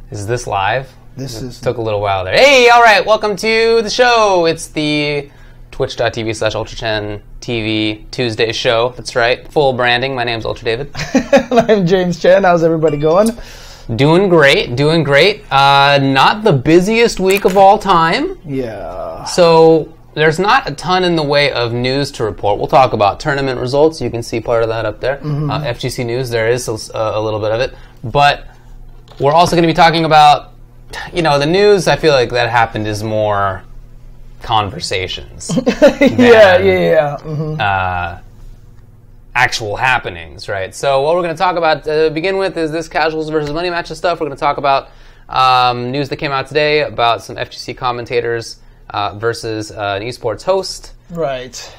Is this live? This is... Took a little while there. Hey, all right, welcome to the show. It's the twitch.tv/UltraChenTV Tuesday show. That's right, full branding. My name's Ultra David. I'm James Chen. How's everybody going? Doing great, doing great. Not the busiest week of all time. Yeah. So there's not a ton in the way of news to report. We'll talk about tournament results. You can see part of that up there. FGC news, there is a little bit of it. But we're also going to be talking about, you know, the news. I feel like that happened is more conversations. Actual happenings, right? So what we're going to talk about to begin with is this casuals versus money matches stuff. We're going to talk about news that came out today about some FGC commentators versus an eSports host. Right.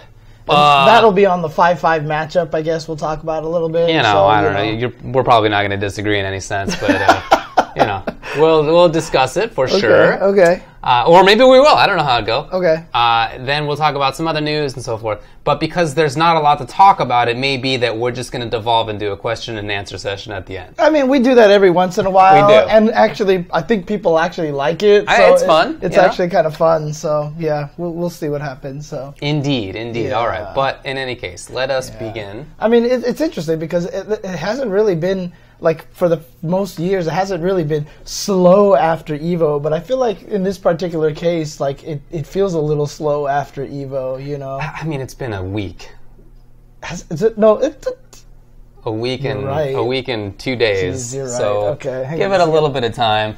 That'll be on the 5-5 matchup, I guess we'll talk about a little bit. You know, I don't know. We're probably not going to disagree in any sense, but, you know, we'll discuss it for sure. Okay. Or maybe we will. I don't know how it'd go. Okay. Then we'll talk about some other news and so forth. But because there's not a lot to talk about, it may be that we're just going to devolve into a question and answer session at the end. I mean, we do that every once in a while. We do. And actually, I think people actually like it. So it's fun. It's actually kind of fun. So, yeah, we'll see what happens. So. Indeed. Yeah. All right. But in any case, let us begin. I mean, it's interesting because it hasn't really been... Like, for the most years, it hasn't really been slow after EVO, but I feel like in this particular case, like, it feels a little slow after EVO, you know? I mean, it's been a week. Is it? No, a week and right. a week and 2 days. Jeez, you're right. So okay. give it a little bit of time.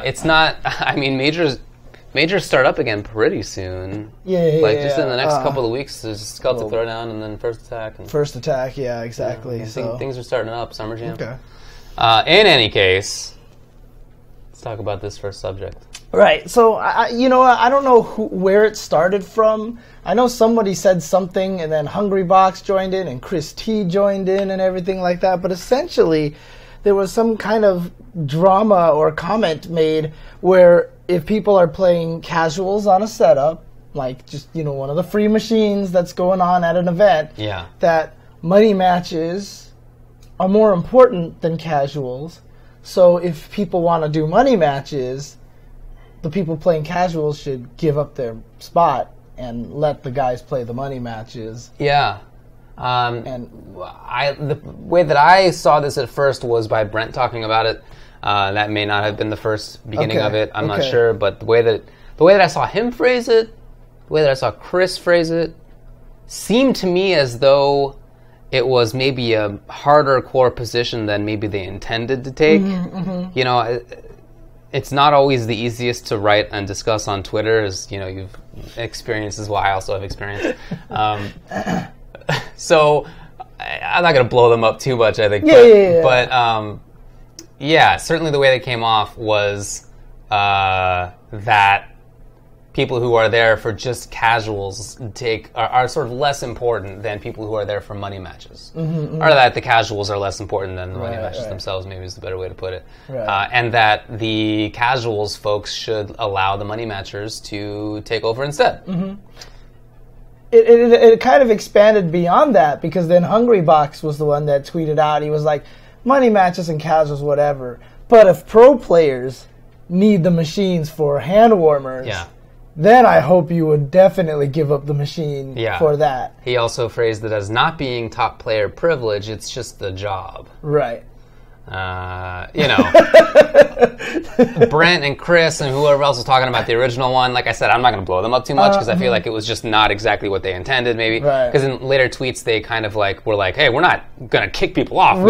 It's not, I mean, majors start up again pretty soon. Just in the next couple of weeks, there's Celtic Throwdown and then First Attack. First Attack, yeah, exactly. So things are starting up, Summer Jam. Okay. In any case, let's talk about this first subject. Right. So, I don't know where it started from. I know somebody said something, and then Hungrybox joined in, and Chris T joined in, and everything like that. But essentially, there was some kind of drama or comment made where if people are playing casuals on a setup, like just, one of the free machines that's going on at an event, that money matches are more important than casuals. So if people want to do money matches, the people playing casuals should give up their spot and let the guys play the money matches. Yeah. The way that I saw this at first was by Brent talking about it. That may not have been the first beginning of it. I'm not sure, but the way that I saw him phrase it, the way that I saw Chris phrase it, seemed to me as though it was maybe a harder core position than maybe they intended to take. You know, it's not always the easiest to write and discuss on Twitter, as you've experienced as well. I also have experience. So I'm not going to blow them up too much, I think. But certainly the way they came off was that people who are there for just casuals are sort of less important than people who are there for money matches. Or that the casuals are less important than the money matches themselves, maybe is the better way to put it. And that the casuals folks should allow the money matchers to take over instead. It kind of expanded beyond that, because then Hungrybox was the one that tweeted out, he was like, money matches and casuals, whatever. But if pro players need the machines for hand warmers, then I hope you would definitely give up the machine for that. He also phrased it as not being top player privilege, it's just the job. Right. Brent and Chris and whoever else was talking about the original one, like I said, I'm not going to blow them up too much because I feel like it was just not exactly what they intended, maybe. Because in later tweets, they kind of were like, hey, we're not going to kick people off.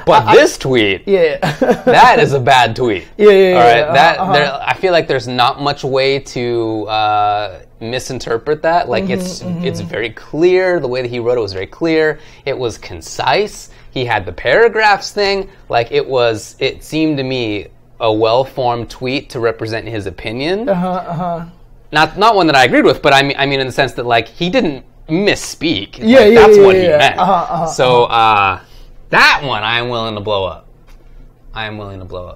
But this tweet, that is a bad tweet. I feel like there's not much way to misinterpret that. Like, it's very clear. The way that he wrote it was very clear. It was concise. He had the paragraphs thing. Like, it seemed to me a well-formed tweet to represent his opinion. Not one that I agreed with, but I mean in the sense that, like, he didn't misspeak. That's what he meant. So that one I am willing to blow up.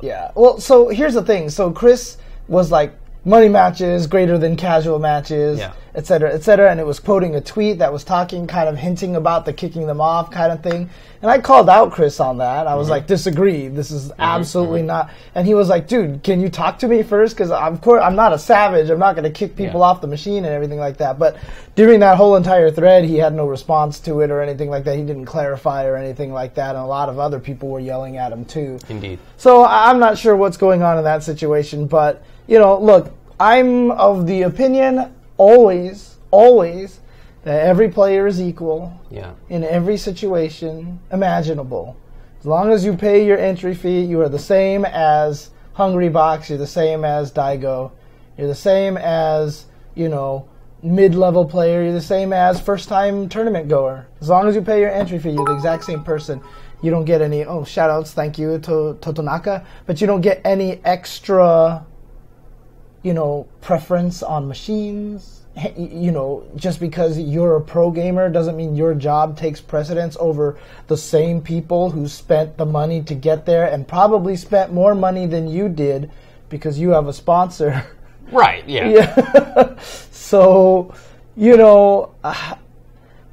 Yeah. Well, so here's the thing. So Chris was like, money matches greater than casual matches, et cetera, et cetera. And it was quoting a tweet that was talking, kind of hinting about the kicking them off kind of thing. And I called out Chris on that. I was like, disagree. This is absolutely not. And he was like, dude, can you talk to me first? Because I'm not a savage. I'm not going to kick people off the machine and everything like that. But during that whole entire thread, he had no response to it or anything like that. He didn't clarify or anything like that. And a lot of other people were yelling at him too. Indeed. So I'm not sure what's going on in that situation. But, you know, look, I'm of the opinion always that every player is equal in every situation imaginable. As long as you pay your entry fee, you are the same as Hungrybox, you're the same as Daigo, you're the same as, you know, mid-level player, you're the same as first-time tournament goer. As long as you pay your entry fee, you're the exact same person. You don't get any, shout-outs, thank you to Totonaka, but you don't get any extra, you know, preference on machines. You know, just because you're a pro gamer doesn't mean your job takes precedence over the same people who spent the money to get there and probably spent more money than you did because you have a sponsor. Right, yeah. So, you know, I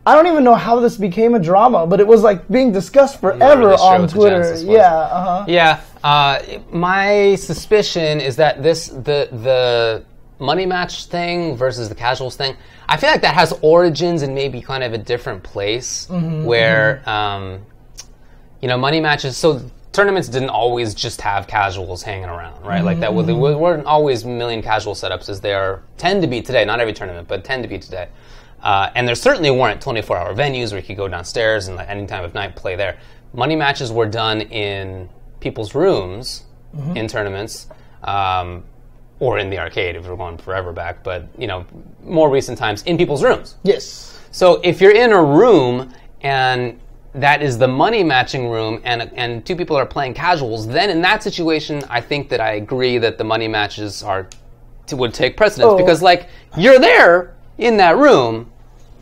don't even know how this became a drama, but it was like being discussed forever on Twitter. My suspicion is that the money match thing versus the casuals thing, I feel like that has origins in maybe kind of a different place where, you know, money matches, so tournaments didn't always just have casuals hanging around, right? Like that, there weren't always a million casual setups as there tend to be today, not every tournament, but tend to be today. And there certainly weren't 24-hour venues where you could go downstairs and at any time of night play there. Money matches were done in people's rooms in tournaments, or in the arcade if we're going forever back, but, you know, more recent times, in people's rooms. Yes. So if you're in a room and that is the money matching room and two people are playing casuals, then in that situation, I think that I agree that the money matches would take precedence because, like, you're there in that room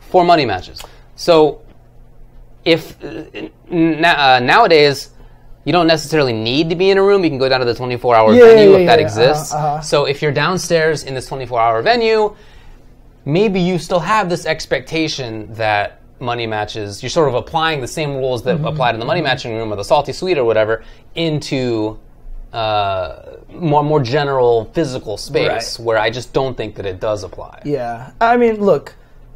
for money matches. So if nowadays, you don't necessarily need to be in a room. You can go down to the 24-hour venue if that exists. So if you're downstairs in this 24-hour venue, maybe you still have this expectation that money matches, you're sort of applying the same rules that apply to the money matching room or the salty suite or whatever into more general physical space where I just don't think that it does apply. Yeah. I mean, look,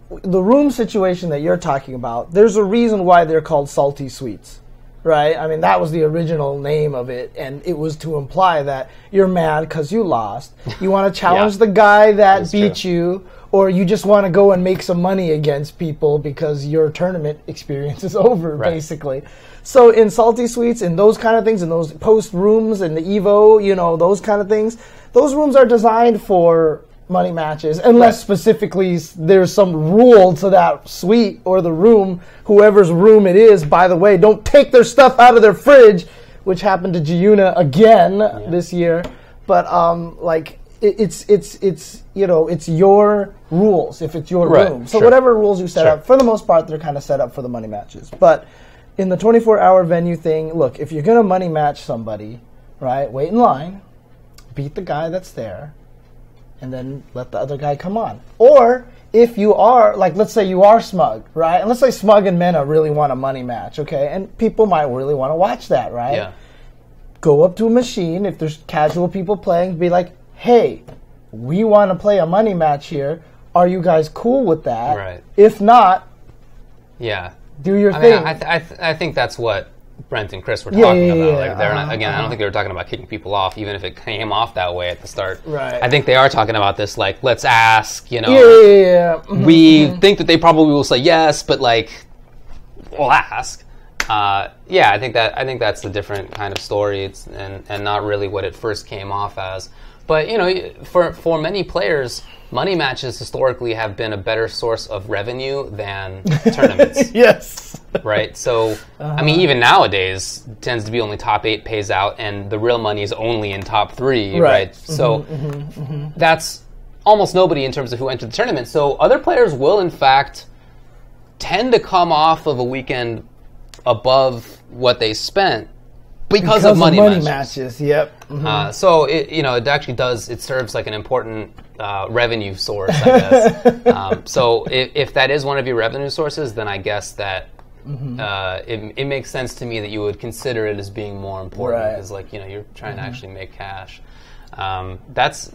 the room situation that you're talking about, there's a reason why they're called salty suites. Right? I mean, that was the original name of it, and it was to imply that you're mad because you lost. You want to challenge the guy that beat you, or you just want to go and make some money against people because your tournament experience is over, basically. So in salty suites, in those kind of things, in those post rooms, and the Evo, you know, those kind of things, those rooms are designed for money matches, unless specifically there's some rule to that suite or the room, whoever's room it is. By the way, don't take their stuff out of their fridge, which happened to Giuna again this year. But like it's you know, it's your rules if it's your room. So whatever rules you set up, for the most part, they're kind of set up for the money matches. But in the 24-hour venue thing, look, if you're gonna money match somebody, right, wait in line, beat the guy that's there, and then let the other guy come on. Or if you are, like, let's say you are Smug, right? And let's say Smug and Mena really want a money match, okay? And people might really want to watch that, right? Yeah. Go up to a machine, if there's casual people playing, be like, hey, we want to play a money match here. Are you guys cool with that? Right. If not, do your thing. I think that's what Brent and Chris were talking about. Like, they're not, again, I don't think they were talking about kicking people off, even if it came off that way at the start. Right. I think they are talking about this, like, let's ask, you know. We think that they probably will say yes, but, like, we'll ask. I think that's the different kind of story, and not really what it first came off as. But, you know, for many players, money matches historically have been a better source of revenue than tournaments. Yes. Right? So, I mean, even nowadays, it tends to be only top 8 pays out, and the real money is only in top 3, right? So, that's almost nobody in terms of who entered the tournament. So, other players will, in fact, tend to come off of a weekend above what they spent because of money matches. Yep. Mm-hmm. So it actually does. It serves like an important revenue source, I guess. So if that is one of your revenue sources, then I guess that it makes sense to me that you would consider it as being more important because, like, you're trying to actually make cash. That's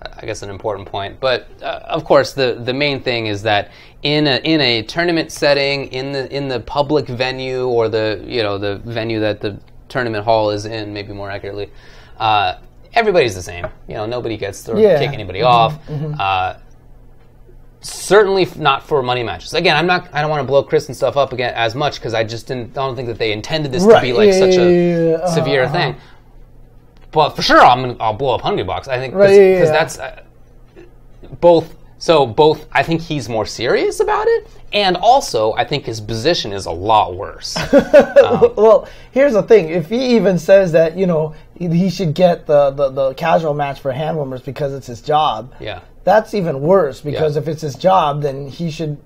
I guess an important point. But of course, the main thing is that in a tournament setting, in the public venue or the venue that the tournament hall is in, maybe more accurately, everybody's the same. Nobody gets to kick anybody off. Certainly not for money matches. Again, I don't want to blow Chris and stuff up again as much because I don't think that they intended this to be like such a severe thing. But for sure, I'll blow up Hungrybox. I think because that's both. So both, I think he's more serious about it, and also I think his position is a lot worse. Well, here's the thing: if he even says that he should get the casual match for hand warmers because it's his job, that's even worse. Because if it's his job, then he should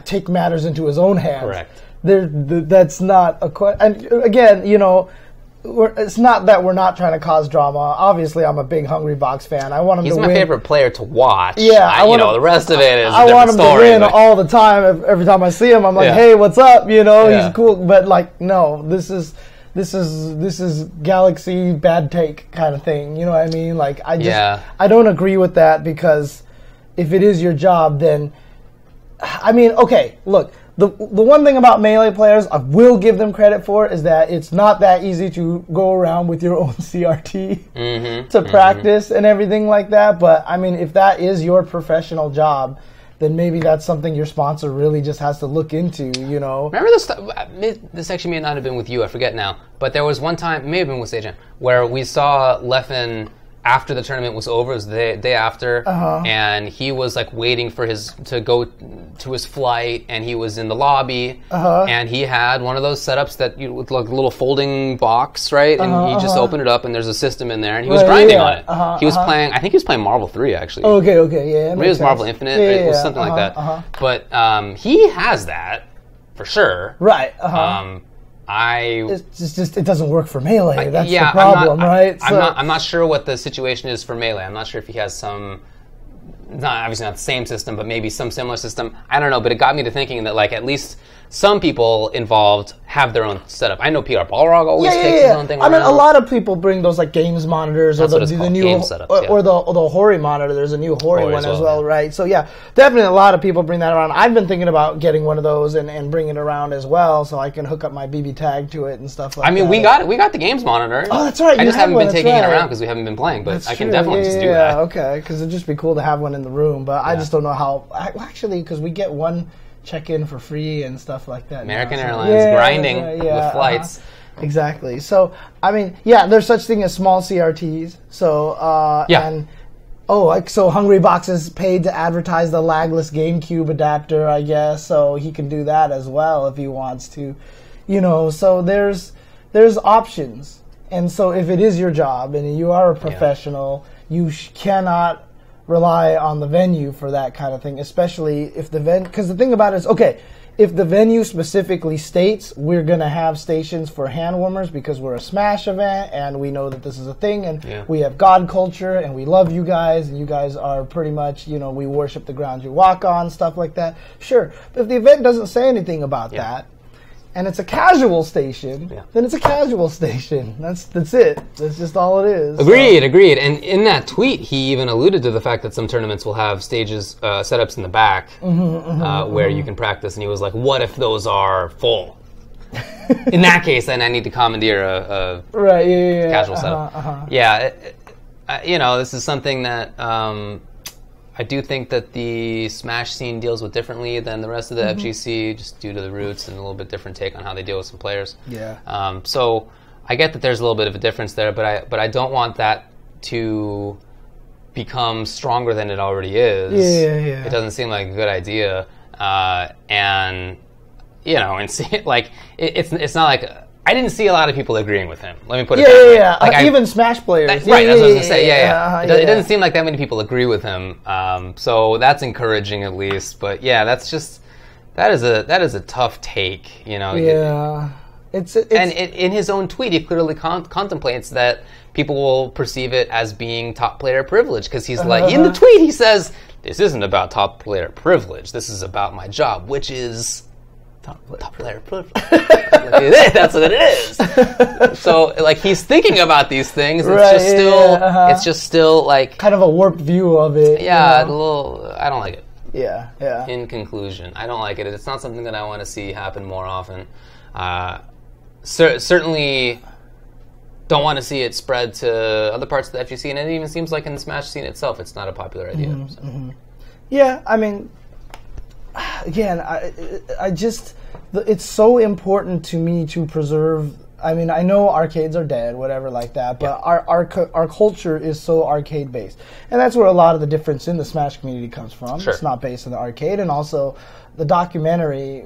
take matters into his own hands. Correct. That's not a question. And again, it's not that we're not trying to cause drama. Obviously, I'm a big Hungrybox fan. I want him to win. He's my favorite player to watch. Yeah, the rest of it is I a want him story, to win all the time. Every time I see him, I'm like, hey, what's up? He's cool. But like, no, this is Galaxy bad take kind of thing. You know what I mean? Like, I don't agree with that because if it is your job, then okay, look. The one thing about Melee players I will give them credit for is that it's not that easy to go around with your own CRT to practice and everything like that. But, if that is your professional job, then maybe that's something your sponsor really just has to look into, Remember this actually may not have been with you, I forget now, but there was one time, it may have been with Sejan, where we saw Leffen after the tournament was over. It was the day after, and he was like waiting for to go to his flight, and he was in the lobby, and he had one of those setups that with like a little folding box, right? And he just opened it up, and there's a system in there, and he was grinding on it. He was playing. I think he was playing Marvel 3 actually. Okay, yeah. Maybe it was Marvel Infinite. It was something like that. But he has that for sure. Right. It's just it doesn't work for Melee. That's the problem, right? I'm not sure what the situation is for Melee. I'm not sure if he has some, obviously not the same system, but maybe some similar system. I don't know, but it got me to thinking that like at least some people involved have their own setup. I know PR Balrog always takes his own thing around. A lot of people bring those like games monitors or the new game setups, or the Hori monitor. There's a new Hori one as well, right? So yeah, definitely a lot of people bring that around. I've been thinking about getting one of those and bringing it around as well, so I can hook up my BB tag to it and stuff like that. we got the games monitor. Oh, that's right. I just haven't been taking it around because we haven't been playing, but I can definitely just do that. Yeah, okay, because it'd just be cool to have one in the room, but I just don't know how. Actually, because we get one check-in for free and stuff like that. American Airlines grinding with flights. Exactly. So, there's such thing as small CRTs. So, so Hungrybox is paid to advertise the lagless GameCube adapter, I guess. So he can do that as well if he wants to. So there's options. And so if it is your job and you are a professional, you cannot rely on the venue for that kind of thing, especially if because the thing about it is, if the venue specifically states we're going to have stations for hand warmers because we're a Smash event and we know that this is a thing and we have God culture and we love you guys and you guys are pretty much, we worship the ground you walk on, stuff like that, sure. But if the event doesn't say anything about that, and it's a casual station, then it's a casual station. That's it. That's just all it is. Agreed. And in that tweet, he even alluded to the fact that some tournaments will have stages, setups in the back where you can practice. And he was like, what if those are full? In that case, then I need to commandeer a casual setup. This is something that I do think that the Smash scene deals with differently than the rest of the FGC, just due to the roots and a little bit different take on how they deal with some players. Yeah. So I get that there's a little bit of a difference there, but I don't want that to become stronger than it already is. Yeah. It doesn't seem like a good idea, and it's not like. I didn't see a lot of people agreeing with him. Let me put it that way. Like even Smash players. That's what I was going to say. It doesn't seem like that many people agree with him. So that's encouraging at least. But yeah, that is a tough take. Yeah. And in his own tweet, he clearly contemplates that people will perceive it as being top player privilege, because he's like, in the tweet, he says, "This isn't about top player privilege. This is about my job, which is top player privilege." That's what it is. So, like, he's thinking about these things. It's just still like kind of a warped view of it. Yeah, a little. I don't like it. Yeah. In conclusion, I don't like it. It's not something that I want to see happen more often. Certainly don't want to see it spread to other parts of the FGC, and it even seems like in the Smash scene itself, it's not a popular idea. Yeah, I mean, again, I just, it's so important to me to preserve. I mean, I know arcades are dead, whatever like that, but our culture is so arcade based, and that's where a lot of the difference in the Smash community comes from. It's not based in the arcade, and also the documentary.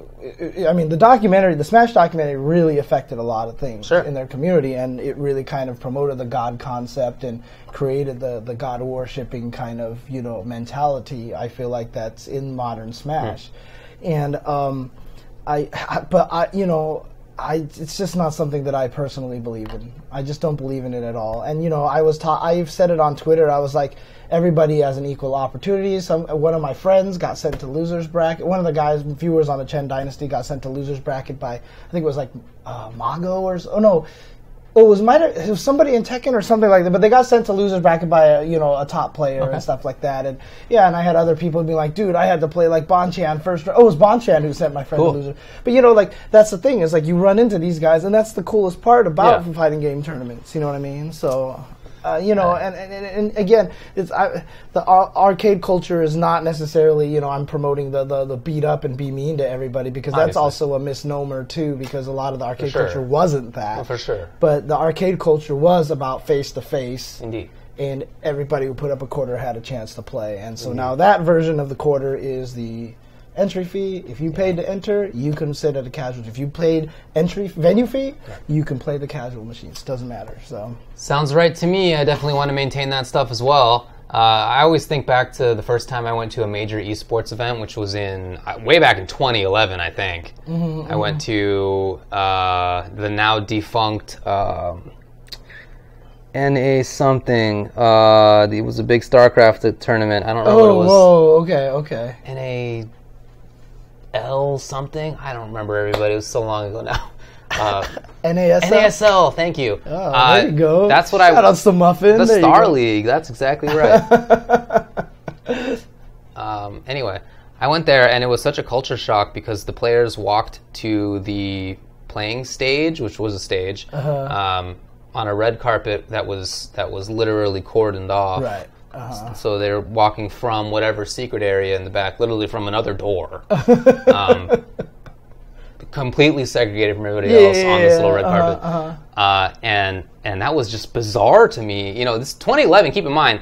I mean, the Smash documentary really affected a lot of things in their community, and it really kind of promoted the God concept and created the God worshipping kind of mentality. I feel like that's in modern Smash, and it's just not something that I personally believe in. I just don't believe in it at all. And I've said it on Twitter. I was like, everybody has an equal opportunity. One of my friends got sent to losers bracket. One of the viewers on the Chen Dynasty got sent to losers bracket by, I think it was like Mago it was somebody in Tekken or something like that, but they got sent to losers bracket by a top player and stuff like that. And and I had other people be like, dude, I had to play like Bonchan first. It was Bonchan who sent my friend to loser. But that's the thing, is like you run into these guys, and that's the coolest part about fighting game tournaments. You know what I mean? So. And again, the arcade culture is not necessarily, I'm promoting the beat up and be mean to everybody, because that's also a misnomer too, because a lot of the arcade culture wasn't that. Well, for sure. But the arcade culture was about face to face. Indeed. And everybody who put up a quarter had a chance to play. And so now that version of the quarter is the entry fee. If you paid to enter, you can sit at a casual. If you paid venue fee, you can play the casual machines. Doesn't matter. So sounds right to me. I definitely want to maintain that stuff as well. I always think back to the first time I went to a major eSports event, which was way back in 2011, I think. I went to the now defunct NA something. It was a big StarCraft tournament. I don't know what it was. Oh, okay. NA L something? I don't remember everybody. It was so long ago now. NASL? NASL, thank you. Oh, there you go. That's what Shout out to Muffin. The Star League, that's exactly right. Anyway, I went there, and it was such a culture shock because the players walked to the playing stage, which was a stage, on a red carpet that was literally cordoned off. Right. So they're walking from whatever secret area in the back, literally from another door, completely segregated from everybody else on this little red carpet. And that was just bizarre to me. This 2011. Keep in mind,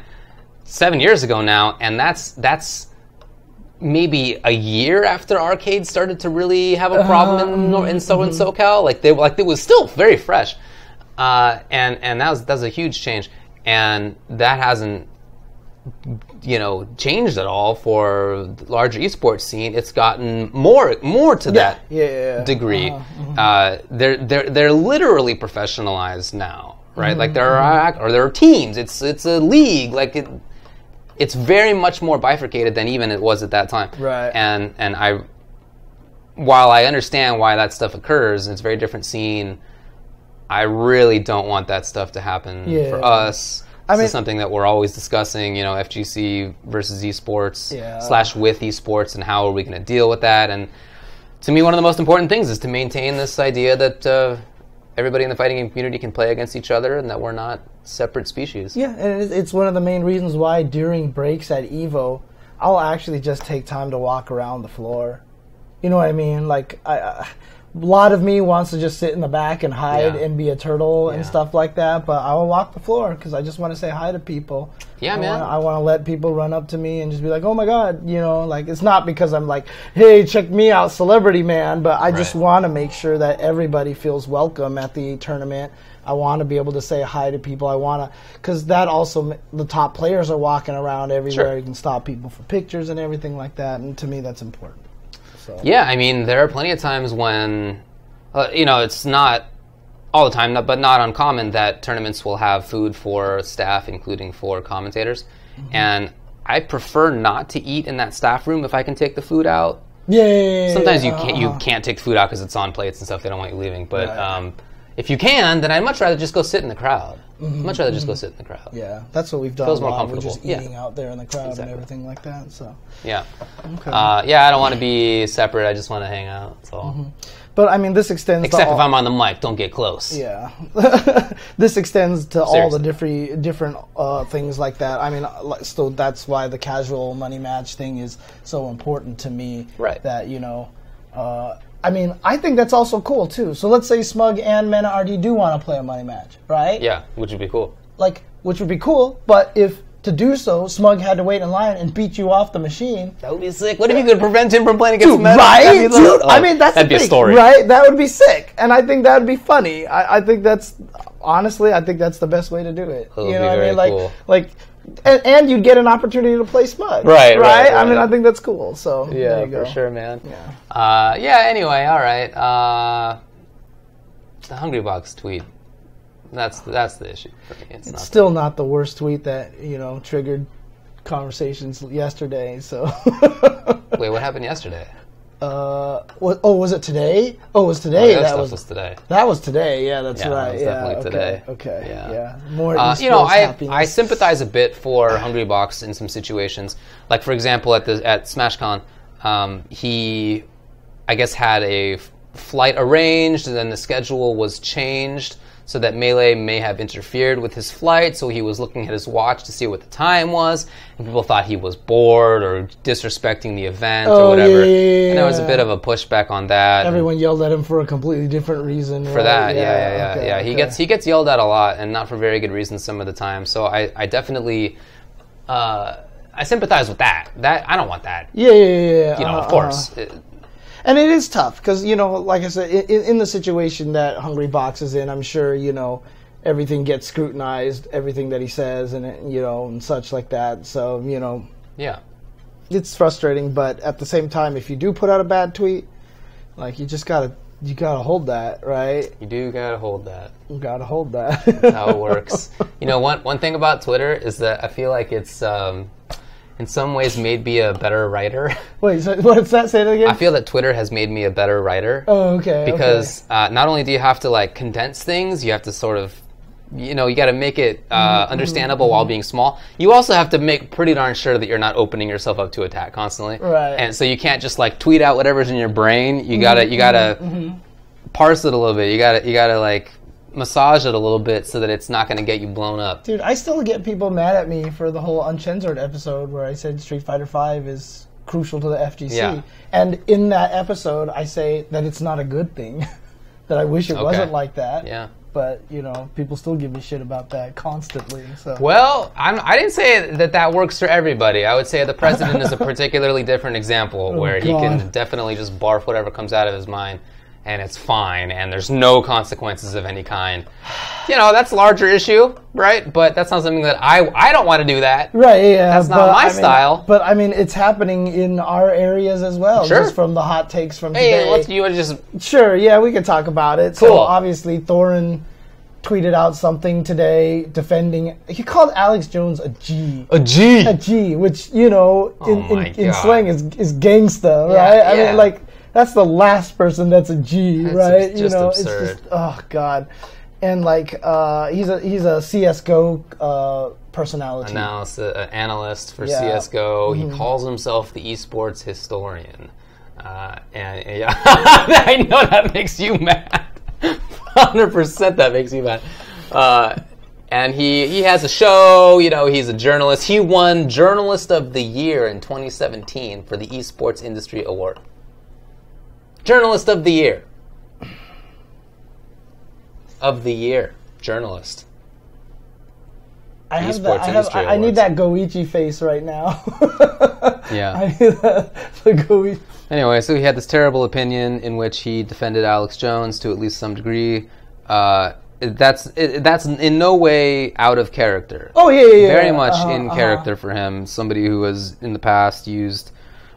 7 years ago now, and that's maybe a year after arcades started to really have a problem in SoCal. It was still very fresh, and that was a huge change, and that hasn't changed at all for the larger esports scene. It's gotten more to that degree. They're literally professionalized now, right? Like there are teams. It's a league. It's very much more bifurcated than even it was at that time. Right. And while I understand why that stuff occurs, it's a very different scene. I really don't want that stuff to happen for us. This is something that we're always discussing, FGC versus esports / with esports, and how are we going to deal with that. And to me, one of the most important things is to maintain this idea that everybody in the fighting game community can play against each other, and that we're not separate species. Yeah, and it's one of the main reasons why during breaks at EVO, I'll actually just take time to walk around the floor. You know what I mean? A lot of me wants to just sit in the back and hide and be a turtle and stuff like that, but I will walk the floor because I just want to say hi to people. Yeah, man. I want to let people run up to me and just be like, oh my God, it's not because I'm like, hey, check me out, celebrity man, but I just want to make sure that everybody feels welcome at the tournament. I want to be able to say hi to people. Because that also, the top players are walking around everywhere. You can stop people for pictures and everything like that, and to me that's important. So. Yeah, I mean, there are plenty of times when it's not all the time, but not uncommon that tournaments will have food for staff, including for commentators. And I prefer not to eat in that staff room if I can take the food out. Sometimes you can't take the food out because it's on plates and stuff. They don't want you leaving. But if you can, then I'd much rather just go sit in the crowd. Much rather just go sit in the crowd. Yeah, that's what we've done. Feels more comfortable. We're just eating out there in the crowd and everything like that. So yeah, okay. I don't want to be separate. I just want to hang out. That's all. But I mean, this extends. Except if I'm on the mic, don't get close. Yeah, this extends to all the different things like that. I mean, so that's why the casual money match thing is so important to me. Right. That I mean, I think that's also cool too. So let's say Smug and Mena RD do want to play a money match, right? Yeah, which would be cool. Which would be cool, but if to do so, Smug had to wait in line and beat you off the machine. That would be sick. What if you could prevent him from playing against Mena? Right? Dude, I mean, that's that'd be a story, right? That would be sick, and I think that would be funny. I think that's honestly, I think that's the best way to do it. You know what I mean? Cool. And you'd get an opportunity to play Smug. Right. I mean, I think that's cool. So yeah, there you go. For sure, man. Yeah. Anyway, all right. The Hungry Box tweet. That's the issue for me. It's still not the worst tweet that triggered conversations yesterday. So. Wait, what happened yesterday? Was it today? Oh, it was today. That was today. That was today. Yeah, that's right. That was definitely today. Okay. Yeah. More. I sympathize a bit for Hungry Box in some situations. Like for example, at SmashCon, he, I guess, had a flight arranged, and then the schedule was changed so that Melee may have interfered with his flight, so he was looking at his watch to see what the time was, and people thought he was bored or disrespecting the event or whatever. And there was a bit of a pushback on that. Everyone yelled at him for a completely different reason. For that, yeah. He gets yelled at a lot, and not for very good reasons some of the time. So I definitely I sympathize with that. That I don't want that. Yeah. Of course. And it is tough because, like I said, in the situation that Hungry Box is in, I'm sure, everything gets scrutinized, everything that he says, and, and such like that. So, yeah, it's frustrating. But at the same time, if you do put out a bad tweet, you just gotta hold that, right? You do gotta hold that. You gotta hold that. That's how it works. One thing about Twitter is that I feel like it's in some ways made me a better writer. Wait, so what's that? Say that again? I feel that Twitter has made me a better writer. Oh, okay. Because not only do you have to condense things, you have to sort of, you got to make it understandable while being small. You also have to make pretty darn sure that you're not opening yourself up to attack constantly. Right. And so you can't just tweet out whatever's in your brain. You gotta parse it a little bit. You gotta massage it a little bit so that it's not going to get you blown up. Dude, I still get people mad at me for the whole Uncensored episode where I said Street Fighter V is crucial to the FGC. Yeah. And in that episode, I say that it's not a good thing, that I wish it wasn't like that. Yeah. But, people still give me shit about that constantly. So. Well, I didn't say that works for everybody. I would say the president is a particularly different example where he can definitely just barf whatever comes out of his mind. And it's fine, and there's no consequences of any kind. That's a larger issue, right? But that's not something that I don't want to do that. Right, yeah. That's not my style. But, it's happening in our areas as well. Sure. Just from the hot takes from today. You want to just... Sure, yeah, we can talk about it. Cool. So, obviously, Thorin tweeted out something today defending... He called Alex Jones a G. A G? A G, which, in slang is gangsta, right? Yeah, I mean, that's the last person that's a G, right? Just absurd. It's just, oh God, and he's a CS:GO personality, analyst for CS:GO. He calls himself the eSports historian, and yeah, I know that makes you mad. 100% that makes you mad. And he has a show. He's a journalist. He won Journalist of the Year in 2017 for the eSports Industry Award. Journalist of the Year. Of the Year. Journalist. I need that Goichi face right now. Yeah. I need the Goichi. Anyway, so he had this terrible opinion in which he defended Alex Jones to at least some degree. That's in no way out of character. Oh, yeah. Very much in character for him. Somebody who has in the past used,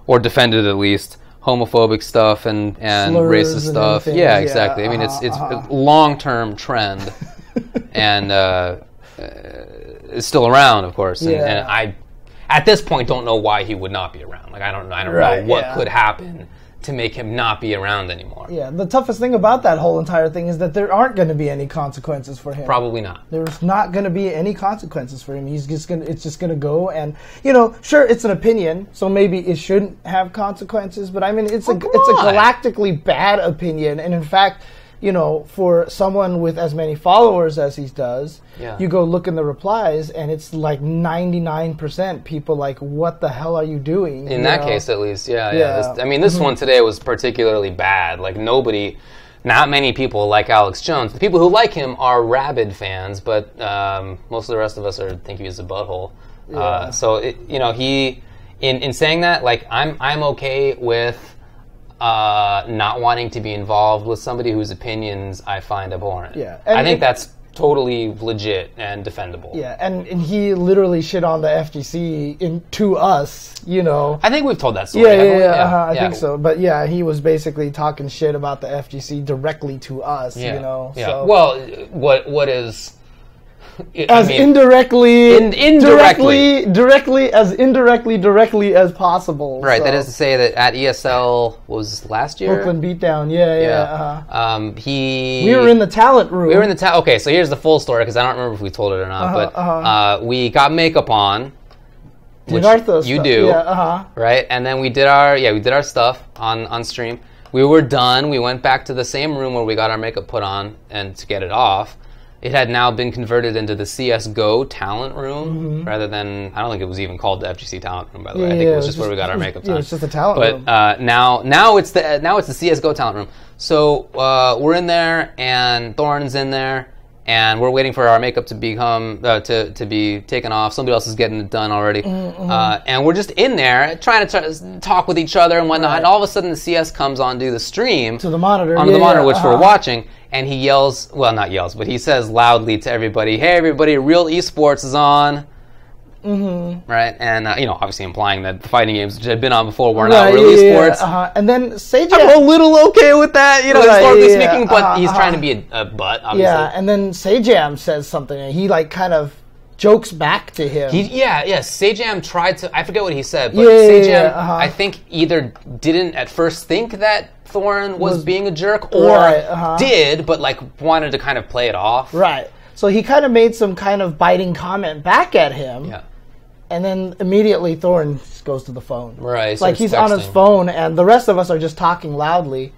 or defended at least, homophobic stuff and racist stuff. Yeah, exactly. I mean, it's a long-term trend, and it's still around, of course. And I, at this point, don't know why he would not be around. Like, I don't know what could happen to make him not be around anymore. Yeah, the toughest thing about that whole entire thing is that there aren't going to be any consequences for him. Probably not. There's not going to be any consequences for him. It's just going to go, and sure, it's an opinion, so maybe it shouldn't have consequences. But I mean, it's a galactically bad opinion, and in fact, for someone with as many followers as he does, you go look in the replies, and it's like 99% people like, what the hell are you doing? In that case, at least, yeah. This one today was particularly bad. Like, not many people like Alex Jones. The people who like him are rabid fans, but most of the rest of us think he's a butthole. Yeah. So, he, in saying that, like, I'm okay with not wanting to be involved with somebody whose opinions I find abhorrent. Yeah, I think that's totally legit and defendable. Yeah, and he literally shit on the FGC to us, I think we've told that story. I think so. But yeah, he was basically talking shit about the FGC directly to us, Yeah. So. Well, what is... indirectly as possible. Right, so. That is to say that at ESL was last year? Brooklyn Beatdown, We were in the talent room. Okay, so here's the full story, because I don't remember if we told it or not, but we got makeup on, which you do, right? And then we did our stuff on stream. We were done. We went back to the same room where we got our makeup put on and to get it off. It had now been converted into the CSGO talent room rather than, I don't think it was even called the FGC talent room, by the way. I think it was just where we got our makeup done. Yeah, it's just the talent room. But now it's the CSGO talent room. So we're in there, and Thorin's in there, and we're waiting for our makeup to become to be taken off. Somebody else is getting it done already, and we're just in there trying to talk with each other and whatnot. Right. And all of a sudden, the CS comes on to the stream to the monitor onto the monitor, which we're watching. And he yells, well, not yells, but he says loudly to everybody, "Hey, everybody, real eSports is on." Right? And, obviously implying that the fighting games which had been on before were not real eSports. And then Sajam... I'm a little okay with that, historically speaking, but he's trying to be a butt, obviously. Yeah, and then Sajam says something, and he, kind of jokes back to him. Sajam tried to... I forget what he said, but Sajam, I think, either didn't at first think that Thorin was being a jerk, or did, but wanted to kind of play it off. Right. So he kind of made some kind of biting comment back at him. Yeah. And then immediately Thorin goes to the phone. Right. He's on his phone, and the rest of us are just talking loudly.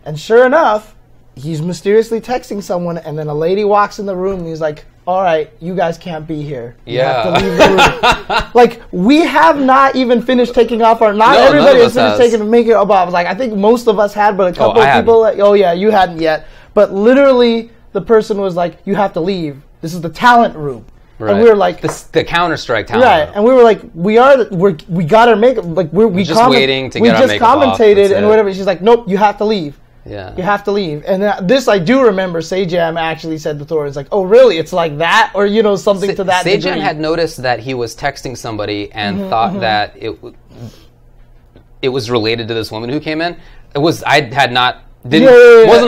And sure enough, he's mysteriously texting someone, and then a lady walks in the room, and he's like, "All right, you guys can't be here. You have to leave the room." We have not even finished taking off our... Not everybody has finished taking makeup off. I think most of us had, but a couple of people... you hadn't yet. But literally, the person was like, "You have to leave. This is the talent room." Right. And we were like... The Counter-Strike talent room. And we were like, we got our makeup... We're just waiting to get our makeup off. We just commentated and whatever. She's like, "Nope, you have to leave." Yeah. You have to leave. And this I do remember Sajam actually said to Thor, it's like, "Oh, really? It's like that?" Or, something to that degree. Sajam had noticed that he was texting somebody and thought that it was related to this woman who came in. Wasn't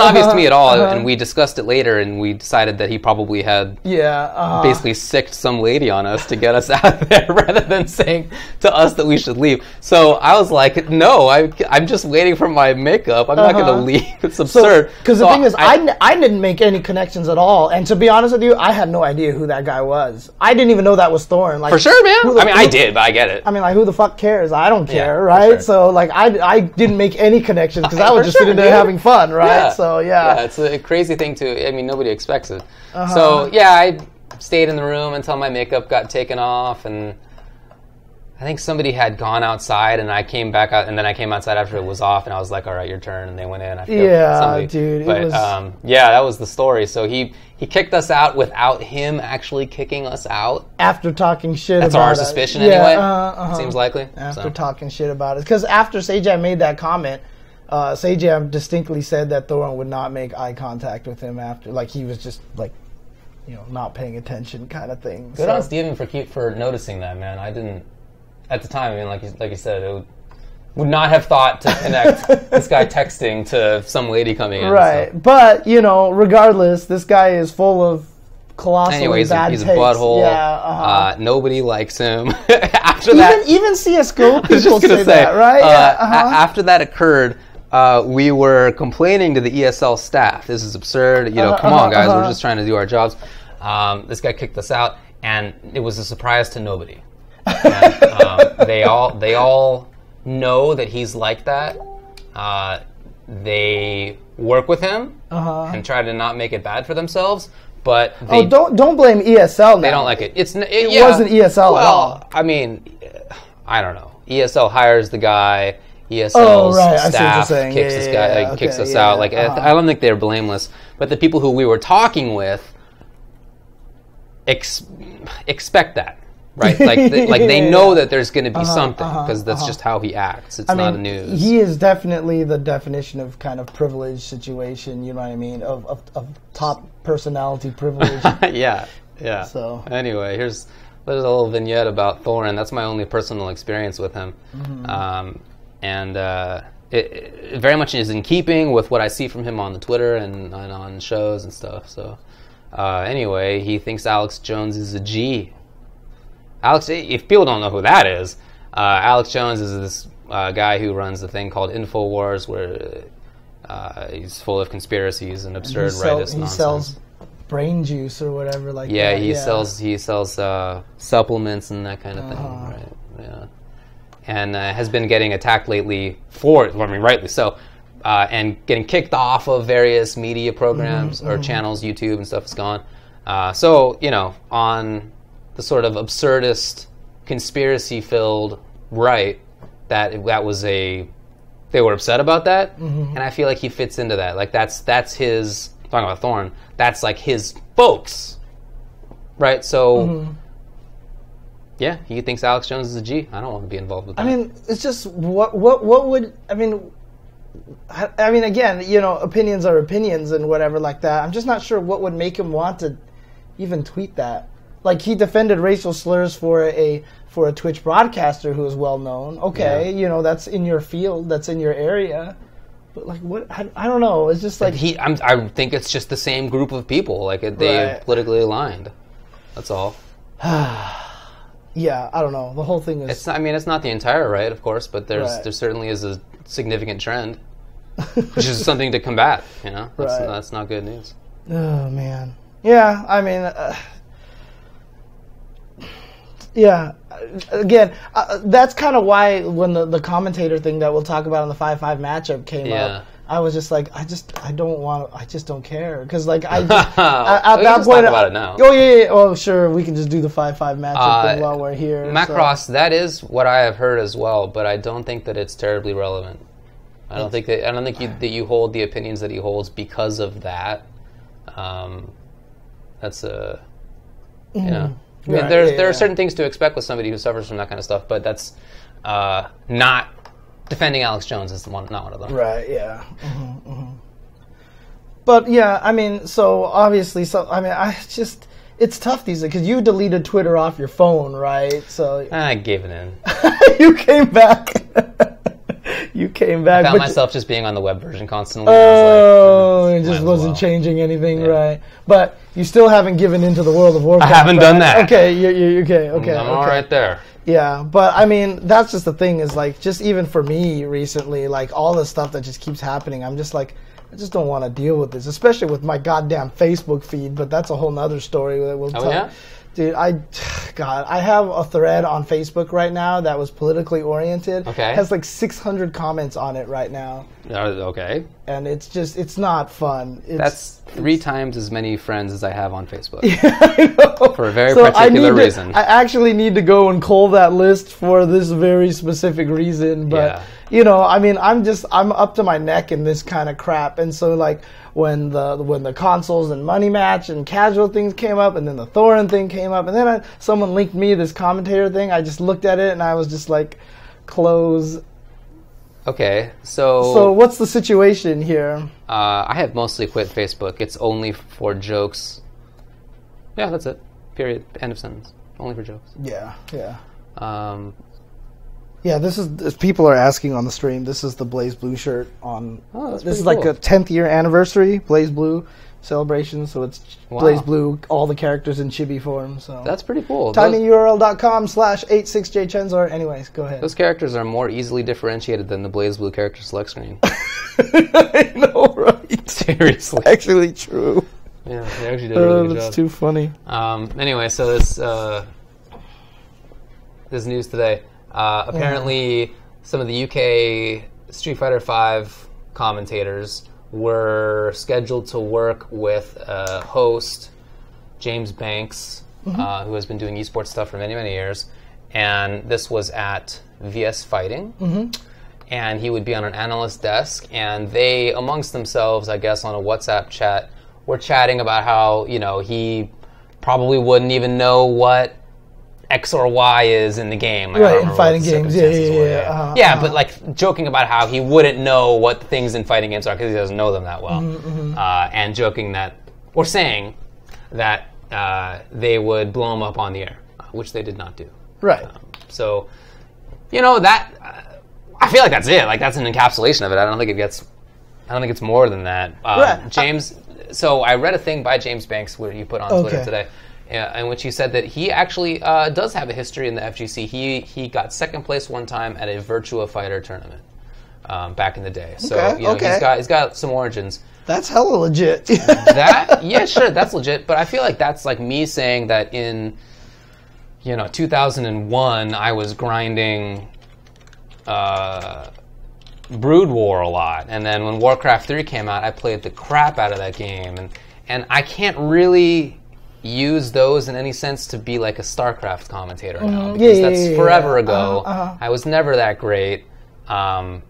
obvious to me at all, and we discussed it later, and we decided that he probably had basically sicked some lady on us to get us out of there, rather than saying to us that we should leave. So I was like, "No, I'm just waiting for my makeup. I'm not going to leave. It's absurd." Because the thing is, I didn't make any connections at all, and to be honest with you, I had no idea who that guy was. I didn't even know that was Thorin. For sure, man. I did, but I get it. Who the fuck cares? I don't care, right? Sure. So, I didn't make any connections because I was just sitting there having fun, right? Yeah. So it's a crazy thing nobody expects it. So I stayed in the room until my makeup got taken off, and I think somebody had gone outside, and I came back out, and then I came outside after it was off, and I was like, "All right, your turn," and they went in. Dude. But that was the story. So he kicked us out without him actually kicking us out. After talking shit That's about it. That's our suspicion anyway. Seems likely. After talking shit about it. Because after Sajam made that comment, Sajam distinctly said that Thorin would not make eye contact with him after. He was just, not paying attention kind of thing. Good on Steven for noticing that, man. I didn't... At the time, like you said, would not have thought to connect this guy texting to some lady coming in. Right. So. But, you know, regardless, this guy is full of colossal bad he's takes. a butthole. Yeah, nobody likes him. After that, even CSGO people say that, right? After that occurred, we were complaining to the ESL staff. This is absurd. You know, come on, guys. We're just trying to do our jobs. This guy kicked us out, and it was a surprise to nobody. And, they all know that he's like that. They work with him and try to not make it bad for themselves. But don't blame ESL now. They don't like it. It wasn't ESL at all. I mean, I don't know. ESL hires the guy. ESL's staff kicks this guy, kicks us out. Like I don't think they're blameless. But the people who we were talking with expect that. Right, like they know that there's going to be something because that's just how he acts. It's not news. He is definitely the definition of kind of privileged situation. You know what I mean? Of top personality privilege. yeah. So anyway, there's a little vignette about Thorin. That's my only personal experience with him, and it very much is in keeping with what I see from him on the Twitter and on shows and stuff. So anyway, he thinks Alex Jones is a G. Alex, if people don't know who that is, Alex Jones is this guy who runs a thing called InfoWars, where he's full of conspiracies and absurd rightist nonsense. He sells brain juice or whatever like that. Yeah, he sells supplements and that kind of thing. Right? Yeah, and has been getting attacked lately rightly so, and getting kicked off of various media programs or channels, YouTube and stuff is gone. So you know, on the sort of absurdist, conspiracy-filled right, they were upset about that, and I feel like he fits into that. Like that's his, talking about Thorin, that's like his folks, right? So, yeah, he thinks Alex Jones is a G. I don't want to be involved with that. I mean, it's just, what would, I mean, again, you know, opinions are opinions and whatever like that. I'm just not sure what would make him want to even tweet that. Like, he defended racial slurs for a Twitch broadcaster who is well known. Okay, you know, that's in your field, that's in your area. But like, what? I don't know. It's just like I think it's just the same group of people. Like they politically aligned. That's all. Yeah, I don't know. The whole thing is. It's not, I mean, it's not the entire right, of course, but there certainly is a significant trend, which is something to combat. You know, that's not good news. Oh man. Yeah, I mean. Yeah, again, that's kind of why when the commentator thing that we'll talk about in the 5-5 matchup came up, I was just like, I just don't care. Because, like, at that point. Talk about it now. Oh, yeah. Oh, sure, we can just do the 5-5 matchup thing while we're here. Macross, that is what I have heard as well, but I don't think that it's terribly relevant. I don't think that you hold the opinions that he holds because of that. That's a, you know. I mean, there are certain things to expect with somebody who suffers from that kind of stuff, but that's not defending Alex Jones is not one of them. Right, yeah. But, yeah, I mean, so obviously, it's tough these days, because you deleted Twitter off your phone, right? So I gave it in. You came back. I found myself just being on the web version constantly. It just wasn't changing anything, right? But you still haven't given into the World of Warcraft. I haven't done that. Okay, you're okay. I'm all right there. Yeah, but I mean, that's just the thing is like, just even for me recently, like all the stuff that just keeps happening, I'm just like, I just don't want to deal with this, especially with my goddamn Facebook feed. But that's a whole nother story that we'll tell. Yeah? Dude, I have a thread on Facebook right now that was politically oriented. Okay. It has like 600 comments on it right now. Okay. And it's not fun. That's 3 times as many friends as I have on Facebook. Yeah, I know. For a very particular reason. I actually need to go and cull that list for this very specific reason. But, you know, I mean, I'm up to my neck in this kind of crap. And so, like, when the consoles and money match and casual things came up, and then the Thorin thing came up, and then someone linked me this commentator thing. I just looked at it and I was just like, close. Okay, so... So what's the situation here? I have mostly quit Facebook. It's only for jokes. Yeah, that's it. Period. End of sentence. Only for jokes. Yeah. Yeah, this is people are asking on the stream. This is the Blaze Blue shirt on. Oh, that's this is cool. like a 10th year anniversary Blaze Blue celebration. So it's Blaze Blue, all the characters in chibi form. So that's pretty cool. tinyurl.com/86jchensor. Anyways, go ahead. Those characters are more easily differentiated than the Blaze Blue character select screen. I know, right? Seriously, actually true. Yeah, they actually did a really good job. That's too funny. Anyway, so this news today. Apparently, some of the UK Street Fighter V commentators were scheduled to work with host James Banks, who has been doing eSports stuff for many, many years. And this was at VS Fighting. And he would be on an analyst desk. And they, amongst themselves, I guess, on a WhatsApp chat, were chatting about how, he probably wouldn't even know what X or Y is in the game. Right, in fighting games. Yeah. But like joking about how he wouldn't know what the things in fighting games are because he doesn't know them that well. And joking that, or saying that they would blow him up on the air, which they did not do. Right. So, that, I feel like that's it. Like that's an encapsulation of it. I don't think it's more than that. Right. James, so I read a thing by James Banks where you put on Twitter today. In which he said that he actually does have a history in the FGC. He got second place one time at a Virtua Fighter tournament back in the day. So he's got some origins. That's hella legit. Sure, that's legit. But I feel like that's like me saying that in 2001 I was grinding Brood War a lot, and then when Warcraft 3 came out, I played the crap out of that game, and I can't really use those in any sense to be like a StarCraft commentator now, because that's forever ago. I was never that great. I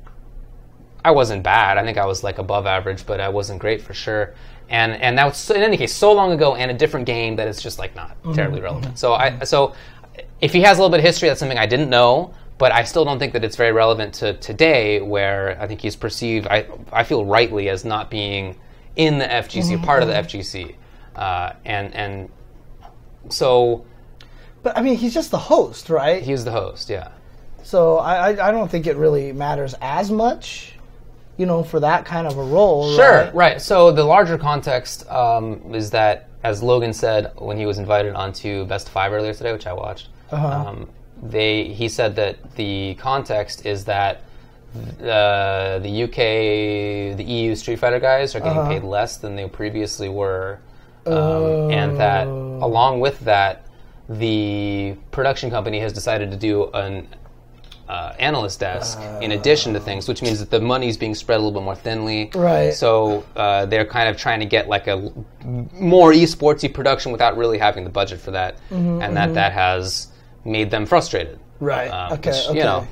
wasn't bad. I think I was like above average, but I wasn't great for sure. And that was, in any case, so long ago and a different game that it's just like not terribly relevant. So if he has a little bit of history, that's something I didn't know, but I still don't think that it's very relevant to today, where I think he's perceived, I feel rightly, as not being in the FGC, part of the FGC. And so, but I mean, he's just the host, right? He's the host, yeah. So I don't think it really matters as much, for that kind of a role. Sure, right. So the larger context is that, as Logan said when he was invited onto Best of 5 earlier today, which I watched, he said that the context is that the UK, the EU Street Fighter guys are getting paid less than they previously were. And that, along with that, the production company has decided to do an analyst desk in addition to things, which means that the money's being spread a little bit more thinly. Right. So they're kind of trying to get like a more esportsy production without really having the budget for that, and that has made them frustrated. Right. Which,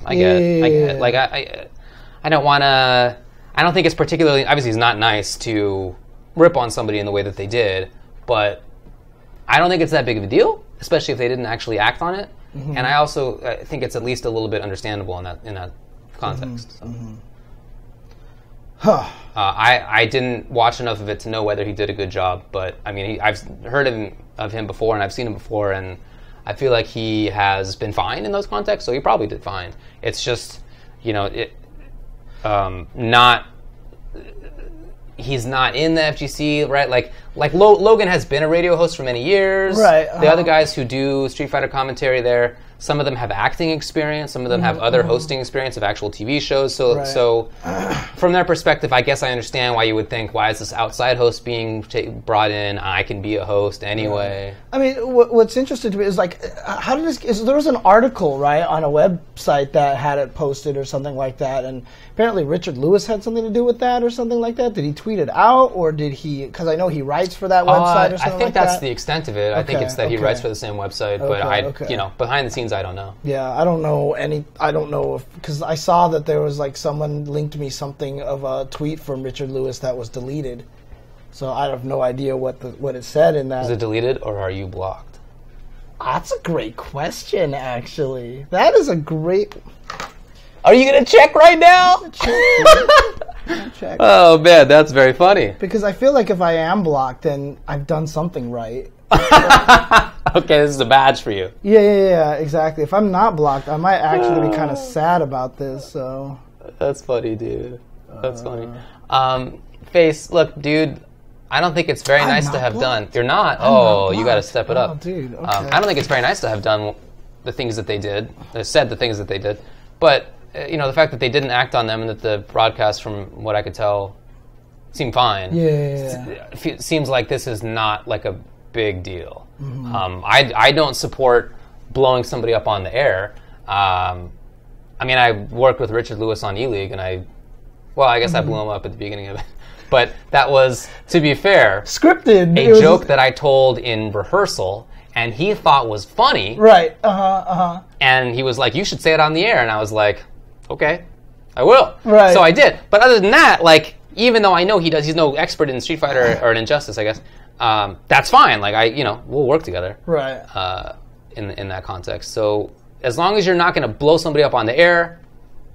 I get. Like I don't want to. I don't think it's particularly, obviously, it's not nice to rip on somebody in the way that they did, but I don't think it's that big of a deal, especially if they didn't actually act on it. And I also think it's at least a little bit understandable in that context. I didn't watch enough of it to know whether he did a good job, but I mean, I've heard of him before, and I've seen him before, and I feel like he has been fine in those contexts, so he probably did fine. It's just, he's not in the FGC, right? Like Logan has been a radio host for many years. Right. The other guys who do Street Fighter commentary there, some of them have acting experience, some of them have other hosting experience of actual TV shows. So from their perspective, I guess I understand why you would think, why is this outside host being brought in? I can be a host anyway. I mean, what's interesting to me is like, how did this? There was an article, right, on a website that had it posted or something like that, and apparently Richard Lewis had something to do with that or something like that. Did he tweet it out, or did he? Because I know he writes for that website or something like that. I think that's the extent of it. I think it's that he writes for the same website, but behind the scenes, I don't know. Yeah, I don't know because I saw that there was like someone linked me something of a tweet from Richard Lewis that was deleted. So I have no idea what it said in that. Is it deleted or are you blocked? That's a great question, actually. That is a great. Are you gonna check right now? Check. Oh man, that's very funny. Because I feel like if I am blocked, then I've done something right. Okay, this is a badge for you. Yeah, exactly. If I'm not blocked, I might actually be kind of sad about this. So that's funny, dude. That's funny. Face, look, dude. I don't think it's very nice to have done. You're not. Oh, you got to step it up, dude. Okay. I don't think it's very nice to have done the things that they did. They said the things that they did, but the fact that they didn't act on them and that the broadcast, from what I could tell, seemed fine. Yeah. It seems like this is not like a big deal. Mm-hmm. I don't support blowing somebody up on the air. I mean, I worked with Richard Lewis on E-League, and I guess I blew him up at the beginning of it. But that was, to be fair, scripted. A joke that I told in rehearsal, and he thought was funny. Right. And he was like, "You should say it on the air." And I was like, "Okay, I will." Right. So I did. But other than that, like, even though I know he's no expert in Street Fighter or in Injustice, I guess, that's fine. Like, we'll work together. Right. In that context. So as long as you're not going to blow somebody up on the air,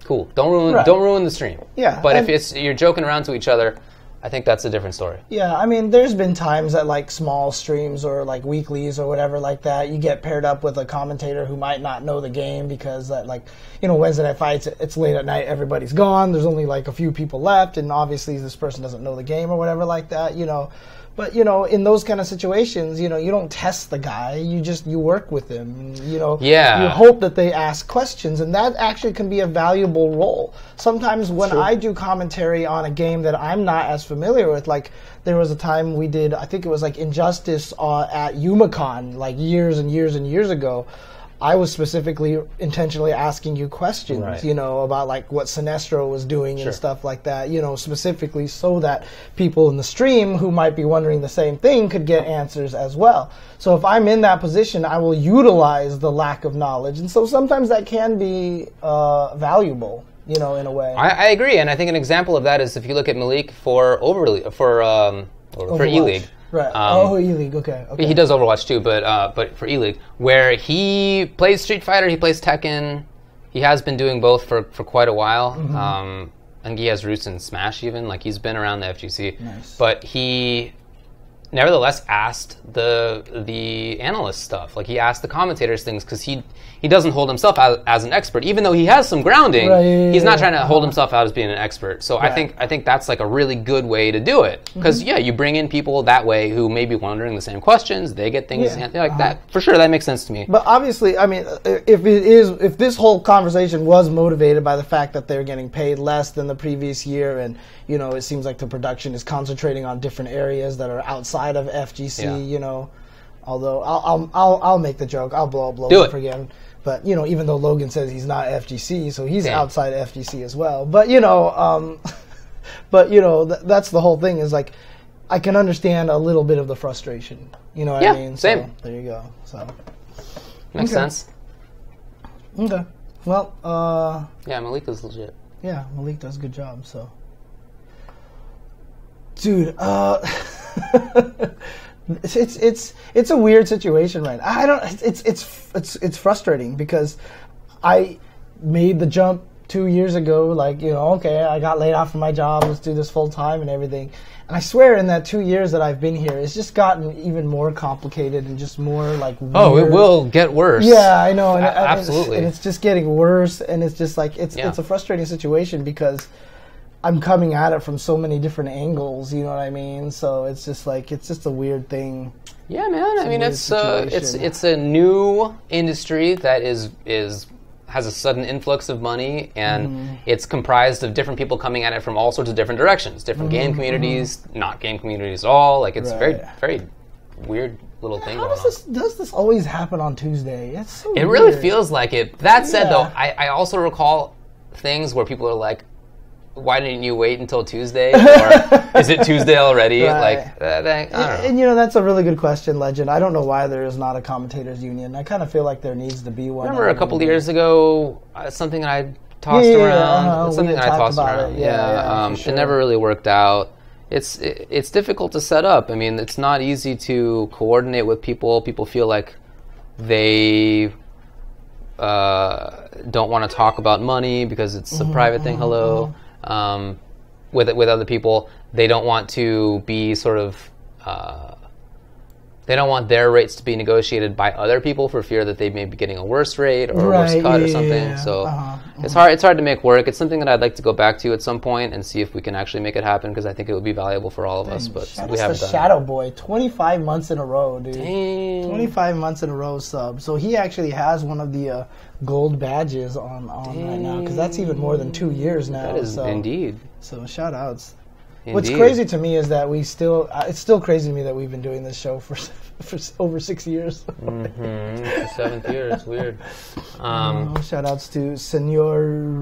cool. Don't ruin the stream. Yeah. But if you're joking around to each other, I think that's a different story. Yeah, I mean, there's been times at like small streams or like weeklies or whatever like that, you get paired up with a commentator who might not know the game because that, like, Wednesday night fights, it's late at night, everybody's gone, there's only like a few people left, and obviously this person doesn't know the game or whatever like that, But, in those kind of situations, you don't test the guy. You work with him. You hope that they ask questions, and that actually can be a valuable role. Sometimes when I do commentary on a game that I'm not as familiar with, like there was a time we did, I think it was like Injustice at UMACon, like years and years and years ago. I was specifically intentionally asking you questions, right, about like what Sinestro was doing and stuff like that, specifically so that people in the stream who might be wondering the same thing could get answers as well. So if I'm in that position, I will utilize the lack of knowledge. And so sometimes that can be valuable, in a way. I agree. And I think an example of that is if you look at Malik for E-League. Right. E-League. Okay. He does Overwatch too, but for E-League, where he plays Street Fighter, he plays Tekken. He has been doing both for quite a while. Mm-hmm. I think he has roots in Smash even. Like, he's been around the FGC. Nice. But he nevertheless asked the analyst stuff. Like, he asked the commentators things because he doesn't hold himself out as an expert, even though he has some grounding. Right, he's not trying to hold himself out as being an expert. So right. I think that's like a really good way to do it, because you bring in people that way who may be wondering the same questions. They get things like that. For sure, that makes sense to me. But obviously, I mean, if this whole conversation was motivated by the fact that they're getting paid less than the previous year, and it seems like the production is concentrating on different areas that are outside of FGC, although I'll make the joke, I'll blow up for him. But even though Logan says he's not FGC, so he's outside FGC as well. But that's the whole thing, is like, I can understand a little bit of the frustration. You know what I mean? Same. So, there you go. So makes sense. Okay. Well. Malik is legit. Yeah, Malik does a good job. So, dude. It's a weird situation right now. It's frustrating because I made the jump 2 years ago, like, okay, I got laid off from my job, let's do this full time and everything. And I swear in that 2 years that I've been here, it's just gotten even more complicated and just more like weird. Oh, it will get worse. Yeah, I know. And absolutely. And it's just getting worse, and it's just like, it's a frustrating situation because I'm coming at it from so many different angles, you know what I mean? So it's just like, it's just a weird thing. Yeah, man. I mean, it's a new industry that has a sudden influx of money, and it's comprised of different people coming at it from all sorts of different directions, different game communities, not game communities at all. Like, it's very, very weird little thing going on. Does this always happen on Tuesday? It's so weird. Really feels like it. That said, though, I also recall things where people are like, why didn't you wait until Tuesday? Or is it Tuesday already? Right. Like, I don't know. And that's a really good question, Legend. I don't know why there is not a commentators union. I kind of feel like there needs to be one. Remember a couple of years ago, something that I tossed around. Something that I tossed around. Sure. It never really worked out. It's difficult to set up. I mean, it's not easy to coordinate with people. People feel like they don't want to talk about money because it's a private thing. Hello. With other people, they don't want to be sort of they don't want their rates to be negotiated by other people for fear that they may be getting a worse rate or a worse cut or something. So it's hard to make work. It's something that I'd like to go back to at some point and see if we can actually make it happen, because I think it would be valuable for all of us. But we haven't done Shadow Boy, 25 months in a row, dude. Dang. 25 months in a row sub. So he actually has one of the gold badges on right now, because that's even more than 2 years now. That is indeed. So shout outs. Indeed. What's crazy to me is that it's still crazy to me that we've been doing this show for over 6 years. It's the 7th year. It's weird. Shout outs to Senor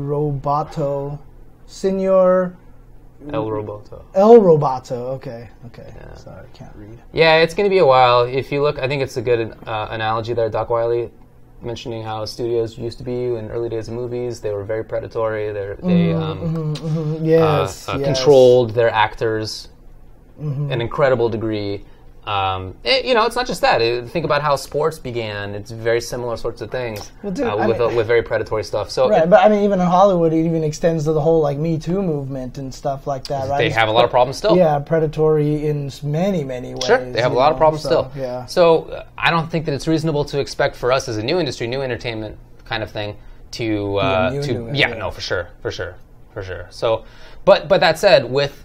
Roboto. Senor El Roboto. El Roboto. Okay. Yeah. Sorry, I can't read. Yeah, it's going to be a while. If you look, I think it's a good analogy there, Doc Wiley, mentioning how studios used to be in early days of movies. They were very predatory. They controlled their actors an incredible degree. It's not just that. Think about how sports began. It's very similar sorts of things with very predatory stuff. So right, but I mean, even in Hollywood, it even extends to the whole Me Too movement and stuff like that. Right? They have a lot of problems still. Yeah, predatory in many ways. Sure, they have a lot of problems still. Yeah. So I don't think that it's reasonable to expect for us as a new industry, new entertainment kind of thing, for sure. So, but that said, with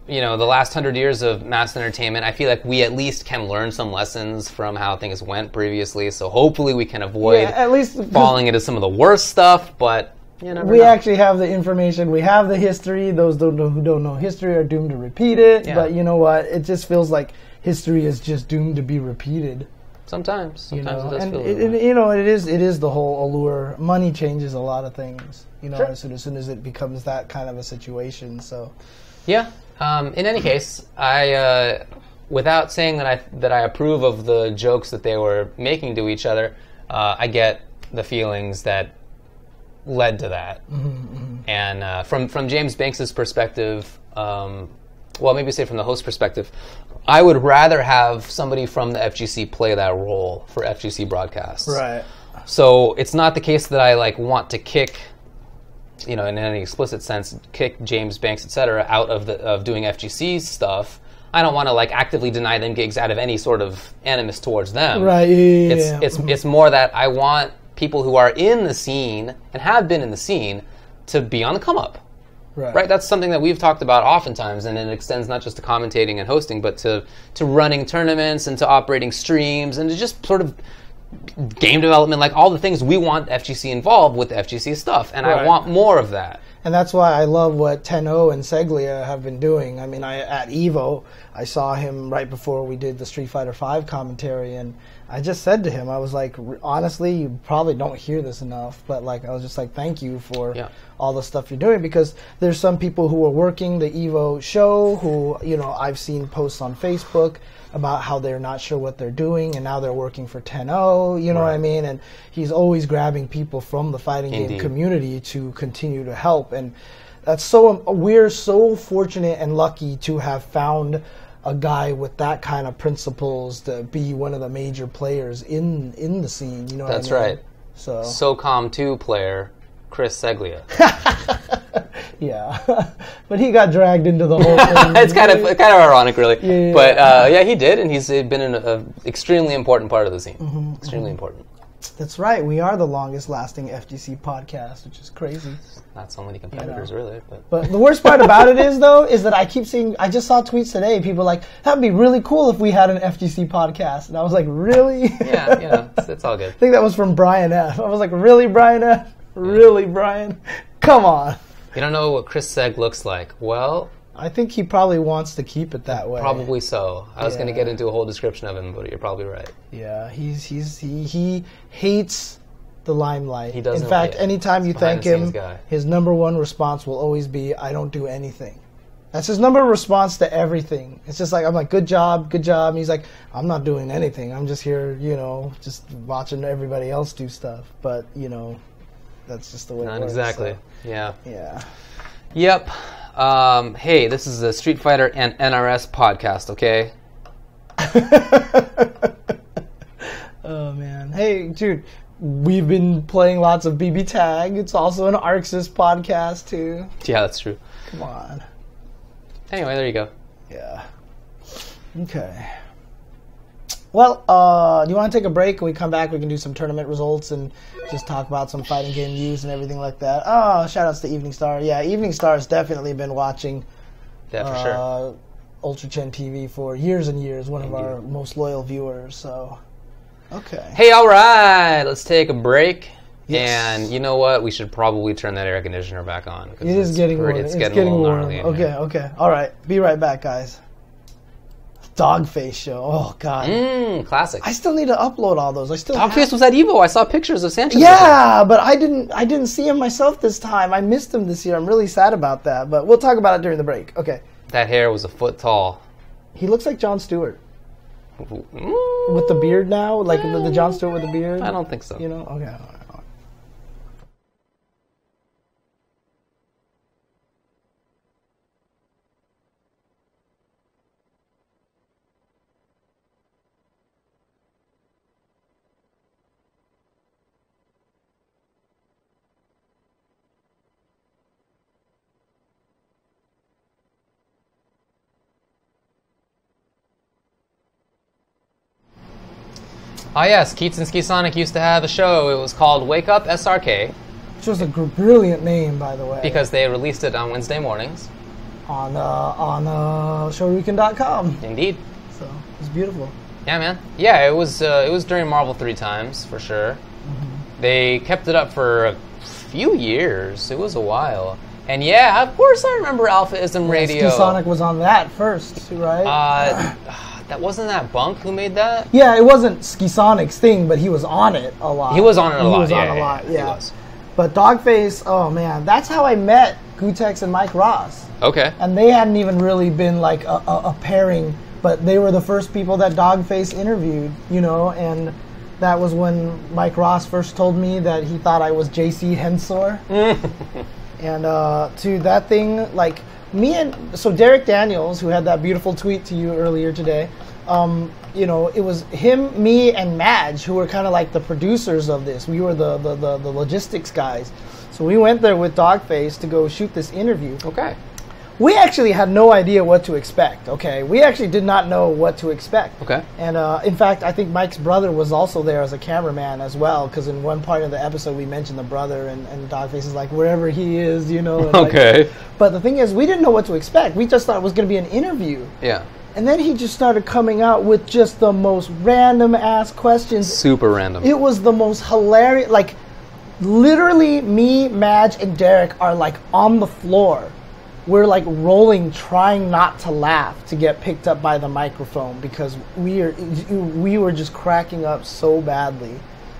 the last 100 years of mass entertainment, I feel like we at least can learn some lessons from how things went previously. So hopefully we can avoid at least falling into some of the worst stuff. But you never we know. Actually have the information. We have the history. Those who don't know history are doomed to repeat it. Yeah. But you know what? It just feels like history is just doomed to be repeated. Sometimes it does feel it is the whole allure. Money changes a lot of things. Sure. as soon as it becomes that kind of a situation. So yeah. In any case, I, without saying that I approve of the jokes that they were making to each other, I get the feelings that led to that. And from James Banks's perspective, maybe say from the host perspective, I would rather have somebody from the FGC play that role for FGC broadcasts. Right. So it's not the case that I want to kick, in any explicit sense, kick James Banks, etc., out of doing FGC stuff. I don't want to actively deny them gigs out of any sort of animus towards them. Right. Yeah. It's more that I want people who are in the scene and have been in the scene to be on the come up. Right. That's something that we've talked about oftentimes, and it extends not just to commentating and hosting, but to running tournaments and to operating streams and to just sort of game development, all the things we want FGC involved with the FGC stuff, and I want more of that. And that's why I love what Tenno and Seglia have been doing. I mean, at Evo, I saw him right before we did the Street Fighter V commentary, and I just said to him, I was like, honestly, you probably don't hear this enough, but I was just like, thank you for all the stuff you're doing, because there's some people who are working the Evo show who, I've seen posts on Facebook about how they're not sure what they're doing, and now they're working for Tenno, you know what I mean? And he's always grabbing people from the fighting game community to continue to help. And that's we're so fortunate and lucky to have found a guy with that kind of principles to be one of the major players in the scene, you know what I mean? That's right. So SOCOM 2 player, Chris Seglia. Yeah, but he got dragged into the whole thing. It's kind of ironic, really. Yeah. But he did, and he's been an extremely important part of the scene. Extremely important. That's right. We are the longest lasting FGC podcast, which is crazy. Not so many competitors, really. But the worst part about it is that I keep seeing, I just saw tweets today, people that'd be really cool if we had an FGC podcast. And I was like, really? Yeah, it's all good. I think that was from Brian F. I was like, really, Brian F? Really, Brian? Come on. You don't know what Chris Seg looks like. Well, I think he probably wants to keep it that way. Probably so. I was going to get into a whole description of him, but you're probably right. Yeah, he hates the limelight. He doesn't. In fact, anytime you thank him, his number one response will always be, "I don't do anything." That's his number one response to everything. It's just I'm like, good job. And he's like, I'm not doing anything. I'm just here, just watching everybody else do stuff. But, that's just the way it works. Not exactly. So. Yeah. Yep. Hey, this is a Street Fighter and NRS podcast, okay? Oh, man. Hey, dude, we've been playing lots of BB Tag. It's also an Arxis podcast, too. Yeah, that's true. Come on. Anyway, there you go. Yeah. Okay. Well, do you want to take a break? When we come back, we can do some tournament results and just talk about some fighting game news and everything like that. Oh, shout-outs to Evening Star. Yeah, Evening Star has definitely been watching for sure. Ultra Chen TV for years and years. One of our most loyal viewers. So, okay. Hey, all right. Let's take a break. Yes. And you know what? We should probably turn that air conditioner back on. It is getting warm. It's getting a little gnarly. Okay. All right. Be right back, guys. Dogface show. Oh God. Classic. I still need to upload all those. Dogface was at Evo. I saw pictures of Sanchez. Yeah, but I didn't see him myself this time. I missed him this year. I'm really sad about that. But we'll talk about it during the break. Okay. That hair was a foot tall. He looks like Jon Stewart. With the beard now, like the Jon Stewart with the beard. I don't think so. You know? Okay. Oh yes, Keats and Ski Sonic used to have a show. It was called Wake Up SRK. Which was a brilliant name, by the way. Because they released it on Wednesday mornings. On Shoryuken.com. Indeed. So, it was beautiful. Yeah, man. Yeah, it was during Marvel 3 times, for sure. Mm-hmm. They kept it up for a few years. It was a while. And yeah, of course I remember Alphaism Radio. Ski Sonic was on that first, right? That wasn't that Bunk who made that? Yeah, it wasn't Ski Sonic's thing, but he was on it a lot. He was on it a lot. He was on a lot, yeah. He was. But Dogface, oh man, that's how I met Gutex and Mike Ross. Okay. And they hadn't even really been like a pairing, but they were the first people that Dogface interviewed, you know, and that was when Mike Ross first told me that he thought I was jchensor. And to that thing, like, so Derek Daniels, who had that beautiful tweet to you earlier today, you know, it was him, me, and Madge who were kind of like the producers of this. We were the logistics guys. So we went there with Dogface to go shoot this interview. Okay. We actually had no idea what to expect, okay? We actually did not know what to expect. Okay. And in fact, I think Mike's brother was also there as a cameraman as well, because in one part of the episode we mentioned the brother, and Dogface is like, wherever he is, you know. And okay. Like, but the thing is, we didn't know what to expect. We just thought it was going to be an interview. Yeah. And then he just started coming out with just the most random-ass questions. Super random. It was the most hilarious. Like, literally, me, Madge, and Derek are, like, on the floor. We're like rolling, trying not to laugh to get picked up by the microphone because we were just cracking up so badly.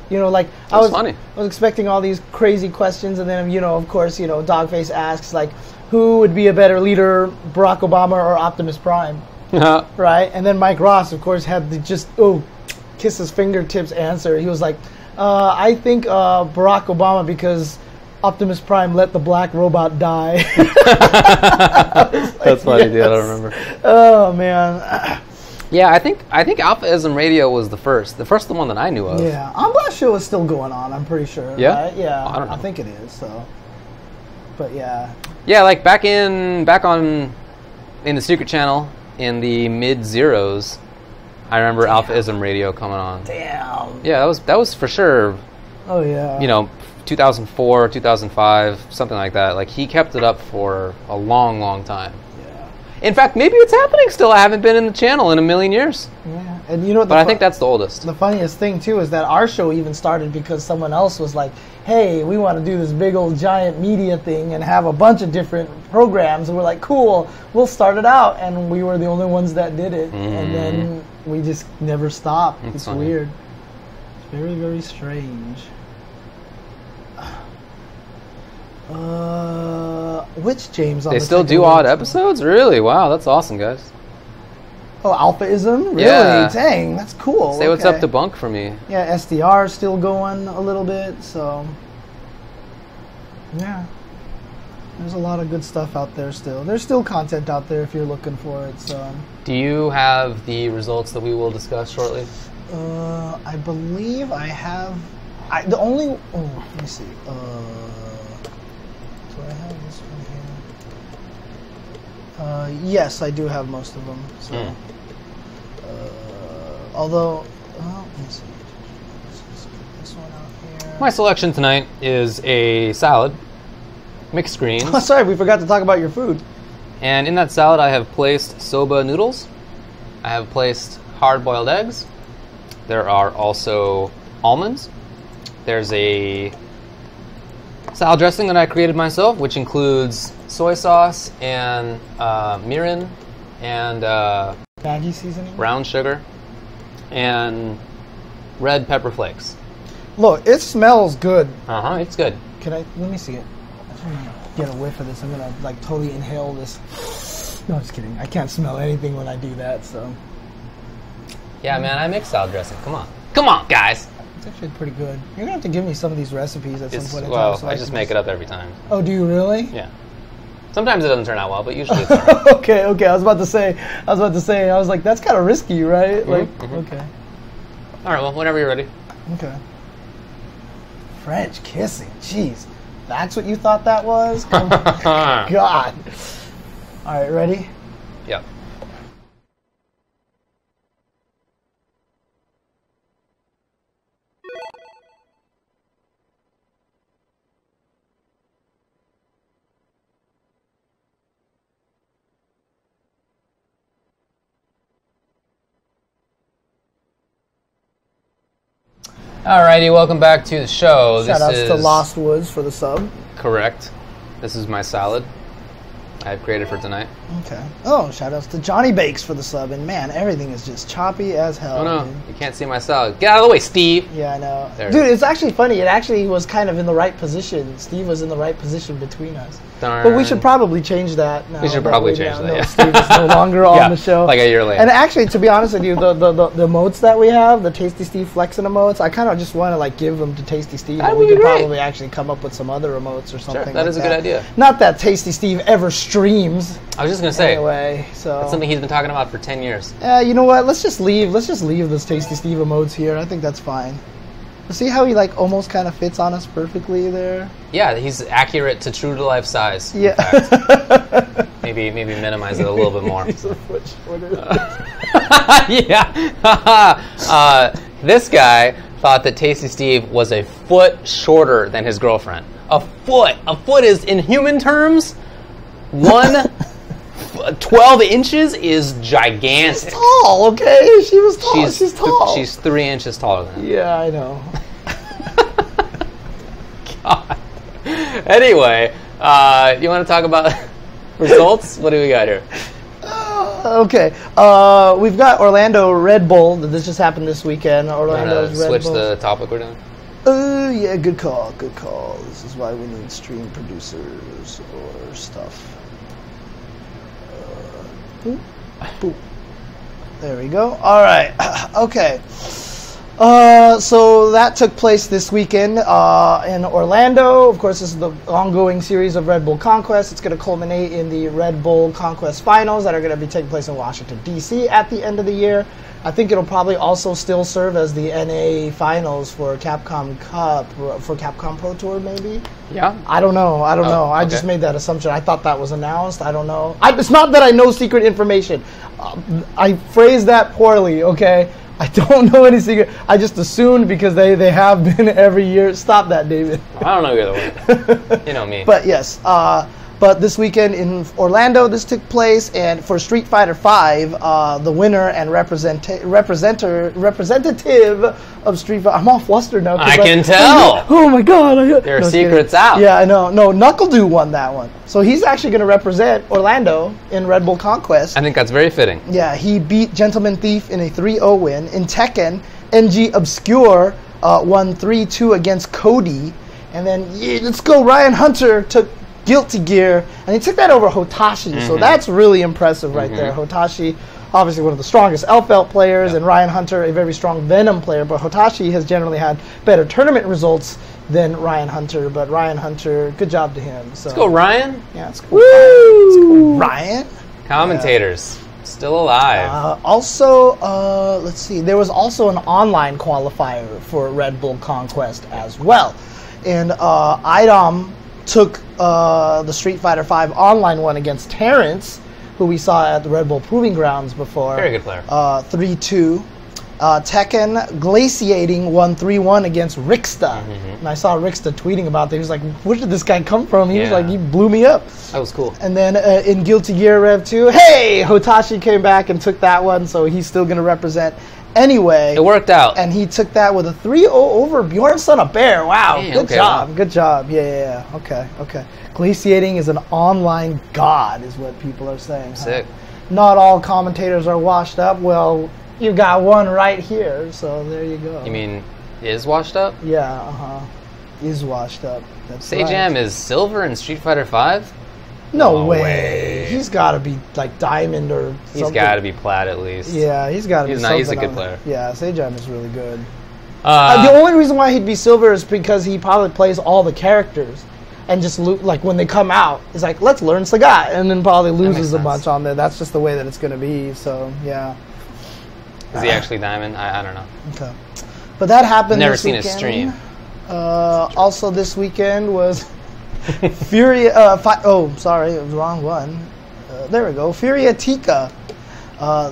You know, like I was expecting all these crazy questions, and then, you know, of course, you know, Dogface asks like, who would be a better leader, Barack Obama or Optimus Prime? Right? And then Mike Ross, of course, had the just kiss his fingertips answer. He was like, I think Barack Obama because Optimus Prime let the black robot die. That's funny, dude. I don't remember. Oh man. Yeah, I think Alphaism Radio was the first one that I knew of. Yeah, Blast Show is still going on. I'm pretty sure. Yeah. Right? Yeah. I don't know. I think it is. So. But yeah. Yeah, like back in the Secret Channel in the mid-zeros, I remember Alphaism Radio coming on. Damn. Yeah, that was for sure. Oh yeah. You know, 2004, 2005, something like that. Like, he kept it up for a long, long time. Yeah. In fact, maybe it's happening still. I haven't been in the channel in a million years. Yeah. And you know what? But I think that's the oldest. The funniest thing, too, is that our show even started because someone else was like, hey, we want to do this big old giant media thing and have a bunch of different programs. And we're like, cool, we'll start it out. And we were the only ones that did it. And then we just never stopped. It's funny. Weird. It's very, very strange. Which James on They still do odd episodes? Really? Wow, that's awesome, guys. Oh, Alphaism? Really? Yeah. Dang, that's cool. Say what's up to Bunk for me. Yeah, SDR is still going a little bit, so... Yeah. There's a lot of good stuff out there still. There's still content out there if you're looking for it, so... Do you have the results that we will discuss shortly? I believe I have... let me see. Do I have this one here? Yes, I do have most of them. So, Although, well, let me see. Let's get this one out here. My selection tonight is a salad, mixed greens. Oh, sorry, we forgot to talk about your food. And in that salad, I have placed soba noodles. I have placed hard-boiled eggs. There are also almonds. There's a salad dressing that I created myself, which includes soy sauce and mirin and Maggi seasoning, brown sugar, and red pepper flakes. Look, it smells good. It's good. Let me see it. I'm gonna get a whiff of this. I'm gonna like totally inhale this. No, just kidding. I can't smell anything when I do that. So. Yeah, man, I make salad dressing. Come on, guys. It's actually pretty good. You're gonna have to give me some of these recipes at some point in time. Well, So I just make it up every time. Oh, do you really? Yeah. Sometimes it doesn't turn out well, but usually it's all right. Okay. I was about to say. I was like, that's kind of risky, right? Okay. All right. Well, whenever you're ready. Okay. French kissing. Jeez, that's what you thought that was? God. All right, ready? Yep. Alrighty, welcome back to the show. Shout outs to Lost Woods for the sub. Correct. This is my salad I've created for tonight. Okay. Oh, shout outs to Johnny Bakes for the sub. And man, everything is just choppy as hell. Oh no, dude. You can't see my salad. Get out of the way, Steve. Yeah, I know. There. Dude, it's actually funny. It actually was kind of in the right position. Steve was in the right position between us. Darn. But we should probably change that now. We should probably change that, No, yeah. Steve is no longer on the show. Like a year later. And actually, to be honest with you, the emotes that we have, the Tasty Steve flexing emotes, I kind of just want to like give them to Tasty Steve. That And would we be could great. probably actually come up with some other emotes or something. Sure, that is a good idea. Not that Tasty Steve ever streams. I was just gonna say. Anyway, so That's something he's been talking about for 10 years. you know what? Let's just leave those Tasty Steve emotes here. I think that's fine. See how he like almost kind of fits on us perfectly there? Yeah, he's accurate to true to life size. Yeah. Maybe minimize it a little bit more. He's a foot shorter. Yeah. This guy thought that Tasty Steve was a foot shorter than his girlfriend. A foot. A foot is, in human terms, 12 inches is gigantic. She's tall, okay? She was tall. She's tall. She's 3 inches taller than him. Yeah, I know. God. Anyway, you want to talk about results? What do we got here? Okay. We've got Orlando Red Bull. This just happened this weekend. Orlando's Red Bull. Switch the topic we're doing? Yeah, good call. Good call. This is why we need stream producers or stuff. Boop, boop. There we go. All right. Okay. So that took place this weekend in Orlando. Of course, this is the ongoing series of Red Bull Conquest. It's going to culminate in the Red Bull Conquest Finals that are going to be taking place in Washington, D.C. at the end of the year. I think it'll probably also still serve as the NA Finals for Capcom Cup, for Capcom Pro Tour, maybe? Yeah. I don't know. I okay. just made that assumption. I thought that was announced. I don't know. It's not that I know secret information. I phrased that poorly, okay? I don't know any secret. I just assumed because they have been every year. Stop that, David. I don't know either way. You know me. But yes, but this weekend in Orlando, this took place, and for Street Fighter V, the winner and representative of Street Fighter. I'm all flustered now. I can tell. Oh my God! There are secrets out. Yeah, I know. No, NuckleDoo won that one, so he's actually going to represent Orlando in Red Bull Conquest. I think that's very fitting. Yeah, he beat Gentleman Thief in a 3-0 win. In Tekken, NG Obscure won 3-2 against Cody, and then let's go. Ryan Hunter took Guilty Gear, and he took that over Hotashi, so that's really impressive right there. Hotashi, obviously one of the strongest L-Felt players, and Ryan Hunter, a very strong Venom player, but Hotashi has generally had better tournament results than Ryan Hunter, but Ryan Hunter, good job to him. So. Let's go, Ryan. Yeah, let's go, Ryan. Let's go, Ryan. Commentators, still alive. Also, let's see, there was also an online qualifier for Red Bull Conquest as well, and IDOM took the Street Fighter V online one against Terrence, who we saw at the Red Bull Proving Grounds before. Very good player. 3-2. Tekken Glaciating won 3-1 against Rixta. And I saw Rixta tweeting about that. He was like, where did this guy come from? He was like, he blew me up. That was cool. And then in Guilty Gear Rev 2, hey, Hotashi came back and took that one, so he's still going to represent anyway. It worked out. And he took that with a 3-0 over Bjorn Son of Bear. Wow, good job. Wow. Good job. Yeah. Okay. Glaciating is an online god, is what people are saying. Sick. Not all commentators are washed up. Well, you got one right here, so there you go. You mean is washed up? Yeah, is washed up. That's Sajam is silver in Street Fighter V? No way. He's got to be like diamond or something. He's got to be plat at least. Yeah, he's got to be something. He's a good player. Yeah, Sajam is really good. The only reason why he'd be silver is because he probably plays all the characters. And just like when they come out, it's like, let's learn Sagat, and then probably loses a bunch on there. That's just the way that it's going to be. So yeah. Is he actually diamond? I don't know. Okay, but that happened. Never this seen weekend. his stream. Also, this weekend was Furia. Sorry, it was the wrong one. There we go. Furiatica.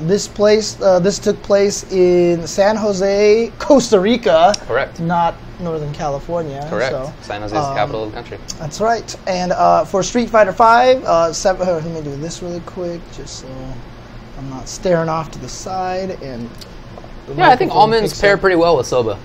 This took place in San Jose, Costa Rica. Correct. Not Northern California. Correct. So, San Jose is the capital of the country. That's right. And for Street Fighter V, let me do this really quick, just so I'm not staring off to the side. And I think almonds pair pretty well with soba.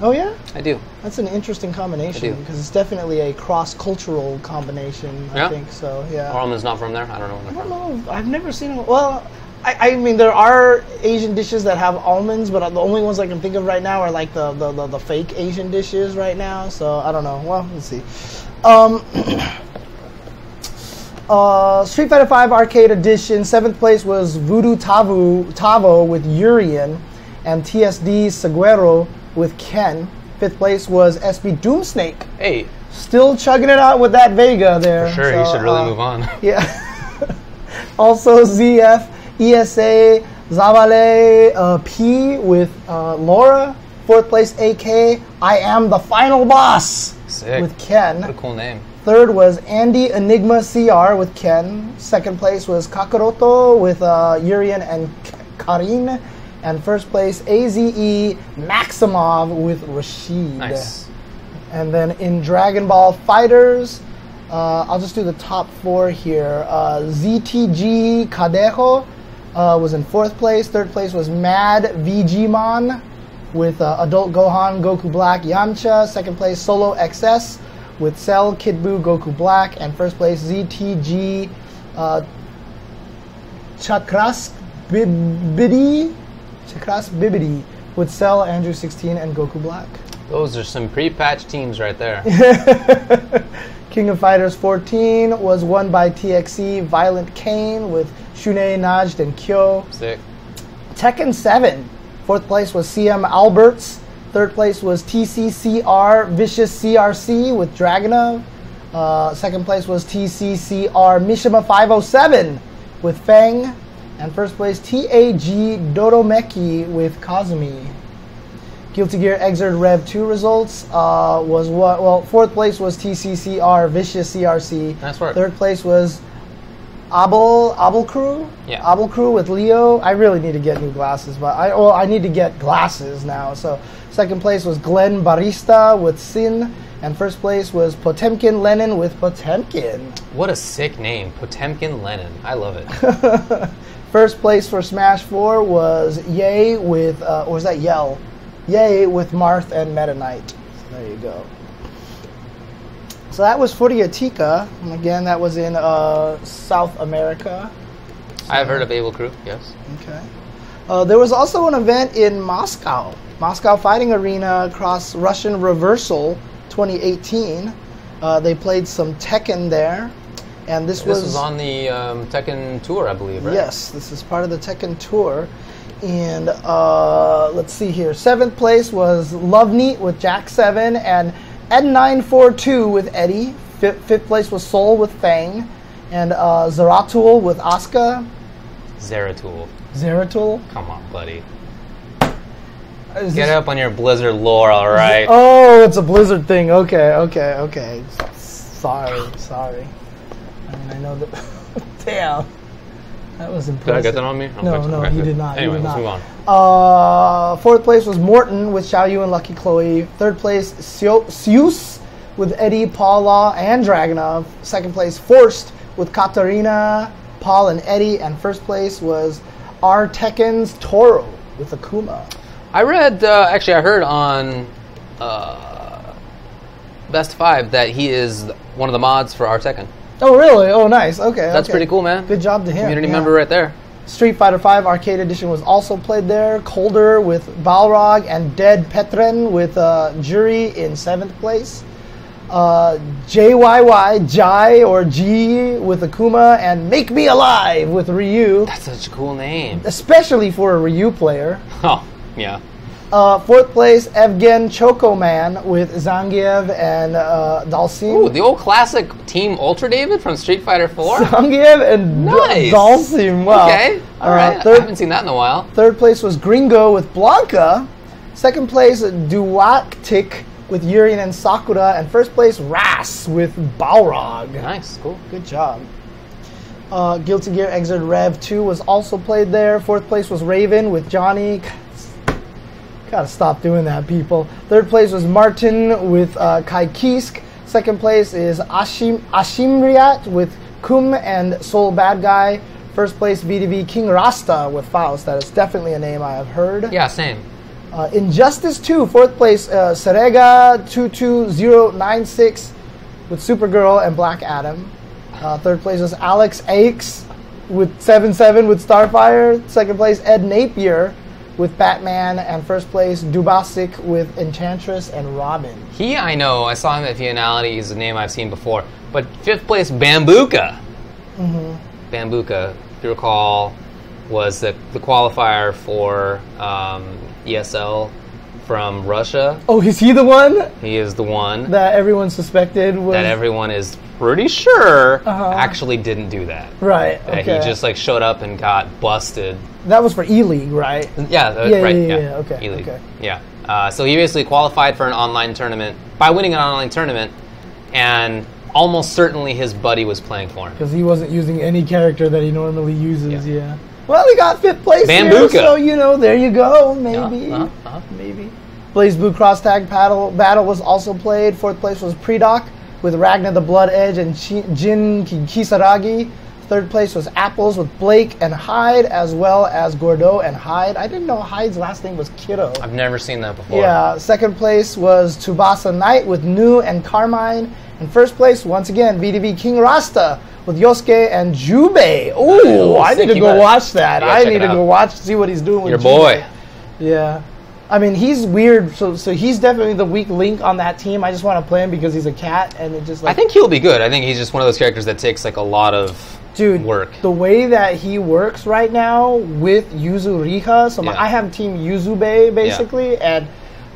Oh yeah? I do. That's an interesting combination because it's definitely a cross-cultural combination. I think so. Yeah. Or almonds not from there? I don't know. I don't know. I've never seen them. Well, I mean, there are Asian dishes that have almonds, but the only ones I can think of right now are like the fake Asian dishes right now. So I don't know. Well, let's see. Street Fighter V Arcade Edition. 7th place was Voodoo Tavo with Urian, and TSD Seguero with Ken. 5th place was SB Doomsnake. Hey. Still chugging it out with that Vega there. For sure, he should really move on. Yeah. Also ZF, ESA, Zavale, P with Laura. 4th place AK, I Am the Final Boss. Sick. With Ken. What a cool name. 3rd was Andy Enigma CR with Ken. 2nd place was Kakaroto with Urian and Karin. And 1st place, AZE Maximov with Rashid. Nice. And then in Dragon Ball Fighters, I'll just do the top 4 here. ZTG Kadejo was in 4th place. 3rd place was Mad VGmon with Adult Gohan, Goku Black, Yamcha. 2nd place, Solo XS with Cell, Kid Buu, Goku Black. And 1st place, ZTG Chakras Bibbidi with Cell, Andrew 16, and Goku Black. Those are some pre-patched teams right there. King of Fighters 14 was won by TXE Violent Kane with Shune, Najd, and Kyo. Sick. Tekken 7, 4th place was CM Alberts. 3rd place was TCCR Vicious CRC with Dragunov. 2nd place was TCCR Mishima 507 with Fang. And 1st place, TAG Dodomeki with Kazumi. Guilty Gear Xrd Rev 2 results was what? Well, 4th place was TCCR Vicious CRC. Nice work. 3rd place was Abel Crew. Yeah. Abel Crew with Leo. I really need to get new glasses, but I need to get glasses now. So 2nd place was Glenn Barista with Sin. And 1st place was Potemkin Lenin with Potemkin. What a sick name, Potemkin Lenin. I love it. 1st place for Smash 4 was Yay with, or was that Yell? Yay with Marth and Meta Knight. So there you go. So that was Furiatica. And again, that was in South America. So, I've heard of Able Crew, yes. Okay. There was also an event in Moscow. Moscow Fighting Arena across Russian Reversal 2018. They played some Tekken there. And this was on the Tekken Tour, I believe, right? Yes, this is part of the Tekken Tour. And let's see here. 7th place was Love Neat with Jack 7 and Ed942 with Eddie. 5th place was Soul with Fang. And Zeratul with Asuka. Zeratul? Come on, buddy. Get up on your Blizzard lore, all right? Oh, it's a Blizzard thing. Okay. Sorry. I mean, I know that. Damn. That was impressive. Did I get that on me? No, you did not. Anyway, you did let's not. move on. Fourth place was Morton with Xiao Yu and Lucky Chloe. Third place, Seus with Eddie, Paul Law, and Dragunov. Second place, Forced with Katarina, Paul, and Eddie. And first place was R. Tekken's Toro with Akuma. I read, actually, I heard on Best 5 that he is one of the mods for R. Tekken. Oh, really? Oh, nice. Okay. That's pretty cool, man. Good job to him. Community member right there. Street Fighter V Arcade Edition was also played there. Calder with Balrog and Dead Petren with Jury in 7th place. JYY, Jai or G with Akuma, and Make Me Alive with Ryu. That's such a cool name. Especially for a Ryu player. Oh, yeah. Fourth place, Evgen Chocoman with Zangief and Dalsim. Ooh, the old classic Team Ultra David from Street Fighter 4? Zangief and nice. Dalsim. Wow. Okay, alright. I haven't seen that in a while. Third place was Gringo with Blanca. Second place, Duwaktik with Yuri and Sakura. And first place, Ras with Balrog. Nice, cool. Good job. Guilty Gear Xrd Rev 2 was also played there. Fourth place was Raven with Johnny. Gotta stop doing that, people. Third place was Martin with Kai Kisk. Second place is Ashimriat with Kum and Soul Bad Guy. First place, VDV King Rasta with Faust. That is definitely a name I have heard. Yeah, same. Injustice 2, fourth place, Serega 22096 with Supergirl and Black Adam. Third place was Alex Aix with 77 with Starfire. Second place, Ed Napier with Batman, and first place, Dubasic with Enchantress and Robin. I know. I saw him at Finality. He's a name I've seen before. But fifth place, Bambuka. Mm-hmm. Bambuka, if you recall, was the qualifier for ESL from Russia. Oh, is he the one? He is the one. That everyone suspected was... That everyone is pretty sure actually didn't do that. Right, okay. He just showed up and got busted. That was for E-League, right? Yeah, right. Yeah, okay. E-League. Okay. Yeah. So he basically qualified for an online tournament by winning an online tournament, and almost certainly his buddy was playing for him. Because he wasn't using any character that he normally uses, yeah. Well, he got fifth place Bambuka. Here, so, there you go, maybe. Maybe. Blaze Blue Cross Tag Battle was also played. Fourth place was Predoc with Ragnar the Blood Edge and Jin Kisaragi. Third place was Apples with Blake and Hyde, as well as Gordo and Hyde. I didn't know Hyde's last name was Kiddo. I've never seen that before. Yeah. Second place was Tsubasa Knight with Nu and Carmine. And first place, once again, VDV King Rasta with Yosuke and Jubei. Ooh, I need to go watch that. I need to go watch, see what he's doing with your boy. Yeah. I mean, he's weird, so he's definitely the weak link on that team. I just want to play him because he's a cat, and it just I think he'll be good. I think he's just one of those characters that takes a lot of work. The way that he works right now with Yuzu Riha, so I have Team Yuzube basically, and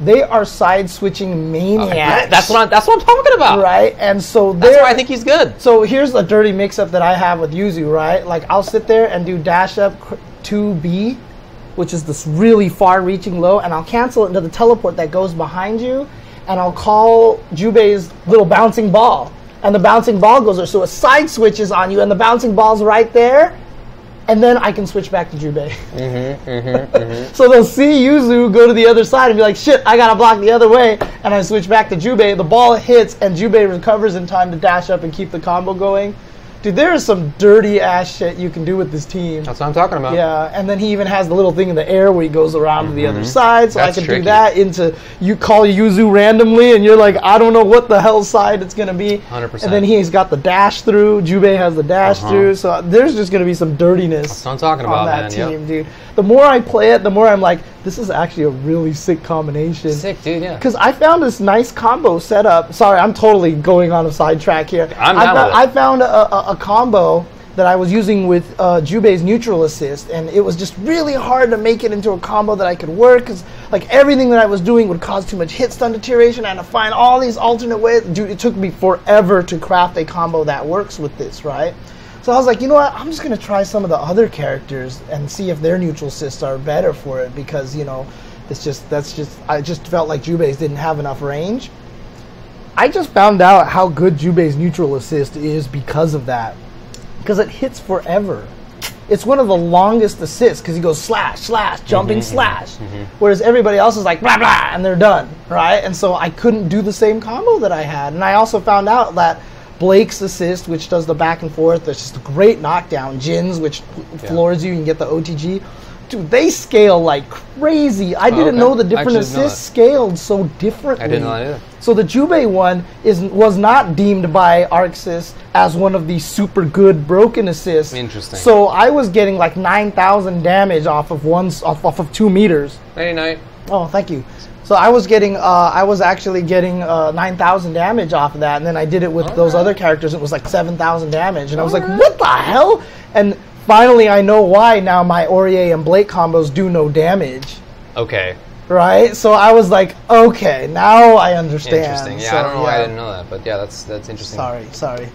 they are side switching maniacs. That's what I'm talking about. Right, and so that's why I think he's good. So here's a dirty mix-up that I have with Yuzu. Right, I'll sit there and do dash up 2B. Which is this really far-reaching low, and I'll cancel it into the teleport that goes behind you, and I'll call Jubei's little bouncing ball, and the bouncing ball goes there, so it side switches on you, and the bouncing ball's right there, and then I can switch back to Jubei. So they'll see Yuzu go to the other side and be like, shit, I gotta block the other way, and I switch back to Jubei, the ball hits, and Jubei recovers in time to dash up and keep the combo going. Dude, there is some dirty ass shit you can do with this team. That's what I'm talking about. Yeah, and then he even has the little thing in the air where he goes around to the other side, so That's I can tricky. do that into, you call Yuzu randomly, and you're like, I don't know what the hell side it's going to be. 100%. And then he's got the dash through, Jubei has the dash through, so there's just going to be some dirtiness That's what I'm talking about, on that team, dude. The more I play it, the more I'm like, this is actually a really sick combination. Sick, dude, yeah. Because I found this nice combo setup. Sorry, I'm totally going on a sidetrack here. I found a combo that I was using with Jubei's neutral assist, and it was just really hard to make it into a combo that I could work, because everything that I was doing would cause too much hit stun deterioration. I had to find all these alternate ways. Dude, it took me forever to craft a combo that works with this, right? So I was like, you know what, I'm just going to try some of the other characters and see if their neutral assists are better for it, because, I just felt like Jubei's didn't have enough range. I just found out how good Jubei's neutral assist is because of that. Because it hits forever. it's one of the longest assists because he goes slash, slash, jumping, slash. Whereas everybody else is like, blah, blah, and they're done, right? And so I couldn't do the same combo that I had. And I also found out that Blake's assist, which does the back and forth, it's just a great knockdown. Jin's, which floors you, you can get the OTG. Dude, they scale like crazy. I didn't know the different assists scaled so differently. I didn't know that either. So the Jubei one was not deemed by ArcSys as one of the super good broken assists. Interesting. So I was getting like 9,000 damage off of 2 meters. Hey, Night. Oh, thank you. So I was getting, I was actually getting 9,000 damage off of that, and then I did it with those other characters. It was like 7,000 damage, and I was like, what the hell? And finally, I know why now my Aurier and Blake combos do no damage. Okay. Right? So I was like, okay, now I understand. Interesting. Yeah, so, I don't know why I didn't know that, but yeah, that's interesting. Sorry.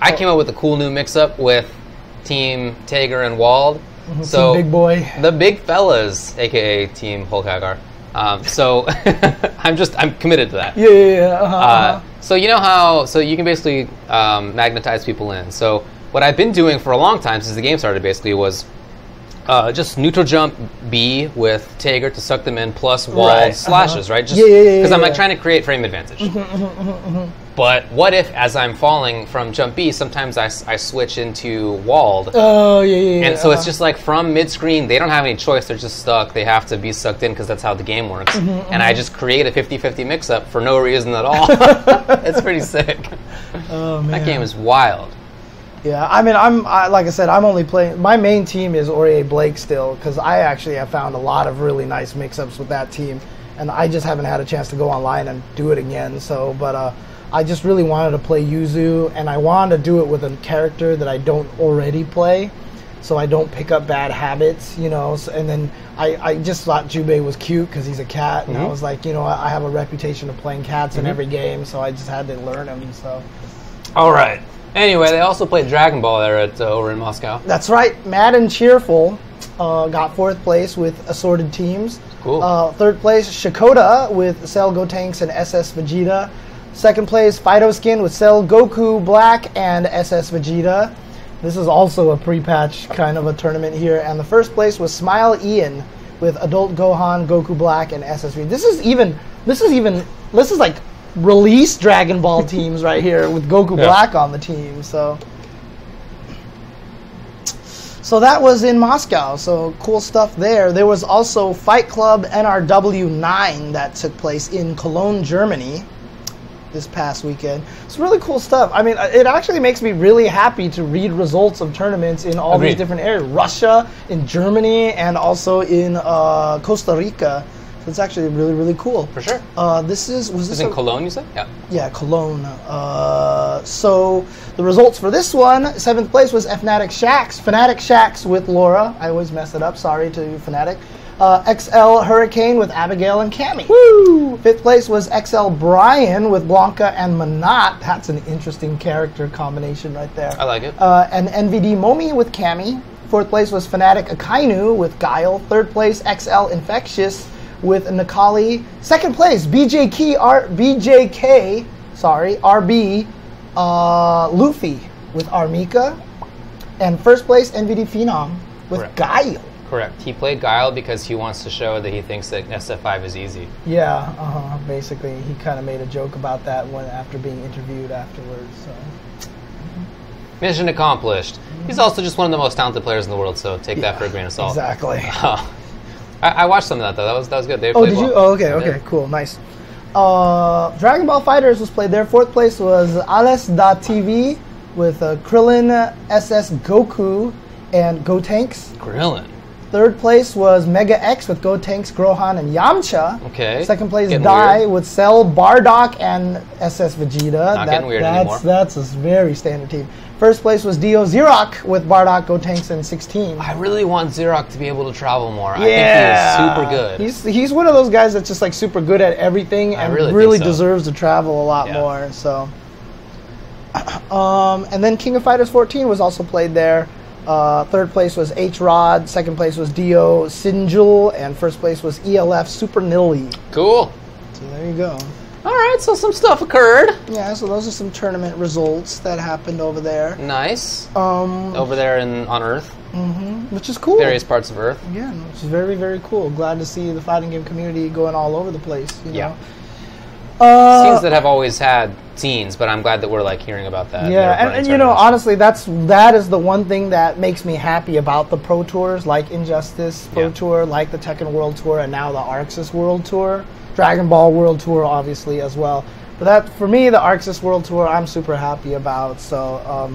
I came up with a cool new mix-up with Team Tager and Wald. So Team Big Boy. The big fellas, aka Team Hulk Hagar. So I'm committed to that. Yeah. So you know how you can basically magnetize people in. So what I've been doing for a long time since the game started basically was just neutral jump B with Tager to suck them in plus Wald slashes, right? Just because I'm like trying to create frame advantage. But what if, as I'm falling from jump B, sometimes I switch into Wald? Oh, yeah. And so it's just like from mid-screen, they don't have any choice. They're just stuck. They have to be sucked in because that's how the game works. And I just create a 50-50 mix-up for no reason at all. It's pretty sick. Oh, man. That game is wild. Yeah, I mean, like I said, I'm only playing. My main team is Aurier Blake still, because I actually have found a lot of really nice mix-ups with that team, and I just haven't had a chance to go online and do it again. So, but I just really wanted to play Yuzu, and I wanted to do it with a character that I don't already play, so I don't pick up bad habits, you know. So, and then I just thought Jubei was cute because he's a cat, and I was like, you know, I have a reputation of playing cats in every game, so I just had to learn him. So, all right. Anyway, they also played Dragon Ball there over in Moscow. That's right. Mad and Cheerful got 4th place with assorted teams. Cool. 3rd place, Shikoda with Cell Gotenks and SS Vegeta. 2nd place, Phytoskin with Cell Goku Black and SS Vegeta. This is also a pre-patch kind of a tournament here. And the 1st place was Smile Ian with Adult Gohan, Goku Black, and SS Vegeta. This is like release Dragon Ball teams right here with Goku Black on the team. So that was in Moscow. So cool stuff there. There was also Fight Club NRW 9 that took place in Cologne, Germany this past weekend. It's really cool stuff. I mean, it actually makes me really happy to read results of tournaments in all these different areas. Russia, in Germany, and also in Costa Rica. So it's actually really, really cool. For sure. Was this in Cologne, you said? Yeah. Yeah, Cologne. So the results for this one, 7th place was Fnatic Shax with Laura. I always mess it up. Sorry to Fnatic. XL Hurricane with Abigail and Cammy. Woo! 5th place was XL Brian with Blanca and Manat. That's an interesting character combination right there. I like it. And NVD Momi with Cammy. 4th place was Fnatic Akainu with Guile. 3rd place, XL Infectious with Nakali. 2nd place, RB Luffy with Armika. And 1st place, NVD Phenom with Guile. Correct. He played Guile because he wants to show that he thinks that SF5 is easy. Yeah, basically, he kind of made a joke about that after being interviewed afterwards. So. Mission accomplished. He's also just one of the most talented players in the world, so take that for a grain of salt. Exactly. I watched some of that, though. That was good. They played did well. You? Oh, okay, cool, nice. Dragon Ball FighterZ was played there. 4th place was Alice.TV with Krillin, SS Goku, and Gotenks. Krillin. 3rd place was Mega X with Gotenks, Gohan, and Yamcha. Okay. 2nd place, Dai with Cell, Bardock, and SS Vegeta. Not getting weird anymore. That's a very standard team. 1st place was Dio Xerox with Bardock, Gotenks, and 16. I really want Xerox to be able to travel more. Yeah. I think he is super good. He's one of those guys that's just like super good at everything and really deserves to travel a lot more. So, and then King of Fighters 14 was also played there. 3rd place was H-Rod, 2nd place was Dio Sinjul, and 1st place was ELF Super Nilly. Cool. So there you go. All right, so some stuff occurred. Yeah, so those are some tournament results that happened over there. Nice. Over there on Earth. Which is cool. Various parts of Earth. Yeah, which is very, very cool. Glad to see the fighting game community going all over the place. You know? Scenes that have always had scenes, but I'm glad that we're like hearing about that. Yeah, and you know, honestly, that is the one thing that makes me happy about the Pro Tours, like Injustice Pro Tour, like the Tekken World Tour, and now the Arxis World Tour, Dragon Ball World Tour, obviously as well. But that, for me, the Arxis World Tour, I'm super happy about. So,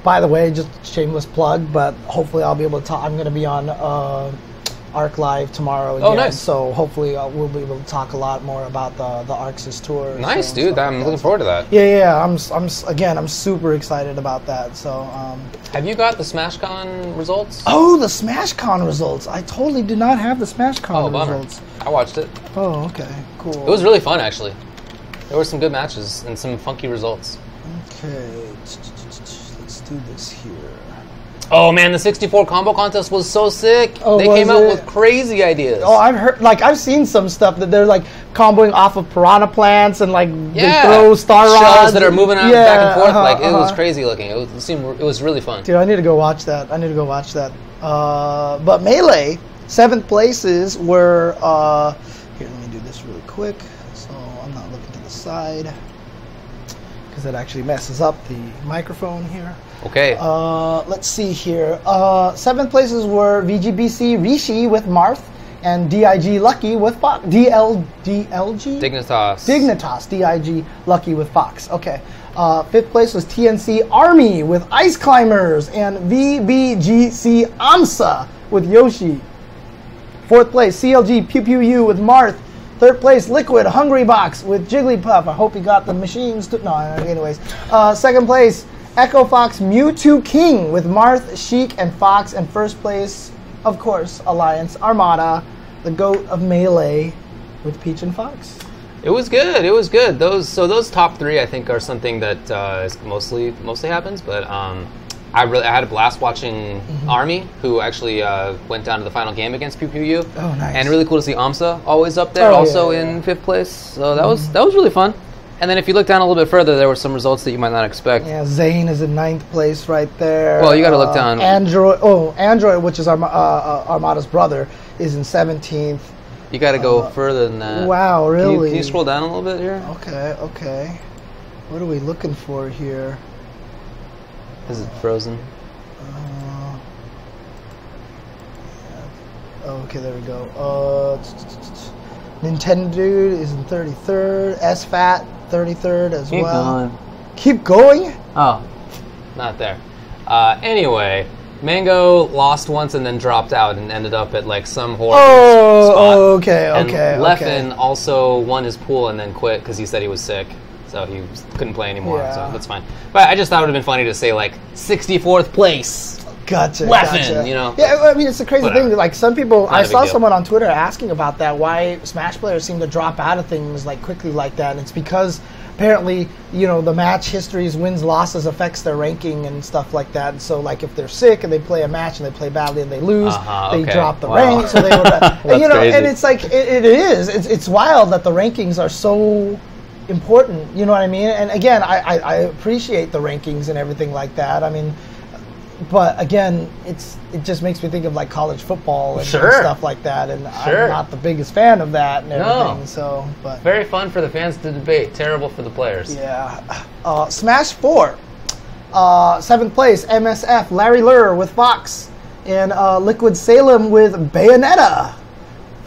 by the way, just shameless plug, but hopefully I'll be able to talk. I'm going to be on Arc Live tomorrow again. Oh, nice. So hopefully we'll be able to talk a lot more about the Arxis tour. Nice, dude. I'm looking forward to that. Yeah. I'm super excited about that. So. Have you got the SmashCon results? Oh, the SmashCon results. I totally did not have the SmashCon results. I watched it. Oh, okay, cool. It was really fun, actually. There were some good matches and some funky results. Okay, let's do this here. Oh man, the 64 combo contest was so sick. Oh, they came out with crazy ideas. Oh, I've seen some stuff that they're like comboing off of piranha plants and like they throw star rods. Shells that are moving back and forth. It was crazy looking. It was really fun. Dude, I need to go watch that. But Melee, 7th places were here, let me do this really quick so I'm not looking to the side because it actually messes up the microphone here. Okay. Let's see here. 7th places were VGBC Rishi with Marth and DIG Lucky with Fox. DLG? Dignitas. DIG Lucky with Fox. Okay. 5th place was TNC Army with Ice Climbers and VBGC AMSA with Yoshi. 4th place CLG Pew Pew U with Marth. 3rd place Liquid Hungry Box with Jigglypuff. I hope he got the machines. No, anyways. 2nd place Echo Fox Mewtwo King with Marth, Sheik, and Fox. And 1st place, of course, Alliance Armada, the GOAT of Melee with Peach and Fox. It was good. Those top 3, I think, are something that is mostly happens. But I had a blast watching Army, who actually went down to the final game against Pew Pew U. Oh, nice! And really cool to see AMSA always up there, in 5th place. So that was really fun. And then if you look down a little bit further, there were some results that you might not expect. Yeah, Zane is in 9th place right there. Well, you got to look down. Android, which is Armada's brother, is in 17th. You got to go further than that. Wow, really? Can you scroll down a little bit here? Okay. What are we looking for here? Is it frozen? Okay, there we go. Nintendo is in 33rd. SFAT 33rd as well. Keep going? Oh, not there. Anyway, Mango lost once and then dropped out and ended up at like some horrible spot. Okay. Leffen also won his pool and then quit because he said he was sick. So he couldn't play anymore, so that's fine. But I just thought it would have been funny to say, like, 64th place. Gotcha. You know. Yeah, I mean, it's a crazy thing. Like, some people, I saw someone on Twitter asking about that, why Smash players seem to drop out of things, like, quickly like that. And it's because, apparently, you know, the match histories, wins, losses affects their ranking and stuff like that. And so, like, if they're sick and they play a match and they play badly and they lose, they drop the rank. So they would, and, you know, crazy. And it's like, it is. It's wild that the rankings are so important, you know what I mean? And again, I appreciate the rankings and everything like that. I mean, but again, it just makes me think of like college football and stuff like that, and I'm not the biggest fan of that and everything. So, but very fun for the fans to debate, terrible for the players. Yeah. Smash 4, 7th place MSF Larry Lurr with Fox, and Liquid Salem with Bayonetta.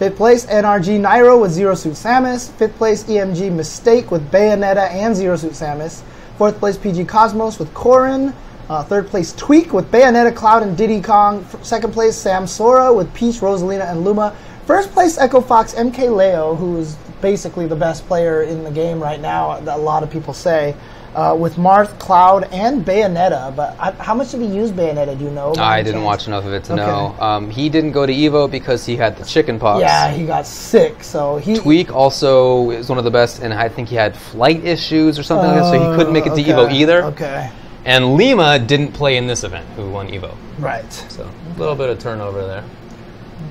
5th place, NRG Nairo with Zero Suit Samus. 5th place, EMG Mistake with Bayonetta and Zero Suit Samus. 4th place, PG Cosmos with Thorin. 3rd place, Tweak with Bayonetta, Cloud, and Diddy Kong. 2nd place, Sam Sora with Peach, Rosalina, and Luma. 1st place, Echo Fox MK Leo, who is basically the best player in the game right now, a lot of people say, with Marth, Cloud, and Bayonetta. But how much did he use Bayonetta, do you know? I didn't watch enough of it to know. He didn't go to EVO because he had the chicken pox. Yeah, he got sick. So Tweak also is one of the best, and I think he had flight issues or something like that, so he couldn't make it to EVO either. Okay. And Lima didn't play in this event, who won EVO. Right. So a little bit of turnover there.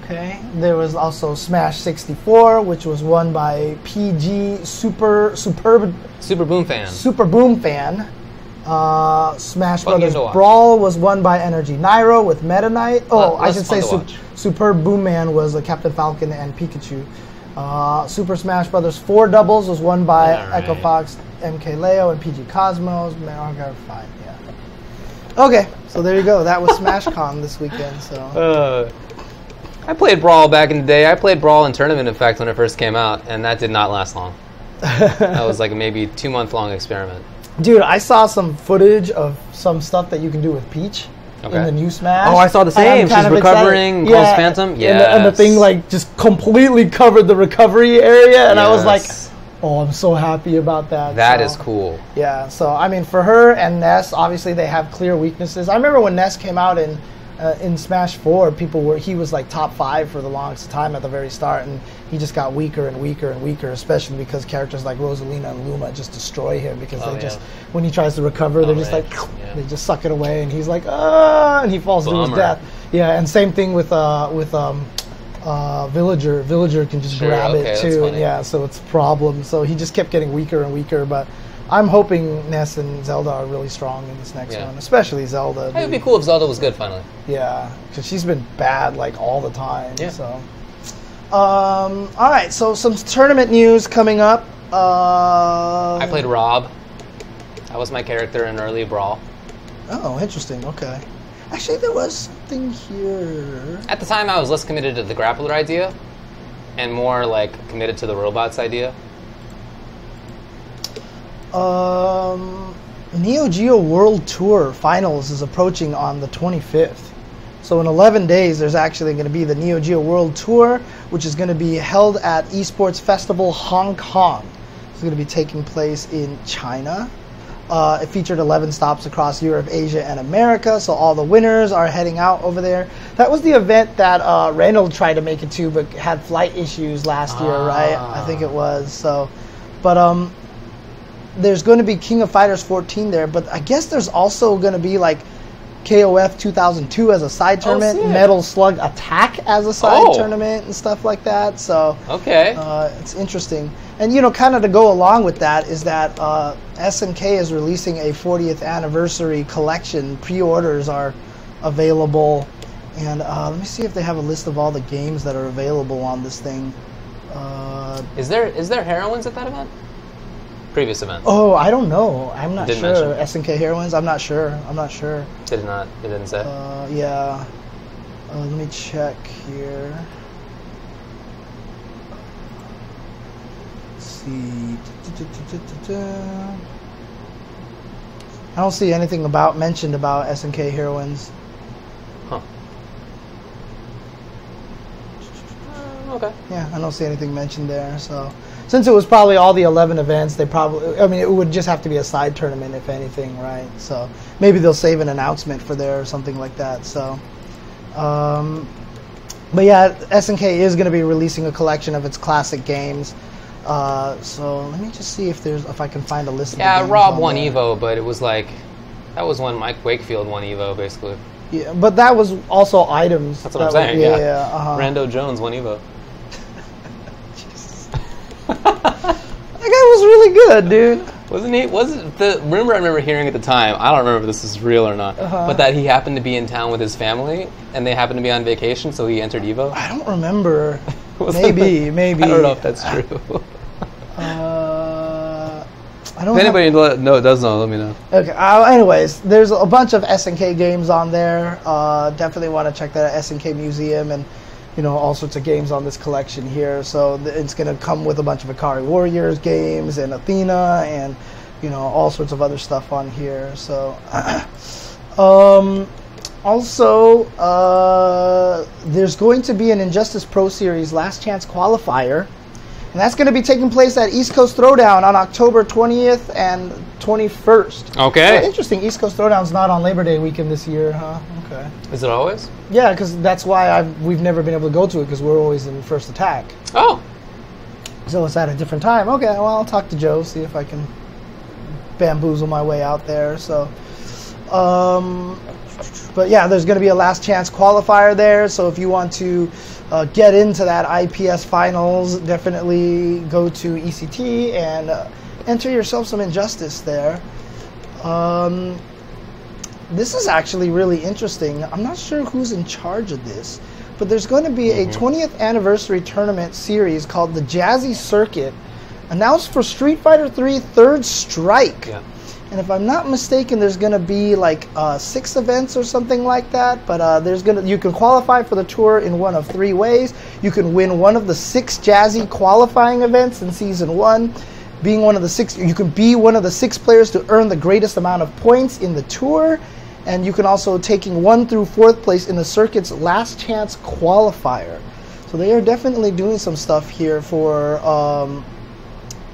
Okay. There was also Smash 64, which was won by PG Super Boom Fan. Smash Brothers Brawl was won by Energy Nairo with Meta Knight. Oh, I should say Superb Boom Man was Captain Falcon and Pikachu. Super Smash Brothers 4 doubles was won by Echo Fox, MK Leo, and PG Cosmos. Fine, yeah. Okay, so there you go. That was SmashCon this weekend. So. I played Brawl back in the day. I played Brawl in Tournament, in fact, when it first came out, and that did not last long. That was like a maybe 2-month-long experiment. Dude, I saw some footage of some stuff that you can do with Peach in the new Smash. Oh, I saw the same. She's recovering Ghost Phantom. Yeah, and the thing like just completely covered the recovery area, and I was like, oh, I'm so happy about that. That is cool. Yeah, so I mean, for her and Ness, obviously they have clear weaknesses. I remember when Ness came out in Smash 4, he was like top 5 for the longest time at the very start, and he just got weaker and weaker and weaker, especially because characters like Rosalina and Luma just destroy him because when he tries to recover, they're just they just suck it away, and he's like, and he falls to his death. Yeah, and same thing with Villager. Villager can just grab it too, and so it's a problem. So he just kept getting weaker and weaker, but I'm hoping Ness and Zelda are really strong in this next one, especially Zelda. It would be cool if Zelda was good finally. Yeah, because she's been bad like all the time. Yeah. So, all right. So some tournament news coming up. I played Rob. That was my character in early Brawl. Oh, interesting. Okay. Actually, there was something here. At the time, I was less committed to the grappler idea, and more like committed to the robots idea. Neo Geo World Tour Finals is approaching on the 25th. So in 11 days, there's actually going to be the Neo Geo World Tour, which is going to be held at eSports Festival Hong Kong. It's going to be taking place in China. It featured 11 stops across Europe, Asia, and America, so all the winners are heading out over there. That was the event that Randall tried to make it to, but had flight issues last year, right? I think it was. So, but there's going to be King of Fighters 14 there, but I guess there's also going to be like KOF 2002 as a side tournament, Metal Slug Attack as a side tournament, and stuff like that. So it's interesting. And kind of to go along with that is that SNK is releasing a 40th anniversary collection. Pre-orders are available, and let me see if they have a list of all the games that are available on this thing. Is there heroines at that event? Previous event. Oh, I don't know. I'm not sure. SNK Heroines. I'm not sure. Did it not? It didn't say. Yeah. Let me check here. Let's see. I don't see anything mentioned about SNK Heroines. Huh. Okay. Yeah, I don't see anything mentioned there. So, since it was probably all the 11 events, it would just have to be a side tournament, if anything, right? So maybe they'll save an announcement for there or something like that. So, but yeah, SNK is going to be releasing a collection of its classic games. So let me just see if I can find a list. Yeah, Rob won Evo, but it was like that was when Mike Wakefield won Evo, basically. Yeah, but that was also items. That's what I'm saying. Rando Jones won Evo. That guy was really good, dude. Wasn't he? Wasn't the rumor I remember hearing at the time? I don't remember if this is real or not. But that he happened to be in town with his family, and they happened to be on vacation, so he entered Evo. I don't remember. maybe. I don't know if that's true. I don't. If anybody does know, let me know. Okay. Anyways, there's a bunch of SNK games on there. Definitely want to check that at SNK Museum, and all sorts of games on this collection here. So it's going to come with a bunch of Ikari Warriors games and Athena and, all sorts of other stuff on here. So, also, there's going to be an Injustice Pro Series Last Chance Qualifier. And that's going to be taking place at East Coast Throwdown on October 20th and 21st. Okay. So interesting. East Coast Throwdown's not on Labor Day weekend this year, huh? Okay. Is it always? Yeah, because that's why we've never been able to go to it, because we're always in First Attack. Oh. So it's at a different time. Okay, well, I'll talk to Joe, see if I can bamboozle my way out there. So, But yeah, there's going to be a last chance qualifier there. So if you want to get into that IPS finals, definitely go to ECT and enter yourself some Injustice there. This is actually really interesting. I'm not sure who's in charge of this, but there's going to be a 20th anniversary tournament series called the Jazzy Circuit, announced for Street Fighter 3 Third Strike. Yeah. And if I'm not mistaken, there's going to be like 6 events or something like that. But you can qualify for the tour in one of 3 ways. You can win one of the 6 Jazzy qualifying events in Season 1. Being one of the 6, you can be one of the 6 players to earn the greatest amount of points in the tour. And you can also taking 1 through 4th place in the circuit's last chance qualifier. So they are definitely doing some stuff here for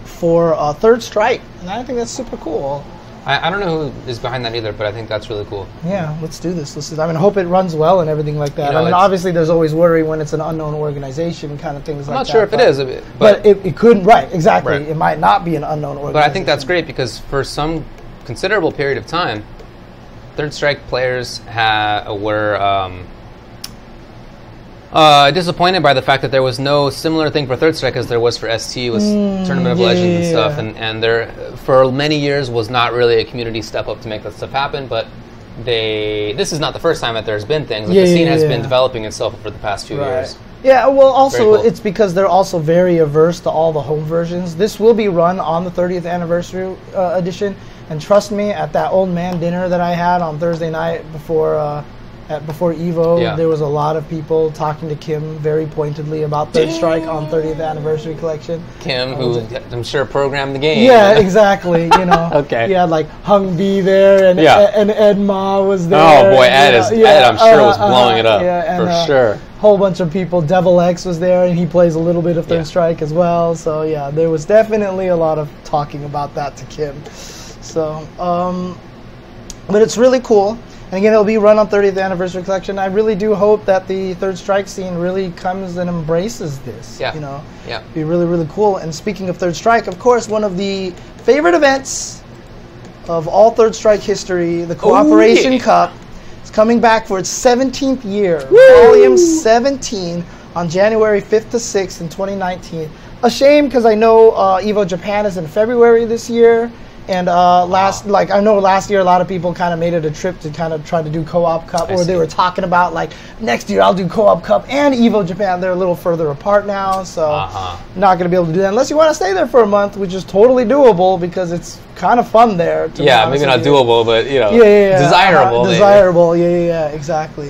Third Strike, and I think that's super cool. I don't know who is behind that either, but I think that's really cool. Yeah, let's do this. I hope it runs well and everything like that. Obviously there's always worry when it's an unknown organization, kind of things like that. I'm not sure if it is. But it could, right, exactly. Right. It might not be an unknown organization. But I think that's great because for some considerable period of time, Third Strike players were disappointed by the fact that there was no similar thing for Third Strike as there was for ST with Tournament of Legends and stuff, and there for many years was not really a community step up to make that stuff happen. But this is not the first time that there's been things. Like the scene has been developing itself for the past few years. Yeah, well, also it's because they're also very averse to all the home versions. This will be run on the 30th anniversary edition, and trust me, at that old man dinner that I had on Thursday night before Evo, there was a lot of people talking to Kim very pointedly about Third Strike on 30th anniversary collection. Kim, who I'm sure programmed the game. Yeah, exactly. You know, okay. You had like Hung B there, and Ed Ma was there. Oh boy, Ed I'm sure was blowing it up for sure. Whole bunch of people. Devil X was there, and he plays a little bit of Third Strike as well. So yeah, there was definitely a lot of talking about that to Kim. So, but it's really cool. And again, it'll be run on 30th Anniversary Collection. I really do hope that the Third Strike scene really comes and embraces this. Yeah. You know? Yeah. It'd be really, really cool. And speaking of Third Strike, of course, one of the favorite events of all Third Strike history, the Cooperation Cup, is coming back for its 17th year. Woo! Volume 17 on January 5th to 6th in 2019. A shame, because I know Evo Japan is in February this year. And I know last year a lot of people kind of made it a trip to kind of try to do Co-op Cup, or they were talking about like next year I'll do Co-op Cup and Evo Japan. They're a little further apart now, so not going to be able to do that unless you want to stay there for a month, which is totally doable because it's kind of fun there. Yeah, maybe not doable, but desirable. Desirable, exactly.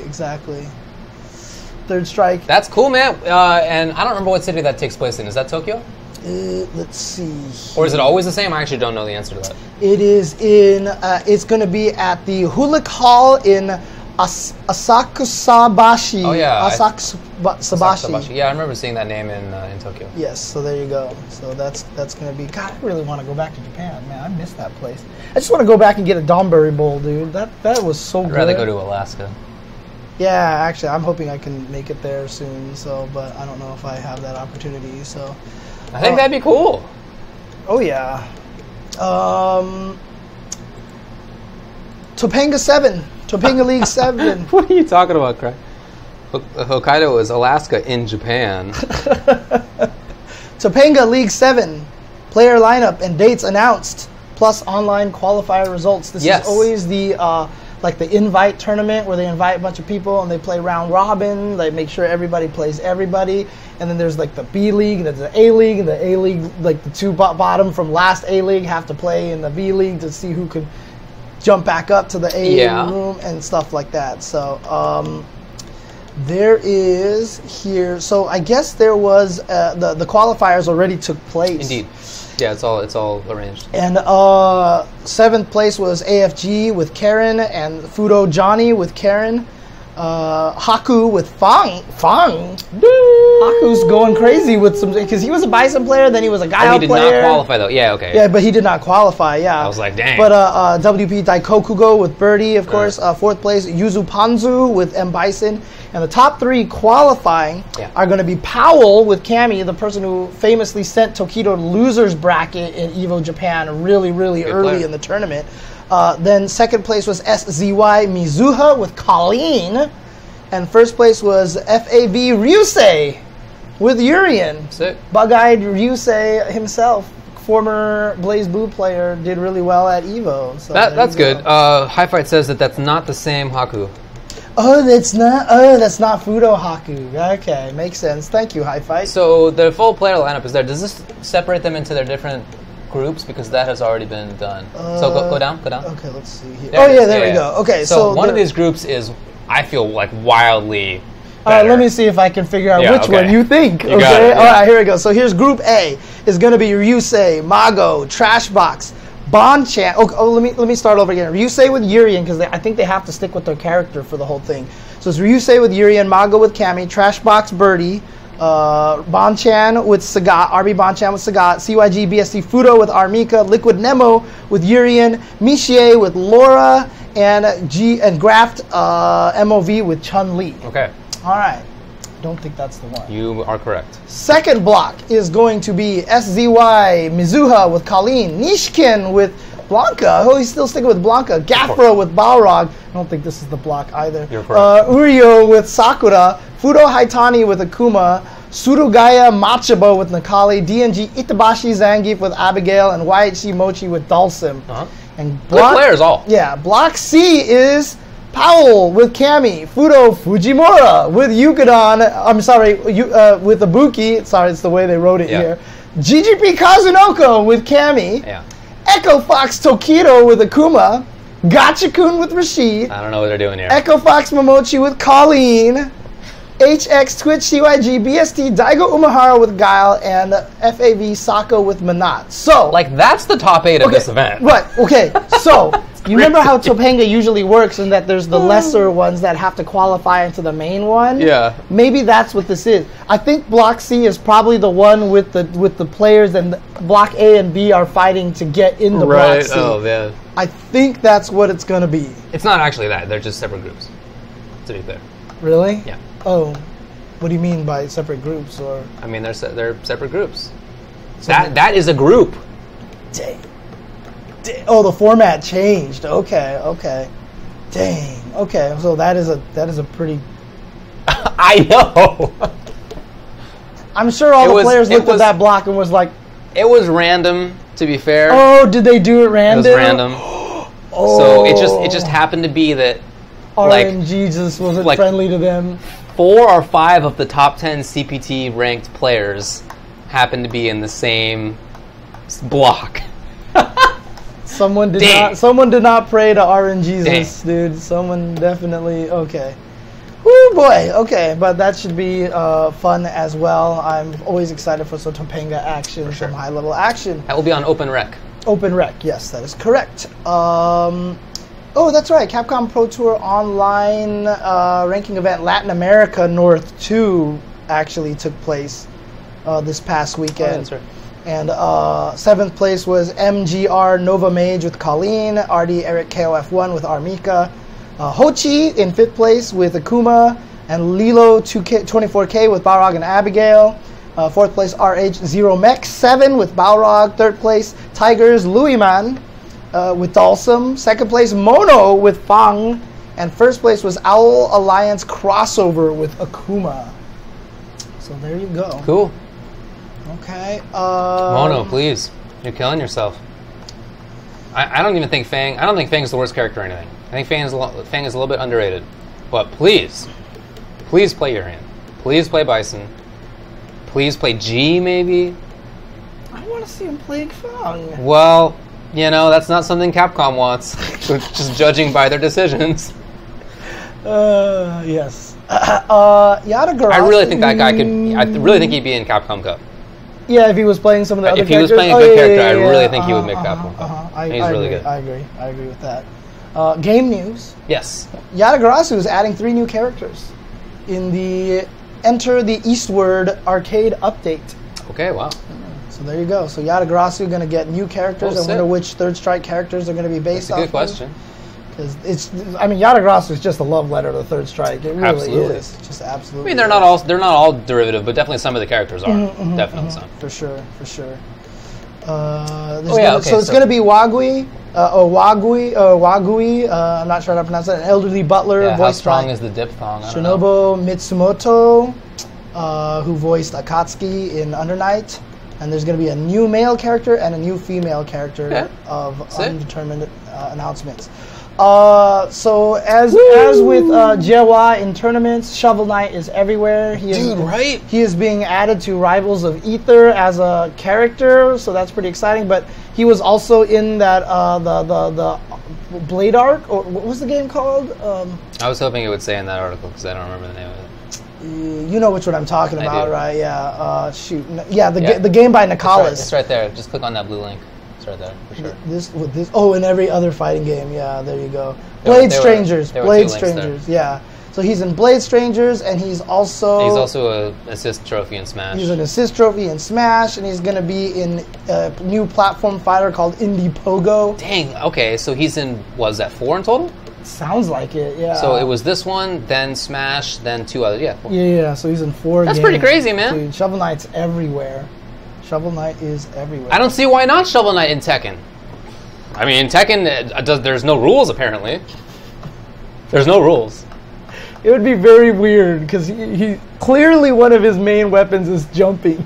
Third Strike. That's cool, man. And I don't remember what city that takes place in. Is that Tokyo? Let's see. Or is it always the same? I actually don't know the answer to that. It is in. It's going to be at the Hulik Hall in Asakusabashi. Oh yeah, Asakusabashi. Yeah, I remember seeing that name in Tokyo. Yes, so there you go. So that's going to be. God, I really want to go back to Japan, man. I miss that place. I just want to go back and get a Donburi Bowl, dude. That was so good. I'd rather go to Alaska. Yeah, actually, I'm hoping I can make it there soon. So, but I don't know if I have that opportunity. So. I think that'd be cool. Oh yeah. Topanga 7. Topanga League 7. What are you talking about, Craig? Hokkaido is Alaska in Japan. Topanga League 7. Player lineup and dates announced, plus online qualifier results. This is always the like the invite tournament where they invite a bunch of people and they play round robin. They make sure everybody plays everybody. And then there's like the B League, and there's the A League, and the A League, like the two bottom from last A League have to play in the B League to see who can jump back up to the A room and stuff like that. So there is here. So I guess there was the qualifiers already took place. Indeed. Yeah, it's all arranged. And 7th place was AFG with Karen, and Fudo Johnny with Karen. Haku with Fang. Haku's going crazy with some, because he was a Bison player, then he was a Gaia player. He did not qualify though. Yeah, okay. Yeah, but he did not qualify. Yeah. I was like, dang. But WP Daikokugo with Birdie, of course. 4th place Yuzu Panzu with M Bison, and the top 3 qualifying are going to be Powell with Cammy, the person who famously sent Tokido to losers bracket in Evo Japan really, really early in the tournament. Then second place was SZY Mizuha with Colleen. And first place was FAV Ryusei with Urien. Sick. Bug-eyed Ryusei himself, former Blaze Blue player, did really well at EVO. So that's good. High Fight says that's not the same Haku. Oh, that's not Fudo Haku. Okay, makes sense. Thank you, High Fight. So the full player lineup is there. Does this separate them into their different groups? Because that has already been done. So go down. Okay, let's see here. There we go. Okay, so one of these groups is, I feel like, wildly better. Let me see if I can figure out which one you think. You got it, yeah. All right, here we go. So here's Group A. Is going to be Ryusei, Mago, Trashbox, Bonchan. Let me start over again. Ryusei with Urien, because I think they have to stick with their character for the whole thing. So it's Ryusei with Urien, Mago with Cammy, Trashbox Birdie, Bonchan with Sagat, RB Bonchan with Sagat, CYG BST Fudo with Armika, Liquid Nemo with Urien, Michie with Laura, and Graft MOV with Chun-Li. Okay. All right. Don't think that's the one. You are correct. Second block is going to be SZY Mizuha with Colleen, Nishkin with Blanca. Oh, he's still sticking with Blanca. Gafra with Balrog. I don't think this is the block either. You're correct. Uryo with Sakura, Fudo Haitani with Akuma, Surugaya Machabo with Nakali, DNG Itabashi Zangief with Abigail, and YHC Mochi with Dulcim. And good players all. Yeah, block C is Powell with Cammy, Fudo Fujimura with Yukadon, I'm sorry, with Ibuki, sorry, it's the way they wrote it here. GGP Kazunoko with Cammy, Echo Fox Tokido with Akuma, Gachakun with Rashid, I don't know what they're doing here. Echo Fox Momochi with Colleen, HX Twitch CYG BST Daigo Umahara with Guile, and FAV Sako with Manat. So, like, that's the top 8 of this event. Right, okay, so you remember how Topanga usually works in that there's the lesser ones that have to qualify into the main one? Yeah. Maybe that's what this is. I think Block C is probably the one with the players, and Block A and B are fighting to get into Block C. Oh, yeah. I think that's what it's going to be. It's not actually that. They're just separate groups, to be clear. Really? Yeah. Oh, what do you mean by separate groups? Or I mean, they're separate groups. So that is a group. Dang. Oh, the format changed. Okay. Dang. Okay, so that is a pretty. I know. I'm sure all the players looked at that block and was like. It was random, to be fair. Oh, did they do it random? It was random. So it just happened to be that. RNG just wasn't friendly to them. 4 or 5 of the top 10 CPT ranked players happened to be in the same block. Someone did not pray to RNGesus, dude. Someone definitely Woo boy, okay, but that should be fun as well. I'm always excited for some Topanga action, some high level action. That will be on Open Rec. Open Rec, yes, that is correct. Oh, that's right. Capcom Pro Tour Online ranking event Latin America North 2 actually took place this past weekend. Oh, that's right. And 7th place was MGR Nova Mage with Colleen, RD Eric KOF1 with Armika, Hochi in 5th place with Akuma, and Lilo 24K with Balrog and Abigail. 4th place RH Zero Mech 7 with Balrog. 3rd place Tigers Louisman with Dulcim. 2nd place Mono with Fang. And 1st place was Owl Alliance Crossover with Akuma. So there you go. Cool. Okay. Mono, please. You're killing yourself. I don't even think Fang. I don't think Fang is the worst character or anything. I think Fang is a little bit underrated. But please play your hand. Please play Bison. Please play G, maybe. I want to see him playing Fang. Well, you know, that's not something Capcom wants. Just judging by their decisions. Yes. Yatagarasu. I really think that guy could. I really think he'd be in Capcom Cup. Yeah, if he was playing some of the other characters. If he was playing a good character, I really think he would make Capcom Cup. He's really good. I agree with that. Game news. Yes. Yatagarasu is adding 3 new characters in the Enter the Eastward arcade update. Okay, wow. So there you go. So Yatagarasu going to get new characters. I wonder which Third Strike characters are going to be based off. That's a good question. Because Yatagarasu is just a love letter to Third Strike. It really is. Just absolutely. I mean, they're not all derivative, but definitely some of the characters are. Definitely some. For sure. So it's going to be Wagui. Wagui, I'm not sure how to pronounce that. An elderly butler. How strong is the diphthong? Shinobu Mitsumoto, who voiced Akatsuki in Undernight. And there's going to be a new male character and a new female character of undetermined announcements. So as with Jewa in tournaments, Shovel Knight is everywhere. He is being added to Rivals of Aether as a character, so that's pretty exciting. But he was also in that the Blade Arc, or what was the game called? I was hoping it would say in that article because I don't remember the name of it. You know which one I'm talking about, right? Yeah. The game by Nicholas. It's right there. Just click on that blue link. Right there, for sure. And every other fighting game, there you go. Blade Strangers, yeah. So he's in Blade Strangers, and he's also an assist trophy in Smash. He's an assist trophy in Smash, and he's going to be in a new platform fighter called Indie Pogo. Dang, okay, so he's in, was that 4 in total? Sounds like it, yeah. So it was this one, then Smash, then 2 others, yeah. 4. Yeah, so he's in 4 games. That's pretty crazy, man. Dude, Shovel Knight's everywhere. Shovel Knight is everywhere. I don't see why not Shovel Knight in Tekken. I mean, in Tekken, there's no rules, apparently. There's no rules. It would be very weird, because he clearly one of his main weapons is jumping.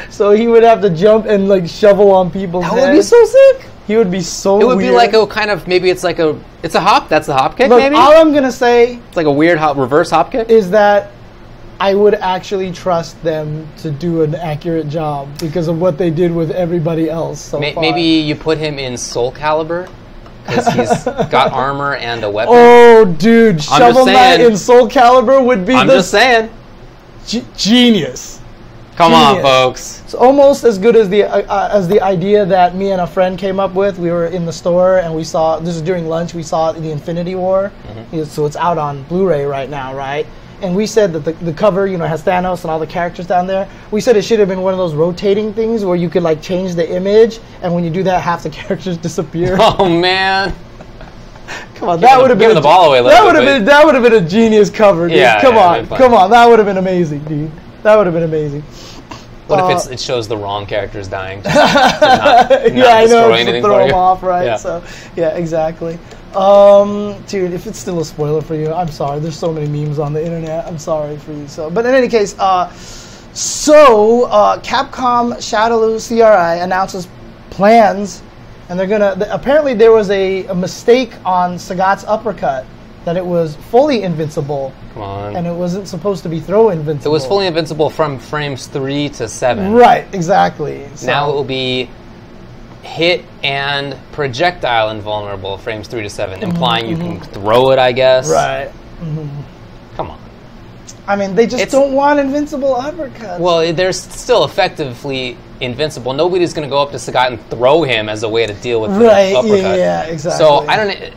So he would have to jump and, like, shovel on people's heads. That would be so sick. He would be so weird. It would be like a kind of, maybe it's like it's a hop, that's the hop kick, Look, maybe? all I'm going to say... It's like a weird reverse hop kick? Is that... I would actually trust them to do an accurate job because of what they did with everybody else so far. Maybe you put him in Soul Calibur because he's got armor and a weapon. Oh, dude, Shovel Knight in Soul Calibur would be genius. Come on, folks. It's almost as good as the idea that me and a friend came up with. We were in the store and we saw, this was during lunch, we saw the Infinity War. So it's out on Blu-ray right now, right? And we said that the cover, has Thanos and all the characters down there. We said it should have been one of those rotating things where you could like change the image, and when you do that, half the characters disappear. Oh man! Come on, that would have been the ball away. That would have been a genius cover, dude. Come on, that would have been amazing, dude. That would have been amazing. What if it shows the wrong characters dying? Not I know, just to throw them off, right? Yeah. So, yeah, exactly. Dude, if it's still a spoiler for you, I'm sorry. There's so many memes on the internet. I'm sorry for you. But in any case, Capcom Shadowloo CRI announces plans, and they're gonna. Apparently, there was a mistake on Sagat's uppercut. That it was fully invincible. Come on. And it wasn't supposed to be throw invincible. It was fully invincible from frames 3 to 7. Right, exactly. So now it will be hit and projectile invulnerable, frames 3 to 7, implying you can throw it, I guess. Right. Come on. I mean, they just don't want invincible uppercuts. Well, they're still effectively invincible. Nobody's going to go up to Sagat and throw him as a way to deal with the uppercut. Yeah, exactly. So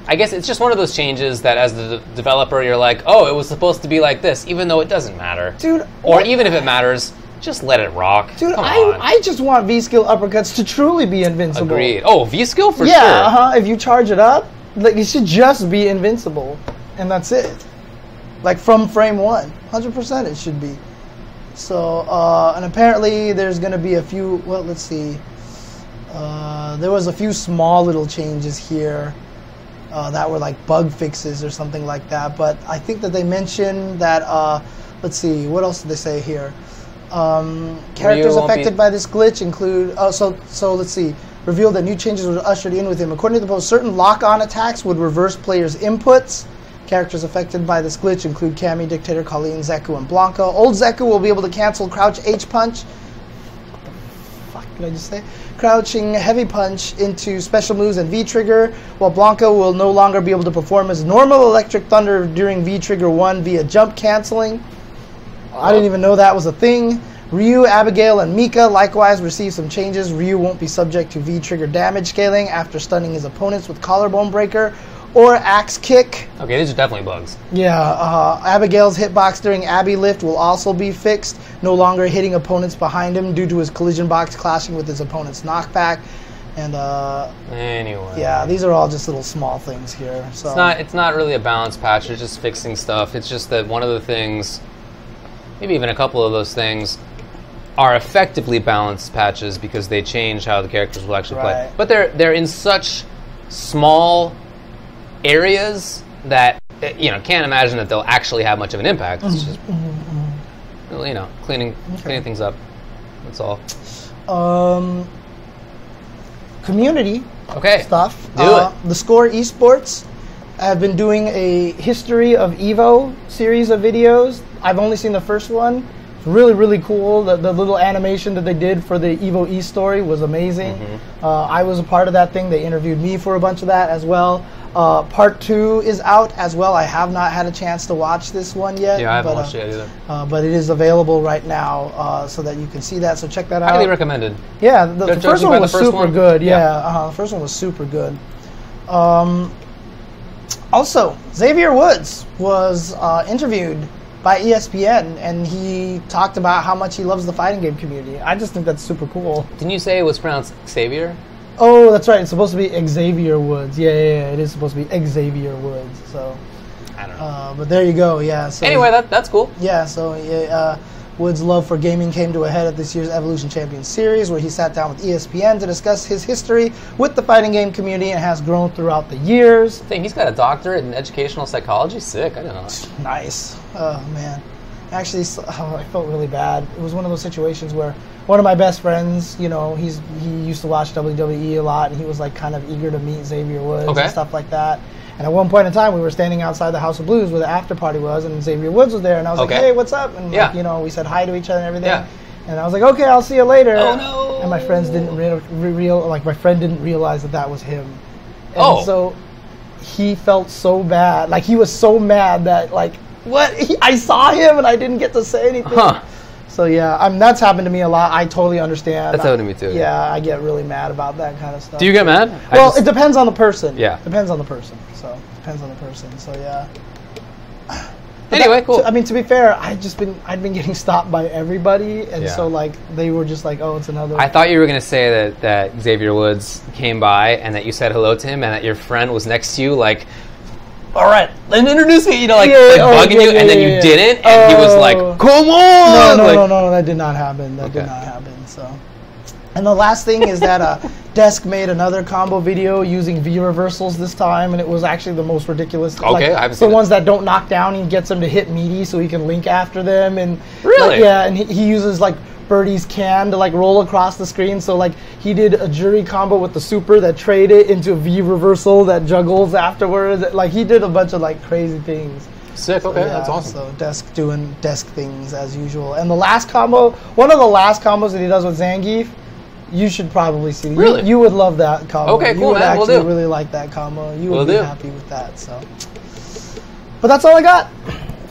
I guess it's just one of those changes that as the developer, you're like, oh, it was supposed to be like this, even though it doesn't matter. Dude. Or even if it matters, just let it rock. Dude, I just want V-skill uppercuts to truly be invincible. Agreed. Oh, V-skill for sure. Yeah, if you charge it up, like it should just be invincible, and that's it. Like from frame 1, 100% it should be. So, and apparently there's going to be a few, well, let's see. There was a few small little changes here that were like bug fixes or something like that. But I think that they mentioned that, let's see, what else did they say here? Characters affected by this glitch include, so let's see. Revealed that new changes were ushered in with him. According to the post, certain lock-on attacks would reverse players' inputs. Characters affected by this glitch include Cammy, Dictator, Colleen, Zeku, and Blanca. Old Zeku will be able to cancel Crouch H-Punch. What the fuck did I just say? Crouching Heavy Punch into special moves and V-Trigger, while Blanca will no longer be able to perform his normal Electric Thunder during V-Trigger 1 via jump canceling. I didn't even know that was a thing. Ryu, Abigail, and Mika likewise receive some changes. Ryu won't be subject to V-Trigger damage scaling after stunning his opponents with Collarbone Breaker or Axe Kick. Okay, these are definitely bugs. Yeah, Abigail's hitbox during Abby Lift will also be fixed, no longer hitting opponents behind him due to his collision box clashing with his opponent's knockback. And anyway, yeah, these are all just little small things here. So it's not really a balance patch. It's just fixing stuff. It's just that one of the things, maybe even a couple of those things, are effectively balanced patches because they change how the characters will actually play. But they're in such small areas that can't imagine that they'll actually have much of an impact. It's just cleaning things up. That's all. Community stuff. Do it. The Score eSports have been doing a history of Evo series of videos. I've only seen the first one. It's really, really cool. The little animation that they did for the Evo E story was amazing. I was a part of that thing. They interviewed me for a bunch of that as well. Part 2 is out as well. I have not had a chance to watch this one yet. Yeah, I haven't watched it either. But it is available right now so that you can see that. So check that out. Highly recommended. Yeah, the first one was super good. Yeah, the first one was super good. Also, Xavier Woods was interviewed by ESPN, and he talked about how much he loves the fighting game community. I just think that's super cool. Didn't you say it was pronounced Xavier? Oh, that's right. It's supposed to be Xavier Woods. Yeah, it is supposed to be Xavier Woods. So I don't know. But there you go. Yeah. So anyway, that's cool. Yeah. So Woods' love for gaming came to a head at this year's Evolution Champions Series, where he sat down with ESPN to discuss his history with the fighting game community and has grown throughout the years. Dang, he's got a doctorate in educational psychology. Sick. I don't know. Nice. Oh man. Actually, I felt really bad. It was one of those situations where one of my best friends, he used to watch WWE a lot, and he was like kind of eager to meet Xavier Woods and stuff like that. And at one point in time, we were standing outside the House of Blues where the after party was, and Xavier Woods was there, and I was like, "Hey, what's up?" And we said hi to each other and everything. Yeah. And I was like, "Okay, I'll see you later." Oh no! And my friends didn't my friend didn't realize that was him. And so he felt so bad. Like he was so mad that what? I saw him and I didn't get to say anything. Huh. So yeah, that's happened to me a lot. I totally understand. That's happened to me too. Yeah, I get really mad about that kind of stuff. Do you get mad? Well, it depends on the person. Yeah. Depends on the person. So depends on the person. So yeah. Anyway, cool. I mean, to be fair, I'd been getting stopped by everybody, and so they were just like, "Oh, it's another." I thought you were going to say that Xavier Woods came by and that you said hello to him and that your friend was next to you, like, all right, then introduce me, bugging you, and then you didn't, and he was like, come on! No, that did not happen. That did not happen, so. And the last thing is that Desk made another combo video using V reversals this time, and it was actually the most ridiculous. Okay, I haven't seen the ones that don't knock down, he gets them to hit meaty so he can link after them. And really? And he uses, Birdie's can to roll across the screen. So he did a jury combo with the super that traded into a V reversal that juggles afterwards. He did a bunch of crazy things. Sick. Okay, that's awesome. So Desk doing Desk things as usual. And the last combo, one of the last combos that he does with Zangief, you should probably see. Really? You would love that combo. Okay, cool, you would man. actually really like that combo. You would be happy with that. So, but that's all I got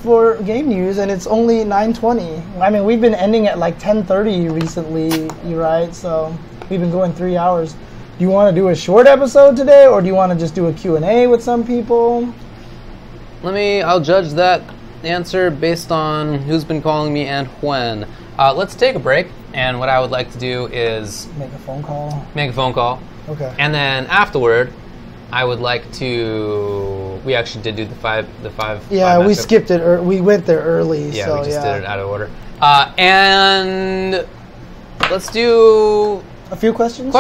for game news, and it's only 9:20. I mean, we've been ending at 10:30 recently, right? So we've been going 3 hours. Do you want to do a short episode today, or do you want to just do a Q&A with some people? I'll judge that answer based on who's been calling me and when. Let's take a break, and what I would like to do is make a phone call. Okay. And then afterward, I would like to. We actually did do the five. Yeah, we skipped it. We went there early. Yeah, so, we just did it out of order. And let's do a few questions.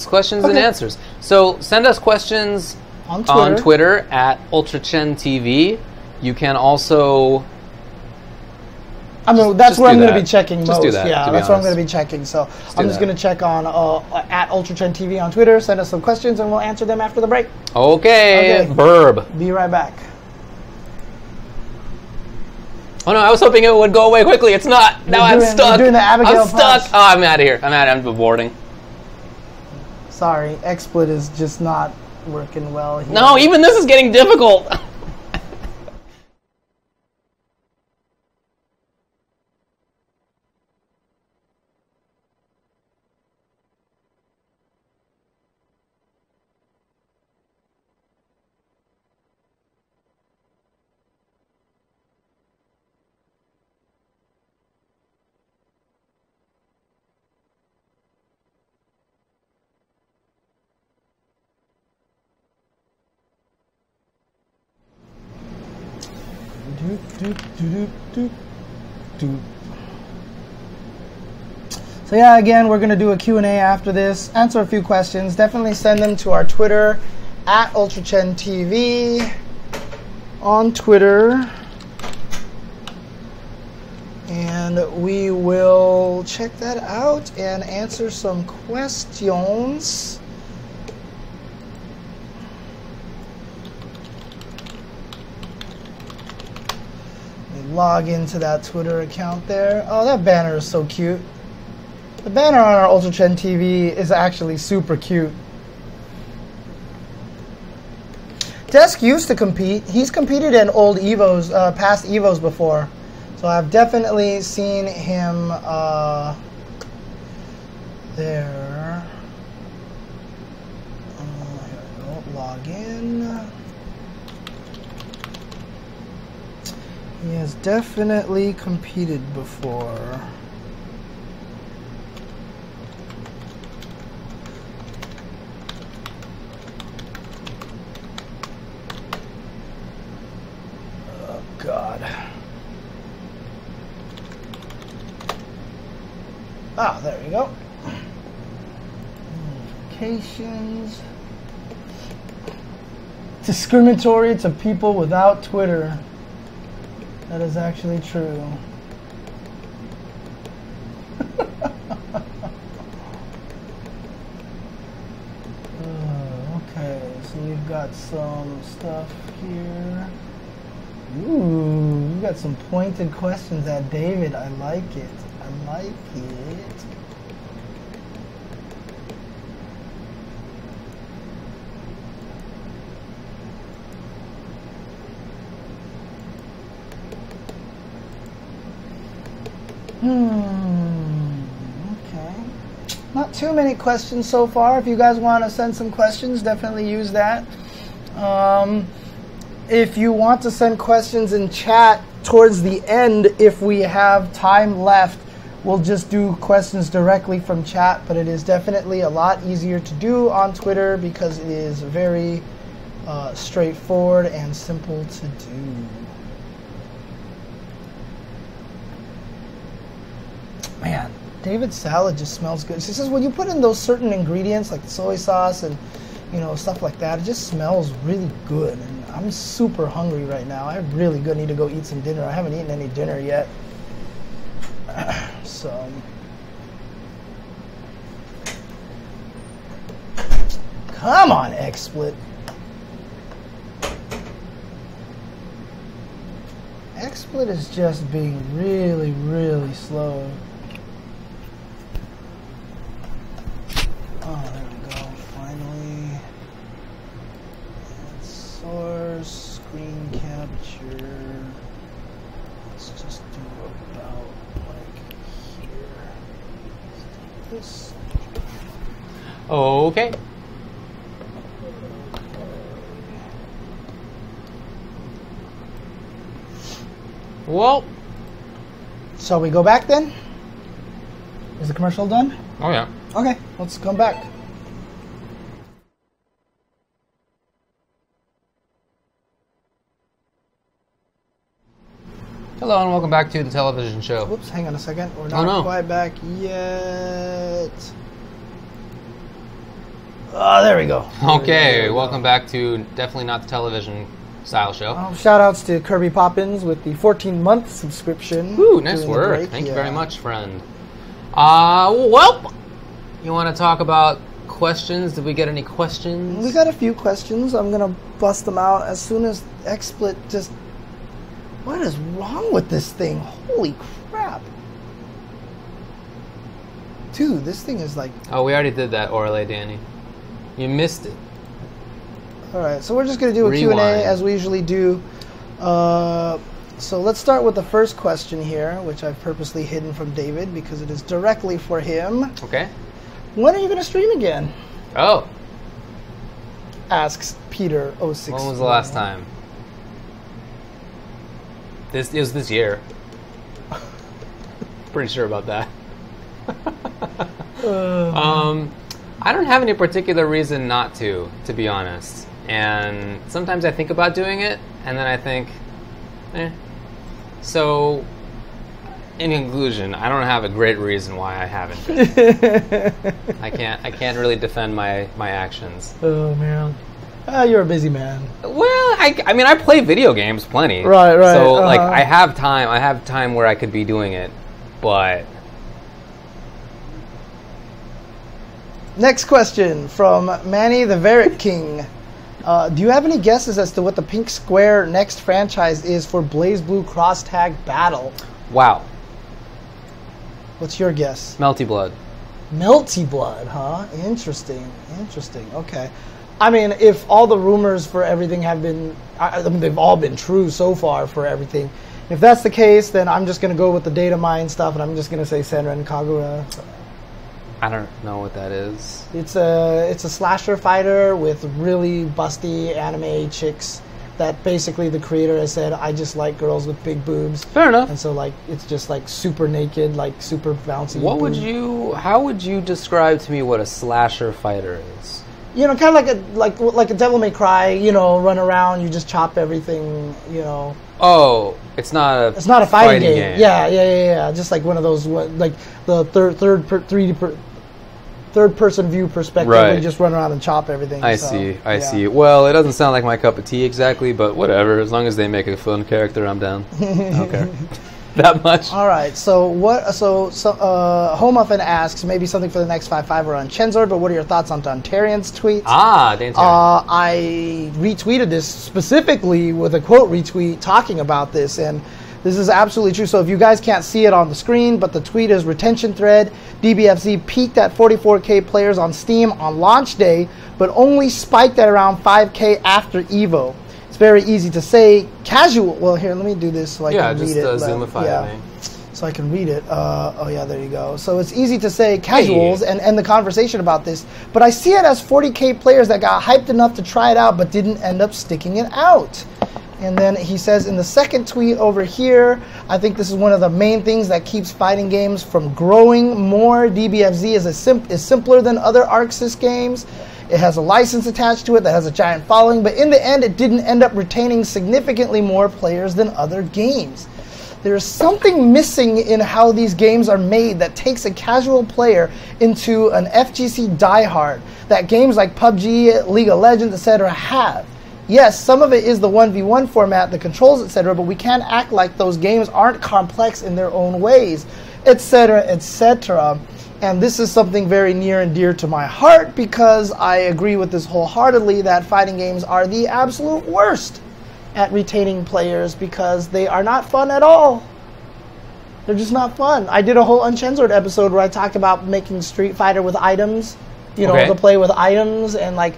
Questions and answers. So send us questions on Twitter at UltraChenTV. You can also. That's where I'm going to be checking most. Just do that, yeah, that's what I'm going to be checking. So I'm just going to check on at UltraChenTV on Twitter. Send us some questions, and we'll answer them after the break. Okay. Burb. Be right back. Oh no, I was hoping it would go away quickly. It's not. Now I'm stuck. You're doing the Abigail I'm stuck. Oh, I'm out of here. I'm boarding. Sorry, XSplit is just not working well here. No, even this is getting difficult. So yeah, again, we're going to do a Q&A after this. Answer a few questions. Definitely send them to our Twitter, @UltraChenTV on Twitter. And we will check that out and answer some questions. Log into that Twitter account there. Oh, that banner is so cute. The banner on our UltraChen TV is actually super cute. Desk used to compete. He's competed in old Evos, past Evos before. So I've definitely seen him there. Here we go. Log in. He has definitely competed before. Oh, God. Ah, there we go. Notifications. Discriminatory to people without Twitter. That is actually true. Okay, so you've got some stuff here. Ooh, you got some pointed questions at David. I like it. I like it. Okay. Not too many questions so far. If you guys want to send some questions, definitely use that. If you want to send questions in chat towards the end, if we have time left, we'll just do questions directly from chat, but it is definitely a lot easier to do on Twitter because it is very straightforward and simple to do. Man, David's salad just smells good. She says when you put in those certain ingredients like soy sauce and stuff like that, it just smells really good. And I'm super hungry right now. I really need to go eat some dinner. I haven't eaten any dinner yet. So, come on, XSplit. XSplit is just being really, really slow. Oh, there we go. Finally. And source, screen capture. Let's just do about like here. Let's do this. Okay. Well, shall we go back then? Is the commercial done? Oh yeah. Okay, let's come back. Hello and welcome back to the television show. Whoops, hang on a second. We're not quite back yet. Oh, there we go. Okay, welcome back to definitely not the television style show. Shout outs to Kirby Poppins with the 14-month subscription. Ooh, nice work. Thank you very much, friend. Well, you want to talk about questions? Did we get any questions? We got a few questions. I'm going to bust them out as soon as XSplit just... What is wrong with this thing? Holy crap. Dude, this thing is like... Oh, we already did that, Orale Danny. You missed it. Alright, so we're just going to do a Q&A as we usually do. So let's start with the first question here, which I've purposely hidden from David because it is directly for him. Okay. When are you going to stream again? Oh. Asks Peter06. When was the last time? It was this year. Pretty sure about that. I don't have any particular reason not to be honest. And sometimes I think about doing it, and then I think, eh. So, in conclusion, I don't have a great reason why I haven't been. I can't really defend my actions. Oh man. You're a busy man. Well, I mean, I play video games plenty. Right. So, like, I have time where I could be doing it, but... Next question from Manny the Varric King. Do you have any guesses as to what the Pink Square next franchise is for Blaze Blue Cross Tag Battle? Wow. What's your guess? Melty Blood. Melty Blood, huh? Interesting. Okay. I mean, if all the rumors for everything have been, I mean, they've all been true so far for everything. If that's the case, then I'm just going to go with the data mine stuff, and I'm just going to say Senran Kagura. I don't know what that is. It's a slasher fighter with really busty anime chicks that basically the creator has said, I just like girls with big boobs. Fair enough. And so, like, it's just, like, super naked, like, super bouncy. How would you describe to me what a slasher fighter is? You know, kind of like a Devil May Cry, you know, run around, you just chop everything, you know. Oh, it's not a fighting game. Yeah. Just like one of those, like the third person view perspective, right. where you just run around and chop everything. I see. Well, it doesn't sound like my cup of tea exactly, but whatever. As long as they make a fun character, I'm down. Okay. That much. All right. So Homuffin asks maybe something for the next 5-5 on Chensor, but what are your thoughts on Dontarion's tweet? Dontarin. I retweeted this specifically with a quote retweet talking about this, and this is absolutely true. So if you guys can't see it on the screen, but the tweet is retention thread. DBFZ peaked at 44K players on Steam on launch day, but only spiked at around 5K after Evo. It's very easy to say casual. Well, here, let me do this so I can read it. Yeah, just zoomify it. So I can read it. There you go. So it's easy to say casuals and end the conversation about this, but I see it as 40K players that got hyped enough to try it out but didn't end up sticking it out. And then he says in the second tweet over here, I think this is one of the main things that keeps fighting games from growing more. DBFZ is simpler than other ArcSys games. It has a license attached to it that has a giant following, but in the end, it didn't end up retaining significantly more players than other games. There is something missing in how these games are made that takes a casual player into an FGC diehard that games like PUBG, League of Legends, etc. have. Yes, some of it is the 1v1 format, the controls, etc., but we can't act like those games aren't complex in their own ways, etc., etc. And this is something very near and dear to my heart because I agree with this wholeheartedly that fighting games are the absolute worst at retaining players because they are not fun at all. They're just not fun. I did a whole Uncensored episode where I talked about making Street Fighter with items, to play with items and like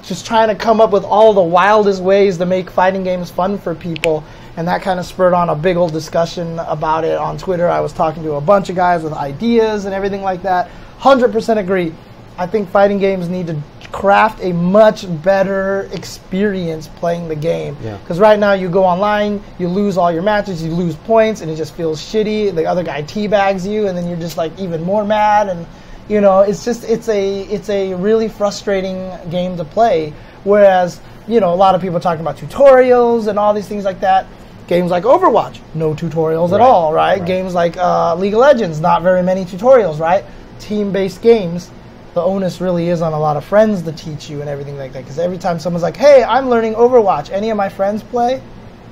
just trying to come up with all the wildest ways to make fighting games fun for people. And that kind of spurred on a big old discussion about it on Twitter. I was talking to a bunch of guys with ideas and everything like that. 100% agree. I think fighting games need to craft a much better experience playing the game. Because right now you go online, you lose all your matches, you lose points, and it just feels shitty. The other guy teabags you, and then you're just like even more mad. And it's a really frustrating game to play. Whereas, a lot of people are talking about tutorials and all these things like that. Games like Overwatch, no tutorials at all, right? Games like League of Legends, not very many tutorials, right? Team-based games, the onus really is on a lot of friends to teach you and everything like that. Because every time someone's like, hey, I'm learning Overwatch, any of my friends play?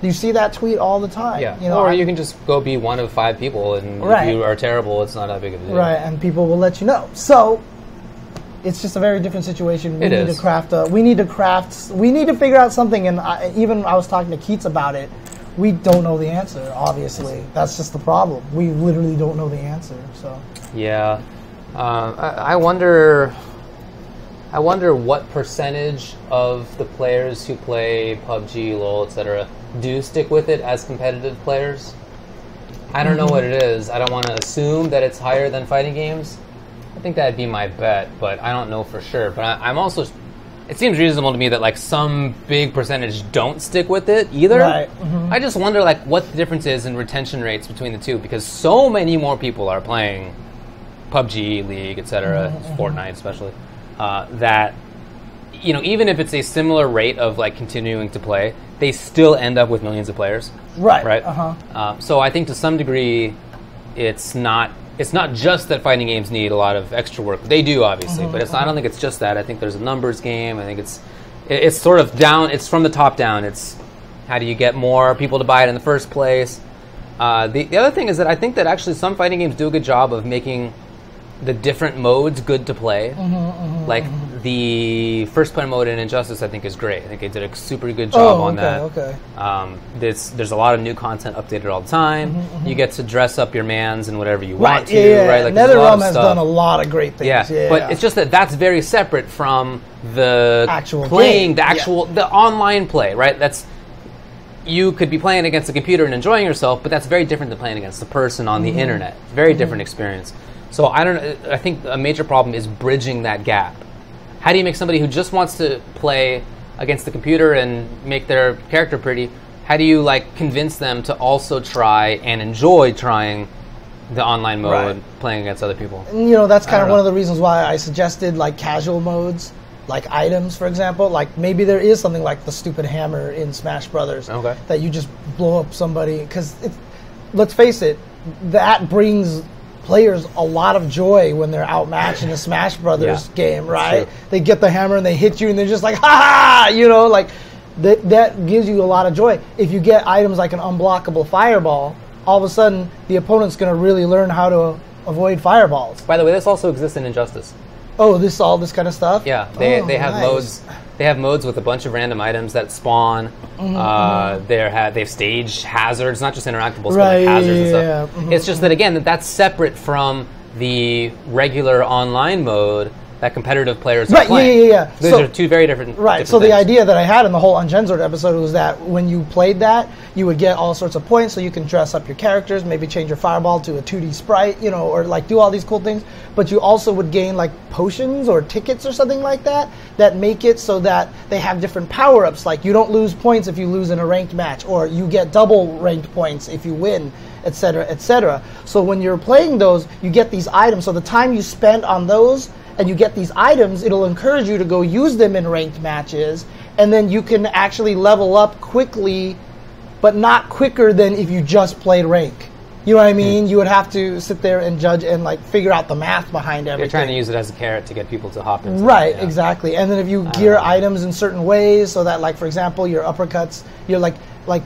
You see that tweet all the time. Yeah. Or you can just go be one of 5 people, and if you are terrible, it's not that big of a deal. Right, and people will let you know. So it's just a very different situation. We need to figure out something, and I was talking to Keats about it. We don't know the answer, obviously. That's just the problem. We literally don't know the answer. So yeah. I wonder what percentage of the players who play PUBG, LoL, etc. do stick with it as competitive players. I don't know what it is. I don't want to assume that it's higher than fighting games. I think that'd be my bet, but I don't know for sure. But I'm also... It seems reasonable to me that like some big percentage don't stick with it either. Right. I just wonder like what the difference is in retention rates between the two, because so many more people are playing PUBG, League, etc., Fortnite especially, that even if it's a similar rate of like continuing to play, they still end up with millions of players. Right. Right. So I think to some degree, it's not just that fighting games need a lot of extra work. They do, obviously, but I don't think it's just that. I think there's a numbers game. I think it's sort of down. It's from the top down. It's how do you get more people to buy it in the first place. The other thing is that I think that actually some fighting games do a good job of making the different modes good to play. Like the first player mode in Injustice, I think is great. I think they did a super good job on that. There's a lot of new content updated all the time. You get to dress up your mans and whatever you want to. Right? Like NetherRealm has done a lot of great things. But it's just that that's very separate from the actual playing, game. the online play. Right? You could be playing against a computer and enjoying yourself, but that's very different than playing against a person on the internet. Very different experience. So I think a major problem is bridging that gap. How do you make somebody who just wants to play against the computer and make their character pretty, how do you convince them to also try and enjoy trying the online mode, playing against other people? And, that's kind of one of the reasons why I suggested casual modes, like items, for example. Like maybe there is something like the stupid hammer in Smash Brothers that you just blow up somebody, because let's face it, that brings players a lot of joy when they're outmatched in a Smash Brothers game, right? They get the hammer and they hit you and they're just like, ha ha, that gives you a lot of joy. If you get items like an unblockable fireball, all of a sudden the opponent's going to really learn how to avoid fireballs. By the way, this also exists in Injustice. Oh, all this kind of stuff? Yeah, they have modes. They have modes with a bunch of random items that spawn. They have stage hazards, not just interactables, but hazards and stuff. It's just that, again, that's separate from the regular online mode that competitive players are playing. Those are two very different different so things. The idea that I had in the whole Ungensored episode was that when you played that, you would get all sorts of points, so you can dress up your characters, maybe change your fireball to a 2D sprite, or do all these cool things. But you also would gain potions or tickets or something like that make it so that they have different power-ups. Like you don't lose points if you lose in a ranked match, or you get double ranked points if you win, etc., etc. So when you're playing those, you get these items. So the time you spend on those and you get these items, it'll encourage you to go use them in ranked matches, and then you can actually level up quickly, but not quicker than if you just played rank. You know what I mean? You would have to sit there and judge and figure out the math behind everything. You're trying to use it as a carrot to get people to hop into it. Exactly. And then if you gear items in certain ways so that, for example, your uppercuts, your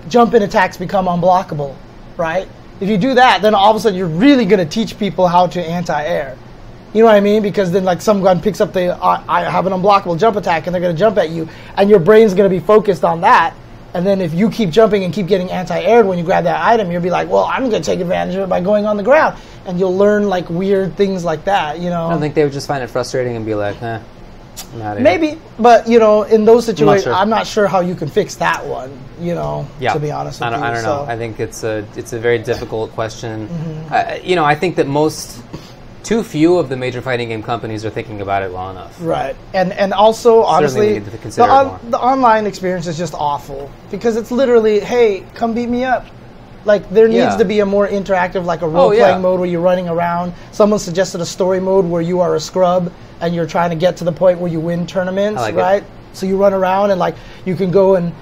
jump-in attacks become unblockable, right? If you do that, then all of a sudden you're really going to teach people how to anti-air. You know what I mean? Because then someone picks up I have an unblockable jump attack and they're going to jump at you, and your brain's going to be focused on that. And then if you keep jumping and keep getting anti-aired when you grab that item, you'll be like, well, I'm going to take advantage of it by going on the ground. And you'll learn weird things like that, I don't think they would just find it frustrating and be like, I'm out of here. Maybe, but in those situations, I'm not sure how you can fix that one, to be honest with you. I don't know. I think it's a very difficult question. I think that too few of the major fighting game companies are thinking about it well enough. Right. And also, honestly, the online experience is just awful, because it's literally, hey, come beat me up. There needs to be a more interactive, a role-playing mode where you're running around. Someone suggested a story mode where you are a scrub and you're trying to get to the point where you win tournaments, right? So you run around and you can go and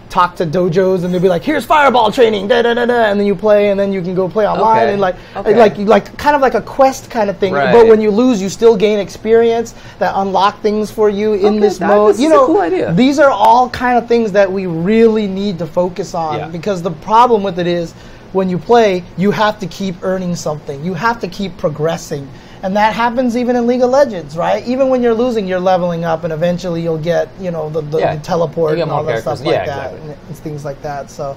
talk to dojos, and they'll be like, here's fireball training, and then you play, and then you can go play online, and kind of like a quest kind of thing. But when you lose, you still gain experience that unlock things for you in this mode. This is a cool idea. These are all kind of things that we really need to focus on, because the problem with it is when you play, you have to keep earning something. You have to keep progressing. And that happens even in League of Legends, right? Even when you're losing, you're leveling up, and eventually you'll get, the teleport and all that stuff like that, and things like that. So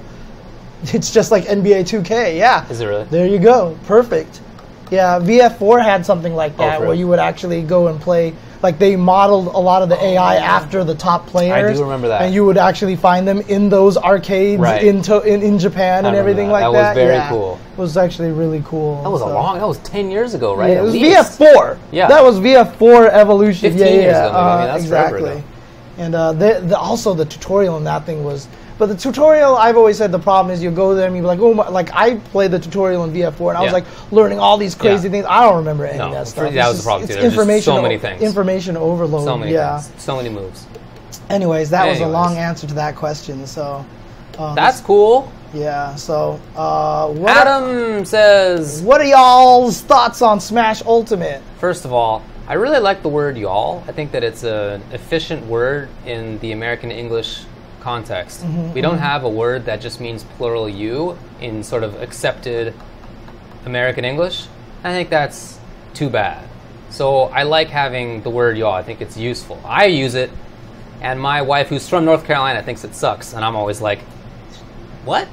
it's just like NBA 2K, Is it really? There you go, perfect. Yeah, VF4 had something like that, where you would actually go and play. They modeled a lot of the AI after the top players. I do remember that. And you would actually find them in those arcades in Japan and everything like that. That was very cool. It was actually really cool. That was 10 years ago, right? Yeah, it was VF4. Yeah. That was VF4 Evolution. 15 years ago, maybe. That's exactly. And also the tutorial in that thing was... But the tutorial, I've always said the problem is you go there and you're like, oh my, I played the tutorial in VF4 and I was learning all these crazy things. I don't remember any of that stuff. That was the problem too. There's just so many things. Information overload. So many things. So many moves. Anyways, that was a long answer to that question. So that's cool. Yeah, so Adam says, what are y'all's thoughts on Smash Ultimate? First of all, I really like the word y'all. I think that it's an efficient word in the American English context. We don't have a word that just means plural you in sort of accepted American English. I think that's too bad. So I like having the word y'all. I think it's useful. I use it, and my wife, who's from North Carolina, thinks it sucks, and I'm always like, what?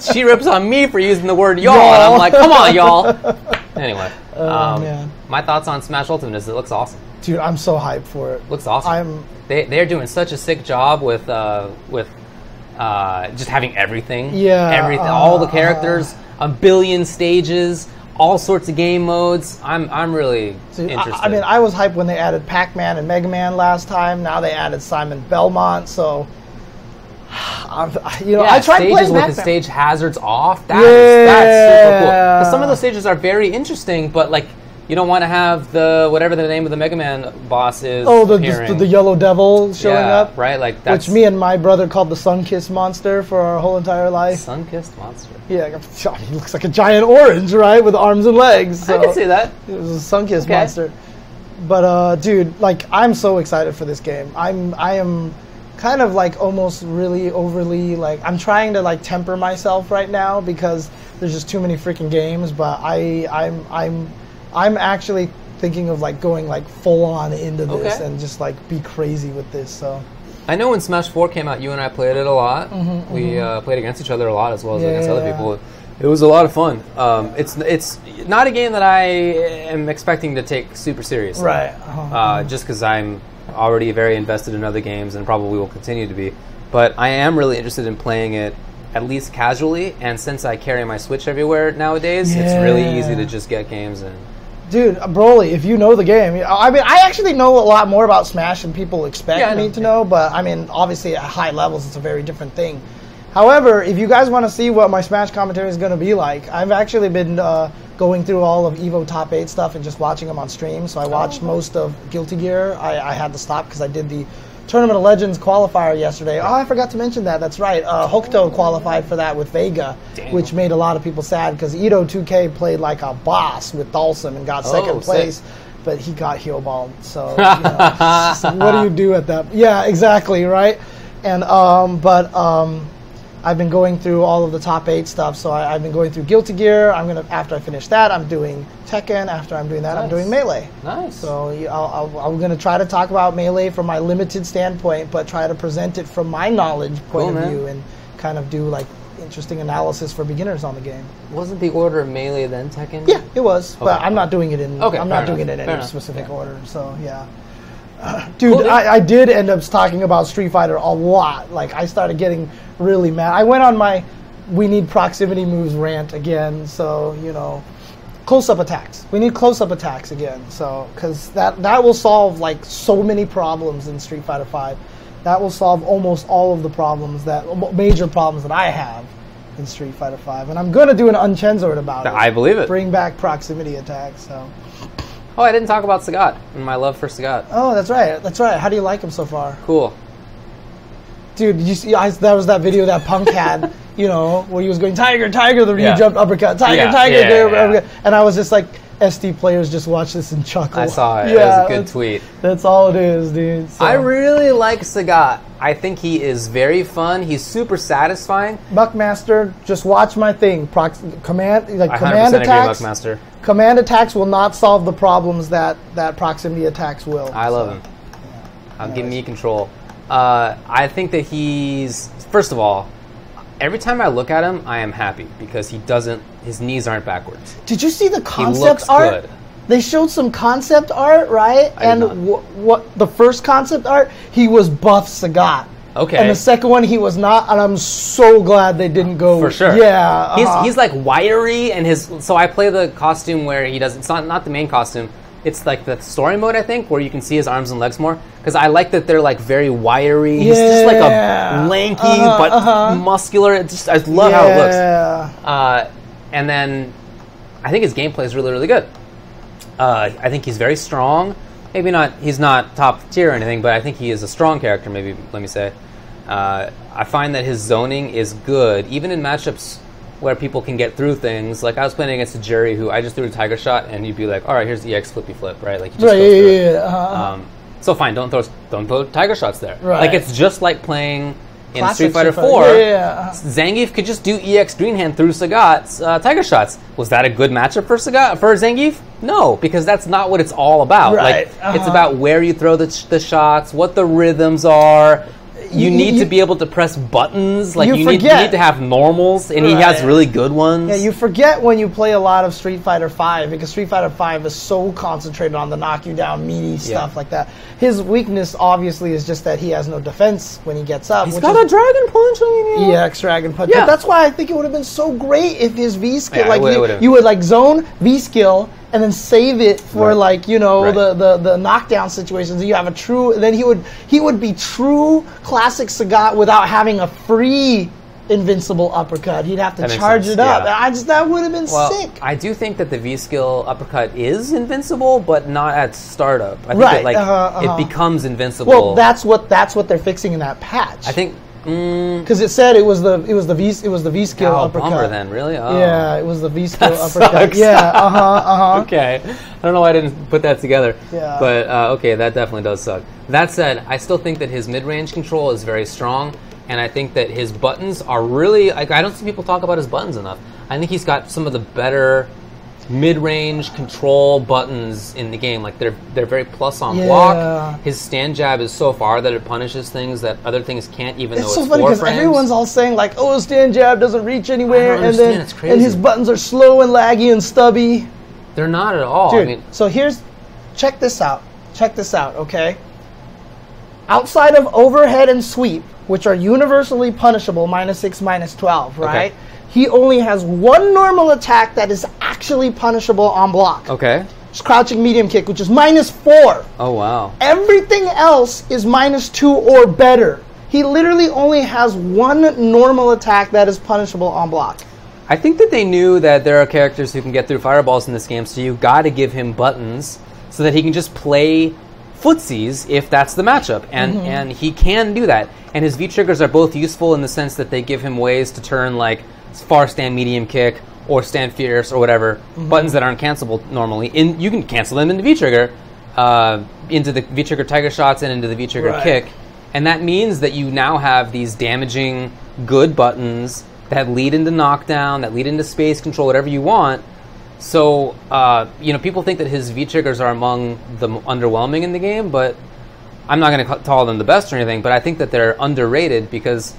She rips on me for using the word y'all, and I'm like, come on, y'all. Anyway, my thoughts on Smash Ultimate is it looks awesome. Dude, I'm so hyped for it. Looks awesome. They're doing such a sick job with just having everything. Yeah. Everything, all the characters, a billion stages, all sorts of game modes. I'm really interested. I mean, I was hyped when they added Pac-Man and Mega Man last time. Now they added Simon Belmont, so I tried stages playing with the stage hazards off. That's super cool. Because some of those stages are very interesting, but like you don't want to have the whatever the name of the Mega Man boss is. Oh, the Yellow Devil showing up, right? Like that's, which me and my brother called the Sun-Kissed Monster for our whole entire life. Sun-Kissed Monster. Yeah, he looks like a giant orange, right, with arms and legs. So I can see that. It was a Sun-Kissed Monster. But dude, like I'm so excited for this game. I am kind of like almost really overly like I'm trying to like temper myself right now because there's just too many freaking games. But I'm actually thinking of like going like full on into this and just like be crazy with this. So I know when Smash 4 came out, you and I played it a lot. We played against each other a lot as well as against other people. It was a lot of fun. It's not a game that I am expecting to take super seriously, right? Just because I'm already very invested in other games and probably will continue to be. But I am really interested in playing it at least casually. And since I carry my Switch everywhere nowadays, it's really easy to just get games and. Dude, Broly, if you know the game, I mean, I actually know a lot more about Smash than people expect me to know, but I mean, obviously at high levels, it's a very different thing. However, if you guys want to see what my Smash commentary is going to be like, I've actually been going through all of EVO Top 8 stuff and just watching them on stream. So I watched most of Guilty Gear. I had to stop because I did the Tournament of Legends qualifier yesterday. Oh, I forgot to mention that. That's right. Hokuto qualified for that with Vega, which made a lot of people sad because Ito 2K played like a boss with Dalsum and got second place, but he got heel balled. So, what do you do at that? Yeah, exactly, right? And I've been going through all of the top 8 stuff. So I've been going through Guilty Gear. After I finish that, I'm doing Tekken. After I'm doing that, I'm doing Melee. Nice. So I'm going to try to talk about Melee from my limited standpoint, but try to present it from my knowledge point of view and kind of do like interesting analysis for beginners on the game. Wasn't the order of Melee then Tekken? Yeah, it was, but I'm not doing it in. I'm not doing it in any specific order. So yeah. Dude, cool, I did end up talking about Street Fighter a lot. Like, I started getting really mad. I went on my we need proximity moves rant again. So, close-up attacks. We need close-up attacks again. So, because that will solve, like, so many problems in Street Fighter V. That will solve almost all of the problems, major problems that I have in Street Fighter V. And I'm going to do an uncensored about it. I believe it. Bring back proximity attacks, so... Oh, I didn't talk about Sagat and my love for Sagat. Oh, that's right. That's right. How do you like him so far? Cool. Dude, did you see? That was that video that Punk had, where he was going, Tiger, Tiger, the re-jump uppercut, Tiger, Tiger, uppercut. And I was just like, SD players just watch this and chuckle. I saw it. It was a good tweet. That's all it is, dude. So. I really like Sagat. I think he is very fun. He's super satisfying. Buckmaster, just watch my thing. Command attacks. Agree, Buckmaster. Command attacks will not solve the problems that proximity attacks will. I love him. Give me control. I think that first of all, every time I look at him, I am happy because his knees aren't backwards. Did you see the concept art? Good. They showed some concept art, right? And what the first concept art, he was buff Sagat. Okay. And the second one, he was not, and I'm so glad they didn't go. For sure. Yeah. He's like wiry, and so I play the costume where he does. It's not the main costume. It's like the story mode, I think, where you can see his arms and legs more. Because I like that they're like very wiry. He's just like a lanky but muscular. I love how it looks. And then I think his gameplay is really, really good. I think he's very strong. Maybe not. He's not top tier or anything, but I think he is a strong character. Maybe let me say. I find that his zoning is good, even in matchups where people can get through things. Like I was playing against a Jerry who I just threw a tiger shot, and you'd be like, all right, here's the EX flippy flip, right? Like you just go through it. So fine, don't throw tiger shots there. Right. Like it's just like playing in Classic Street Fighter 4. Zangief could just do EX green hand through Sagat's tiger shots. Was that a good matchup for Zangief? No, because that's not what it's all about. Right. Like it's about where you throw the shots, what the rhythms are. You need to be able to press buttons. Like you need to have normals, and he has really good ones. Yeah, you forget when you play a lot of Street Fighter V, because Street Fighter V is so concentrated on the knock you down, meaty stuff like that. His weakness, obviously, is just that he has no defense when he gets up. He's got a Dragon Punch on him. EX Dragon Punch. Yeah. But that's why I think it would have been so great if his V skill, you would like zone V skill, and then save it for the knockdown situations. You have a true. Then he would be true classic Sagat without having a free invincible uppercut. He'd have to charge it up. Yeah. That would have been sick. I do think that the V skill uppercut is invincible, but not at startup. I think it becomes invincible. Well, that's what they're fixing in that patch. I think. Because it said it was the V skill uppercut. Bummer then, really? Oh. Yeah, it was the V skill uppercut. Sucks. Yeah, Okay, I don't know why I didn't put that together. Yeah. But okay, that definitely does suck. That said, I still think that his mid-range control is very strong, and I think that his buttons are really. I don't see people talk about his buttons enough. I think he's got some of the better mid-range control buttons in the game. Like they're very plus on block. His stand jab is so far that it punishes things that other things can't, even though it's so funny because everyone's all saying like, oh, stand jab doesn't reach anywhere, and then it's crazy. And his buttons are slow and laggy and stubby. They're not at all. Dude, so check this out, okay? Outside of overhead and sweep, which are universally punishable, -6, -12, right? Okay. He only has one normal attack that is actually punishable on block. Okay. It's crouching medium kick, which is -4. Oh, wow. Everything else is -2 or better. He literally only has one normal attack that is punishable on block. I think that they knew that there are characters who can get through fireballs in this game, so you've got to give him buttons so that he can just play footsies if that's the matchup. And he can do that. And his V-triggers are both useful in the sense that they give him ways to turn like far stand medium kick or stand fierce or whatever, buttons that aren't cancelable normally. You can cancel them in the V-trigger, into the V-trigger tiger shots and into the V-trigger kick. And that means that you now have these damaging good buttons that lead into knockdown, that lead into space control, whatever you want. So, people think that his V-triggers are among the underwhelming in the game, but I'm not going to call them the best or anything, but I think that they're underrated because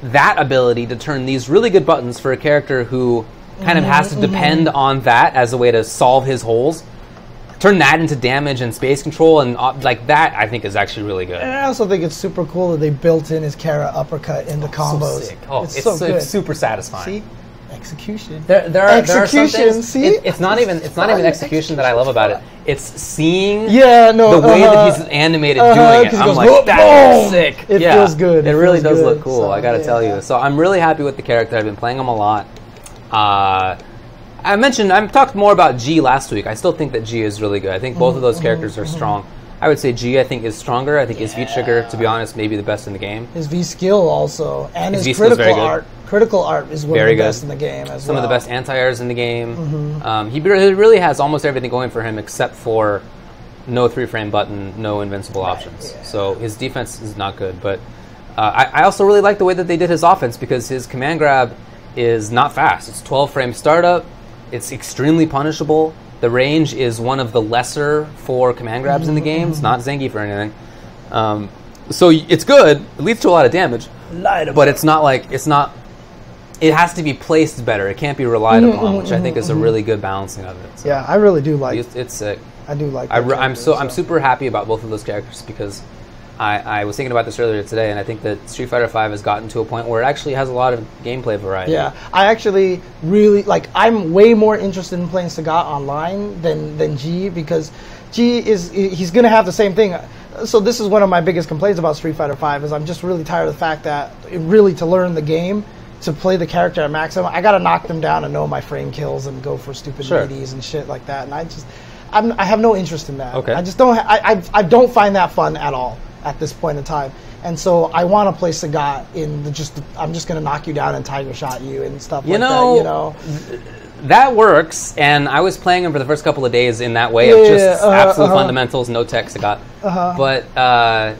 that ability to turn these really good buttons for a character who kind of has to depend on that as a way to solve his holes, turn that into damage and space control, and like that I think is actually really good. And I also think it's super cool that they built in his Kara uppercut into combos. So sick. It's so good. It's super satisfying. See? Execution. There are some things. See? It's not even execution that I love about it. It's seeing the way that he's animated doing it. I'm like, that's sick. It feels good. It really does look cool. So, I gotta tell you. So I'm really happy with the character. I've been playing him a lot. I talked more about G last week. I still think that G is really good. I think both of those characters are strong. I would say G, I think, is stronger. I think his V-trigger, to be honest, maybe the best in the game. His V-skill also. And his critical art. Critical art is one of the best in the game as well. Some of the best anti-airs in the game. He really has almost everything going for him except for no 3-frame button, no invincible options. Yeah. So his defense is not good. But I also really like the way that they did his offense because his command grab is not fast. It's 12-frame startup. It's extremely punishable. The range is one of the lesser 4 command grabs in the game. It's not Zangief or anything. So it's good. It leads to a lot of damage. But it's not like, it has to be placed better. It can't be relied upon, which I think is a really good balancing of it. So yeah, I really do like it. It's sick. I do like I'm super happy about both of those characters because I was thinking about this earlier today, and I think that Street Fighter V has gotten to a point where it actually has a lot of gameplay variety. Yeah, I actually really, I'm way more interested in playing Sagat online than G, because G he's going to have the same thing. So this is one of my biggest complaints about Street Fighter V is I'm just really tired of the fact that to learn the game, to play the character at maximum, I got to knock them down and know my frame kills and go for stupid ladies and shit like that. And I have no interest in that. Okay. I just don't. I don't find that fun at all at this point in time. And so I want to play Sagat in I'm just going to knock you down and Tiger Shot you and stuff like that, you know. That works, and I was playing him for the first couple of days in that way of just absolute fundamentals, no tech Sagat. But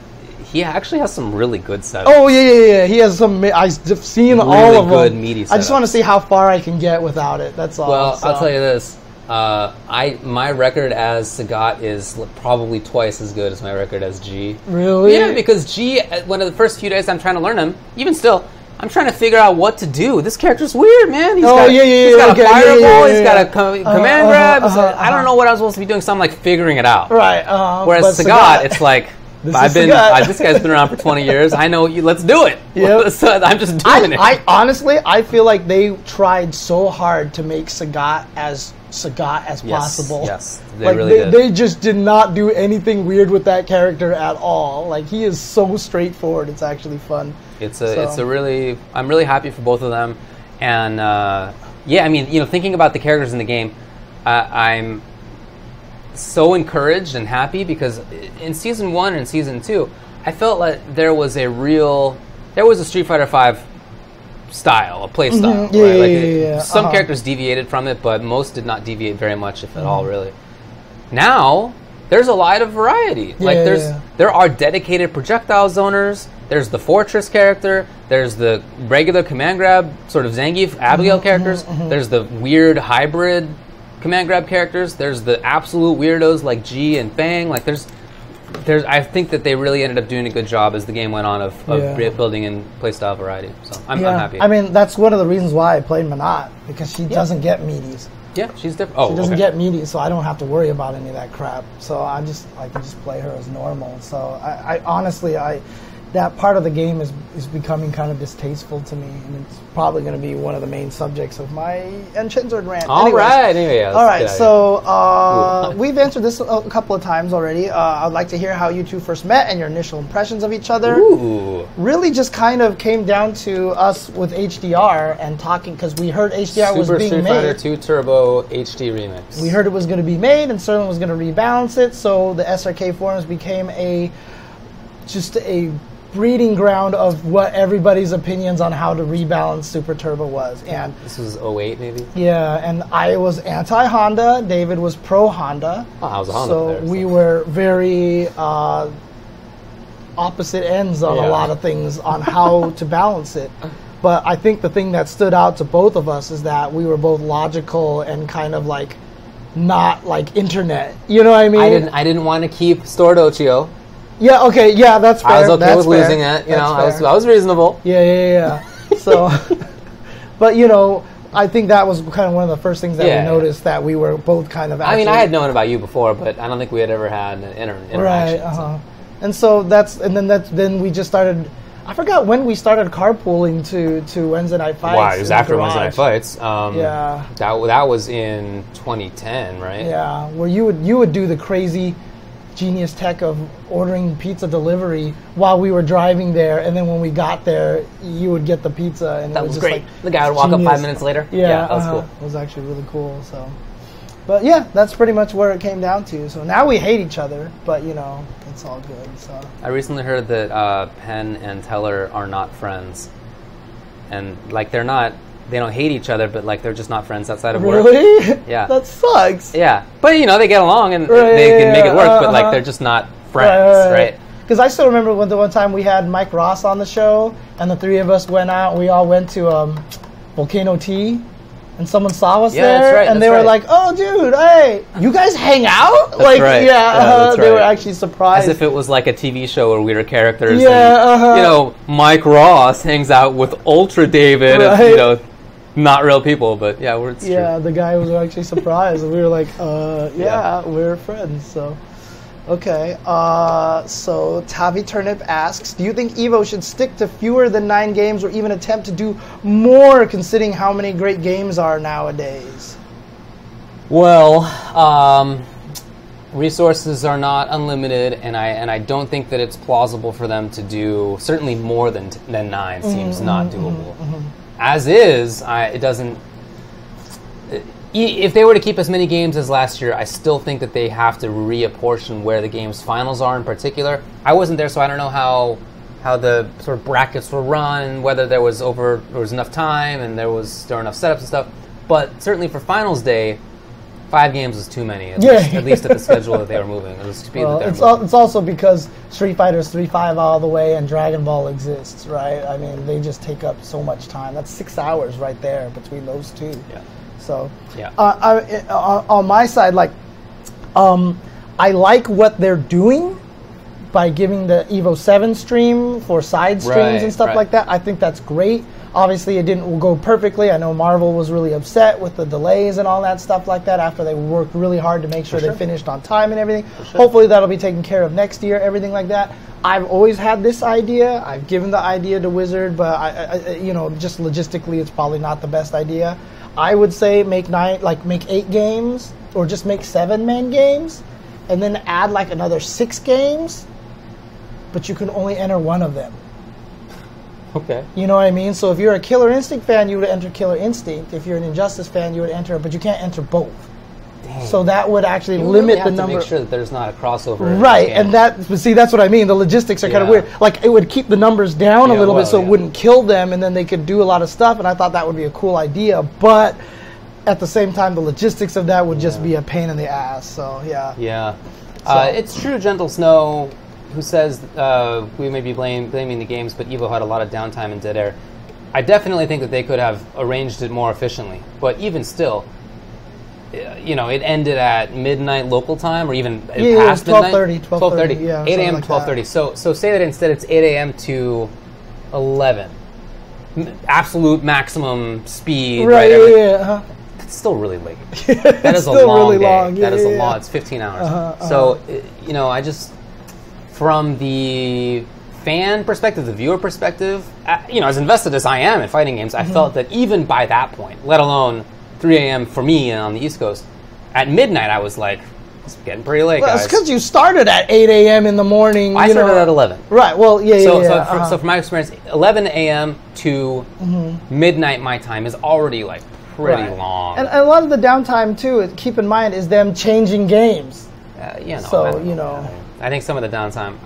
he actually has some really good setups. Oh, yeah. He has some, I've seen really all of them. Good, meaty setups. I just want to see how far I can get without it, that's all. Well, so. I'll tell you this. My record as Sagat is probably twice as good as my record as G. Really? Yeah, because G, one of the first few days I'm trying to learn him, even still, I'm trying to figure out what to do. This character's weird, man. He's got a fireball, he's got a command grab. I don't know what I was supposed to be doing, so I'm like figuring it out. Right. Whereas Sagat, it's like, this guy's been around for 20 years. I know you. Let's do it. Yep. So I'm just doing it. I honestly, I feel like they tried so hard to make Sagat as possible. Yes, they they just did not do anything weird with that character at all. Like, he is so straightforward. It's actually fun. I'm really happy for both of them, and I mean, you know, thinking about the characters in the game, I'm so encouraged and happy because in Season 1 and Season 2, I felt like there was a Street Fighter V style, a play style. Some characters deviated from it, but most did not deviate very much, if at all, really. Now, there's a lot of variety. There are dedicated projectile zoners, there's the Fortress character, there's the regular command grab, sort of Zangief, Abigail characters, there's the weird hybrid command grab characters, there's the absolute weirdos like G and Fang. Like I think that they really ended up doing a good job as the game went on of building in playstyle variety. So I'm happy. I mean, that's one of the reasons why I played Manat, because she doesn't get meaties. Yeah, she's different. She doesn't get meaties, so I don't have to worry about any of that crap. So I can just play her as normal. So I honestly, that part of the game is becoming kind of distasteful to me, and it's probably going to be one of the main subjects of my jchensor rant. All right. So we've answered this a couple of times already. I'd like to hear how you two first met and your initial impressions of each other. Ooh. Really just kind of came down to us with HDR and talking, because we heard HDR was being made. Super Street Fighter 2 Turbo HD Remix. We heard it was going to be made, and Sterling was going to rebalance it, so the SRK forums became just a breeding ground of what everybody's opinions on how to rebalance Super Turbo was. And this was 08 maybe? Yeah, and I was anti-Honda, David was pro-Honda. Oh, I was a Honda player. So we were very opposite ends on a lot of things on how to balance it. But I think the thing that stood out to both of us is that we were both logical and kind of like not like internet. You know what I mean? I didn't want to keep stored Ochio. Yeah, okay, yeah, that's fair. I was okay with losing it, you know, I was reasonable. Yeah. So, but, you know, I think that was kind of one of the first things that we noticed, that we were both kind of actually... I mean, I had known about you before, but I don't think we had ever had an interaction. Right, so. And so then we just started... I forgot when we started carpooling to Wednesday Night Fights. Wow, it was after Wednesday Night Fights. Yeah. That was in 2010, right? Yeah, where you would do the crazy... genius tech of ordering pizza delivery while we were driving there, and then when we got there, you would get the pizza, and that it was just great. Like the guy would walk up 5 minutes later. Yeah, that was cool. It was actually really cool. So, but yeah, that's pretty much where it came down to. So now we hate each other, but you know, it's all good. So I recently heard that Penn and Teller are not friends, and like they don't hate each other, but like they're just not friends outside of work. Really? Yeah. That sucks. Yeah, but you know they get along and they can make it work, but like they're just not friends, right? Because I still remember the one time we had Mike Ross on the show, and the three of us went out. We all went to Volcano Tea, and someone saw us there, and they were like, "Oh, dude, hey, you guys hang out?" That's right. They were actually surprised, as if it was like a TV show where we were characters. Yeah, and, you know, Mike Ross hangs out with Ultra David, and, you know. Not real people, but yeah, it's true. Yeah, the guy was actually surprised, and we were like, we're friends, so. Okay, so Tavi Turnip asks, do you think EVO should stick to fewer than 9 games or even attempt to do more, considering how many great games are nowadays? Well, resources are not unlimited, and I don't think that it's plausible for them to do, certainly more than 9 seems not doable. As is, it doesn't... If they were to keep as many games as last year, I still think that they have to reapportion where the game's finals are in particular. I wasn't there, so I don't know how how the sort of brackets were run, whether there was enough time and there were enough setups and stuff. But certainly for finals day, 5 games was too many. At least at the schedule that they were moving. It was speed that they were moving. It's also because Street Fighter is 3.5 all the way and Dragon Ball exists, right? I mean, they just take up so much time. That's 6 hours right there between those two. Yeah. So, on my side, like, I like what they're doing by giving the Evo 7 stream for side streams and stuff like that. I think that's great. Obviously, it didn't go perfectly. I know Marvel was really upset with the delays and all that stuff like that after they worked really hard to make sure they finished on time and everything. Hopefully, that'll be taken care of next year, everything like that. I've always had this idea. I've given the idea to Wizard, but I just logistically, it's probably not the best idea. I would say make 8 games or just make 7-man games and then add like another 6 games, but you can only enter one of them. Okay. You know what I mean? So if you're a Killer Instinct fan, you would enter Killer Instinct. If you're an Injustice fan, you would enter, but you can't enter both. Dang. So that would actually limit the number. To make sure that there's not a crossover. Right, and that's what I mean. The logistics are kind of weird. Like it would keep the numbers down a little bit, so it wouldn't kill them, and then they could do a lot of stuff. And I thought that would be a cool idea, but at the same time, the logistics of that would just be a pain in the ass. So yeah. Yeah, it's true. Gentle Snow, who says we may be blaming the games, but Evo had a lot of downtime and dead air. I definitely think that they could have arranged it more efficiently. But even still, it ended at midnight local time, or even past midnight. 12:30. Yeah, 8 a.m. to 12:30. So say that instead it's 8 a.m. to 11. Absolute maximum speed. Right. It's still really late. That is a long day. That is a long. It's 15 hours. So I just. From the fan perspective, the viewer perspective, as invested as I am in fighting games, I felt that even by that point, let alone 3 a.m. for me on the East Coast, at midnight I was like, it's getting pretty late, guys. It's because you started at 8 a.m. in the morning. I started at 11. Right, well, So from my experience, 11 a.m. to midnight my time is already like pretty long. And a lot of the downtime, too, keep in mind, is them changing games. I think some of the downtime,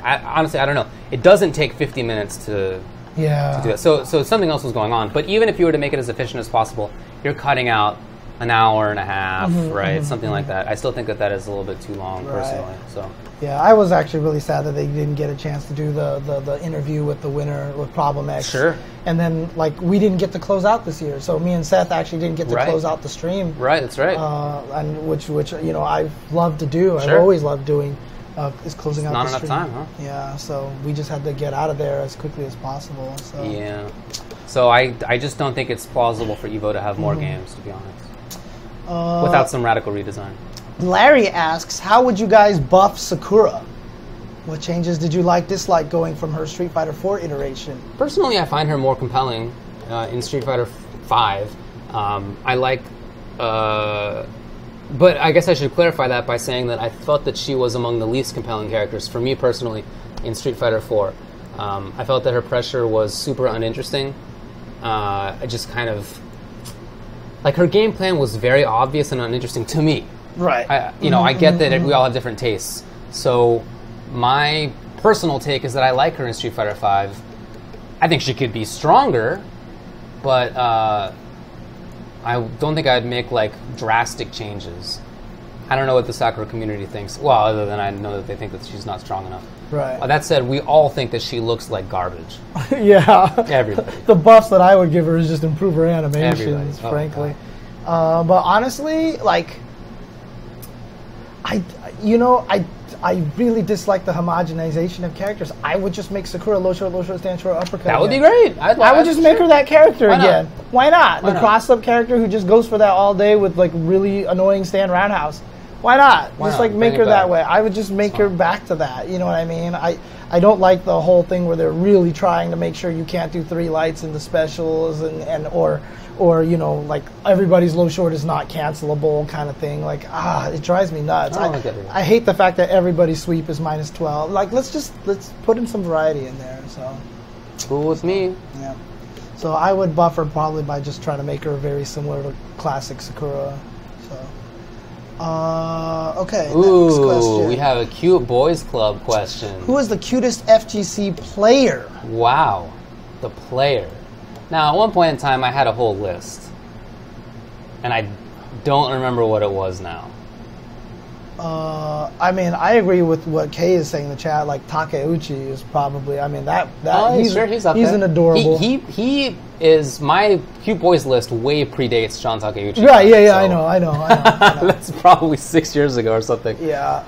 honestly, I don't know. It doesn't take 50 minutes to do that. So something else was going on. But even if you were to make it as efficient as possible, you're cutting out an hour and a half, right? Something like that. I still think that is a little bit too long, personally. So yeah, I was actually really sad that they didn't get a chance to do the interview with the winner with Problem X. Sure. And then we didn't get to close out this year, so me and Seth actually didn't get to close out the stream. Right, that's right. And which I love to do. I've always loved doing. Is closing out the stream. Not enough time, huh? Yeah, so we just had to get out of there as quickly as possible. So. Yeah. So I just don't think it's plausible for Evo to have more games, to be honest. Without some radical redesign. Larry asks, how would you guys buff Sakura? What changes did you dislike going from her Street Fighter 4 iteration? Personally, I find her more compelling in Street Fighter 5. I like... But I guess I should clarify that by saying that I felt that she was among the least compelling characters, for me personally, in Street Fighter 4. I felt that her pressure was super uninteresting. I just kind of... her game plan was very obvious and uninteresting to me. Right. I get that we all have different tastes. So my personal take is that I like her in Street Fighter 5. I think she could be stronger, but... I don't think I'd make drastic changes. I don't know what the Sakura community thinks. Well, other than I know that they think that she's not strong enough. Right. That said, we all think that she looks like garbage. Yeah. Everybody. The buffs that I would give her is just improve her animations, frankly. But honestly, I really dislike the homogenization of characters. I would just make Sakura low short, stand short, uppercut. That would be great. I would just make her that character again. Why not? Why the cross-up character who just goes for that all day with really annoying stand roundhouse. Why not? Make her that way. I would just make her back to that. You know what I mean? I don't like the whole thing where they're really trying to make sure you can't do 3 lights in the specials or everybody's low short is not cancelable kind of thing. It drives me nuts. I hate the fact that everybody's sweep is -12. Let's put in some variety in there. So cool with me. Yeah. So I would buff her probably by just trying to make her very similar to classic Sakura. So Okay. Ooh, next question. we have a cute boys club question. Who is the cutest FGC player? Wow, the player. Now, at one point in time, I had a whole list, and I don't remember what it was now. I mean, I agree with what Kay is saying in the chat. Like Takeuchi is probably. I mean, he's up there. An adorable. He is my cute boys list. Way predates John Takeuchi. Right? Yeah. So. I know. That's probably 6 years ago or something. Yeah.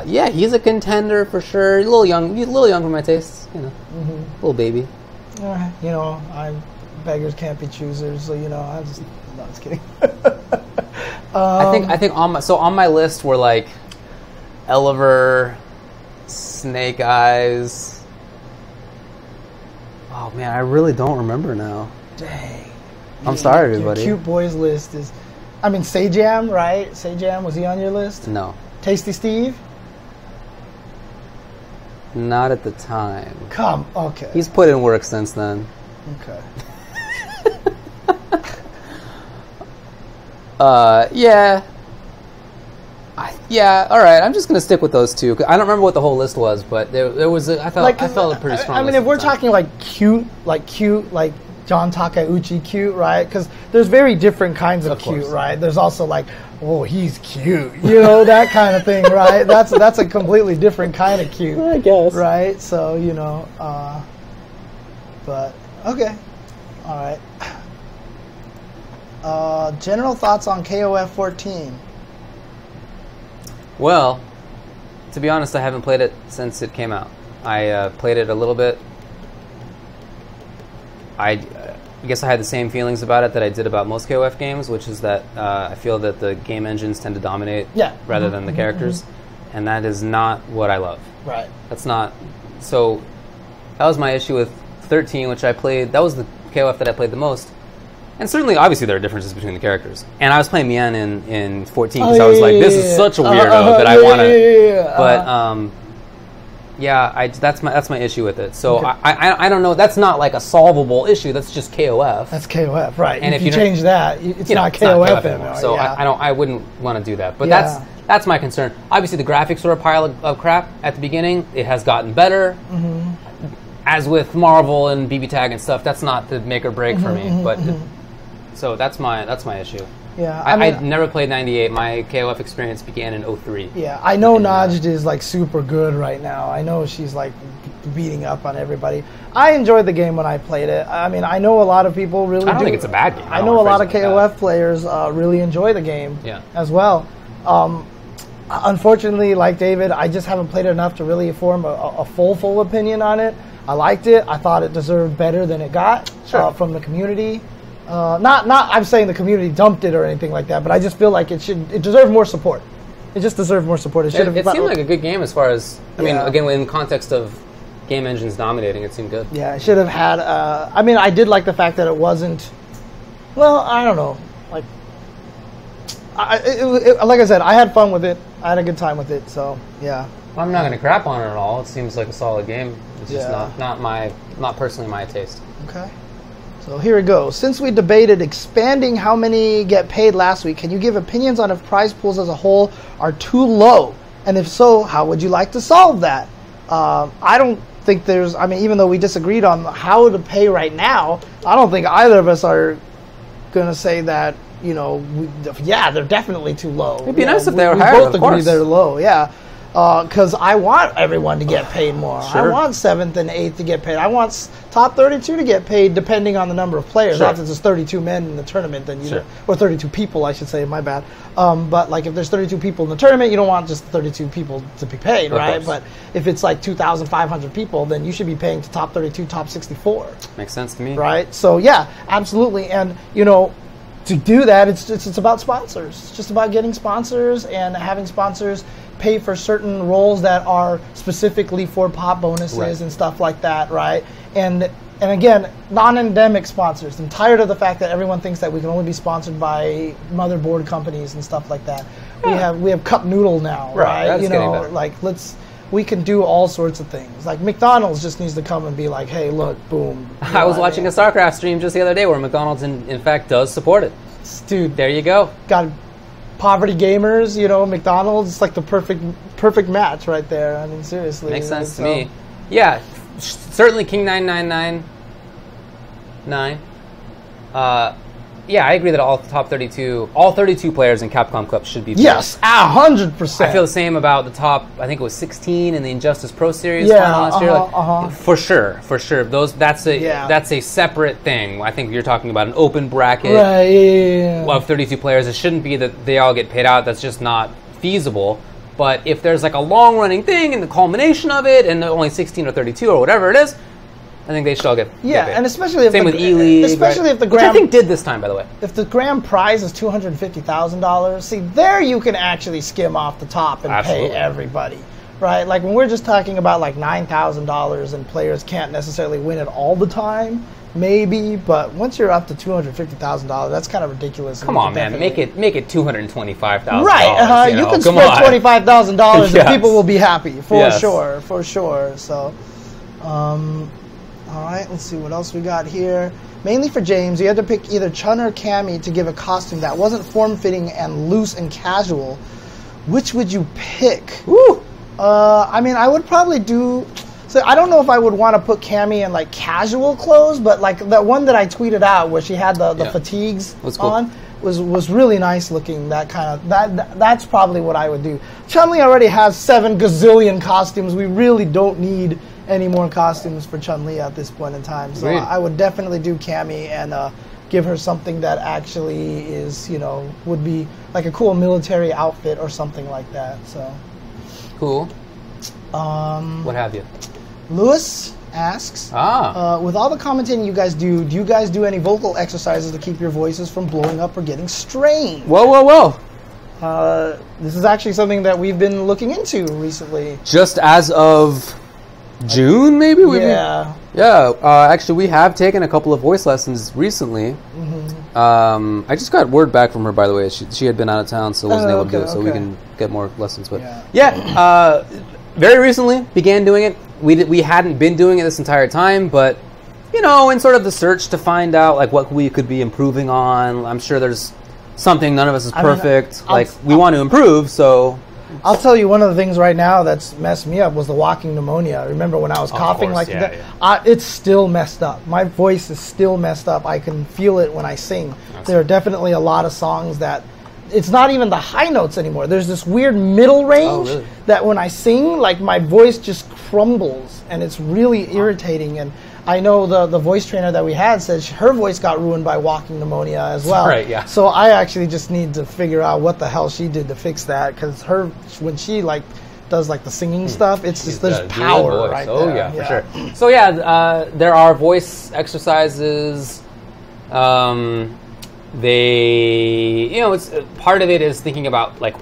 Yeah, he's a contender for sure. A little young for my tastes. You know, little baby. You know, beggars can't be choosers. So you know, I'm just kidding. I think on my list were like Eliver, Snake Eyes. Oh man, I really don't remember now. Dang. I'm sorry, everybody. Your cute boys list is, I mean, Sajam, right? Sajam, was he on your list? No. Tasty Steve? Not at the time. Okay. He's put in work since then. Okay. Yeah. All right. I'm just gonna stick with those two. I don't remember what the whole list was, but there was. I felt a pretty strong. I mean, if we're talking like cute, like John Takeuchi cute, right? Because there's very different kinds of cute, right? There's also like, oh, he's cute, you know, that kind of thing, right? That's a completely different kind of cute, I guess, right? So you know, but okay, all right. General thoughts on KOF 14? Well, to be honest, I haven't played it since it came out. I played it a little bit. I guess I had the same feelings about it that I did about most KOF games, which is that I feel that the game engines tend to dominate rather than the characters, and that is not what I love. Right. That's not. So that was my issue with 13, which I played. That was the KOF that I played the most. And certainly, obviously, there are differences between the characters. And I was playing Mien in 14 because I was like, this is such a weirdo that I want to... But, that's my issue with it. So okay. I don't know. That's not like a solvable issue. That's just KOF. That's KOF, right. And if you change that, it's not KOF anymore. So I wouldn't want to do that. But that's my concern. Obviously, the graphics were a pile of crap at the beginning. It has gotten better. As with Marvel and BB Tag and stuff, that's not the make or break for me. But... So that's my issue. Yeah, I never played 98. My KOF experience began in 03. Yeah, I know Najd is like super good right now. I know she's like beating up on everybody. I enjoyed the game when I played it. I mean, I know a lot of people really. I don't think it's a bad game. I know a lot of KOF players really enjoy the game as well. Unfortunately, like David, I just haven't played it enough to really form a full opinion on it. I liked it. I thought it deserved better than it got from the community. Not I'm saying the community dumped it or anything like that, but I just feel like it deserved more support. It just deserved more support. It seemed like a good game as far as, I mean, again, in context of game engines dominating, it seemed good. Yeah, it should have had, I mean, I did like the fact that it wasn't, well, I don't know, like, like I said, I had fun with it. I had a good time with it, so, yeah. Well, I'm not going to crap on it at all. It seems like a solid game. It's just not personally my taste. Okay. So here we go. Since we debated expanding how many get paid last week, can you give opinions on if prize pools as a whole are too low? And if so, how would you like to solve that? I don't think there's, I mean, even though we disagreed on how to pay right now, I don't think either of us are going to say that, you know, they're definitely too low. It'd be nice if they were higher, of course. We both agree they're low, yeah. Because I want everyone to get paid more. Sure. I want 7th and 8th to get paid. I want top 32 to get paid depending on the number of players. Not that there's 32 men in the tournament, then or 32 people, I should say, my bad. But like if there's 32 people in the tournament, you don't want just 32 people to be paid, right? But if it's like 2,500 people, then you should be paying to top 32, top 64. Makes sense to me. Right? So yeah, absolutely. And, you know, to do that, it's about sponsors. It's just about getting sponsors and having sponsors pay for certain roles that are specifically for pop bonuses and stuff like that, right? And again, non-endemic sponsors. I'm tired of the fact that everyone thinks that we can only be sponsored by motherboard companies and stuff like that. Yeah. We have Cup Noodle now, right? That's you know, like we can do all sorts of things. Like McDonald's just needs to come and be like, hey, look, boom. I was watching a StarCraft stream just the other day where McDonald's in fact does support it. Dude, there you go. poverty gamers, you know, McDonald's. It's like the perfect match right there. I mean, seriously. Makes sense to me. Yeah, certainly King 9999. Yeah, I agree that all 32 players in Capcom Cup should be. Yes, 100%. I feel the same about the top. I think it was 16 in the Injustice Pro Series final last year. For sure. That's a separate thing. I think you're talking about an open bracket of 32 players. It shouldn't be that they all get paid out. That's just not feasible. But if there's like a long running thing and the culmination of it, and only 16 or 32 or whatever it is, I think they should all get paid. And especially if same with E-League, especially if the grand, which I think did this time, by the way. If the grand prize is $250,000, see there you can actually skim off the top and pay everybody, right? Like when we're just talking about like $9,000 and players can't necessarily win it all the time, maybe, but once you're up to $250,000, that's kind of ridiculous. Come on, man, make it $225,000. Right? You can spend $25,000 and people will be happy for sure. So. All right, let's see what else we got here. Mainly for James, you had to pick either Chun or Cammy to give a costume that wasn't form-fitting and loose and casual. Which would you pick? Woo! I mean, I would probably do... So I don't know if I would want to put Cammy in like casual clothes, but like the one that I tweeted out where she had the fatigues on was really nice looking. That kind of that's probably what I would do. Chun-Li already has 7 gazillion costumes. We really don't need any more costumes for Chun-Li at this point in time. So I would definitely do Cammy and give her something that actually is, you know, would be like a cool military outfit or something like that. So cool. What have you? Lewis asks, with all the commentating you guys do you guys do any vocal exercises to keep your voices from blowing up or getting strained? Whoa. This is actually something that we've been looking into recently. Just as of June, maybe? Actually, we have taken a couple of voice lessons recently. I just got word back from her, by the way. She had been out of town, so wasn't able to do it, so we can get more lessons. But very recently began doing it. We hadn't been doing it this entire time, but you know, in sort of the search to find out like what we could be improving on. I'm sure there's something. None of us is perfect. We want to improve, so. I'll tell you one of the things right now that's messed me up was the walking pneumonia. Remember when I was coughing that? It's still messed up. My voice is still messed up. I can feel it when I sing. There are definitely a lot of songs that it's not even the high notes anymore. There's this weird middle range that when I sing, like my voice just crumbles and it's really irritating. And I know the voice trainer that we had said her voice got ruined by walking pneumonia as well. Right, yeah. So I actually just need to figure out what the hell she did to fix that, because when she like does like the singing stuff, it's just there's power right there. Oh yeah, for sure. So there are voice exercises. It's part of it is thinking about like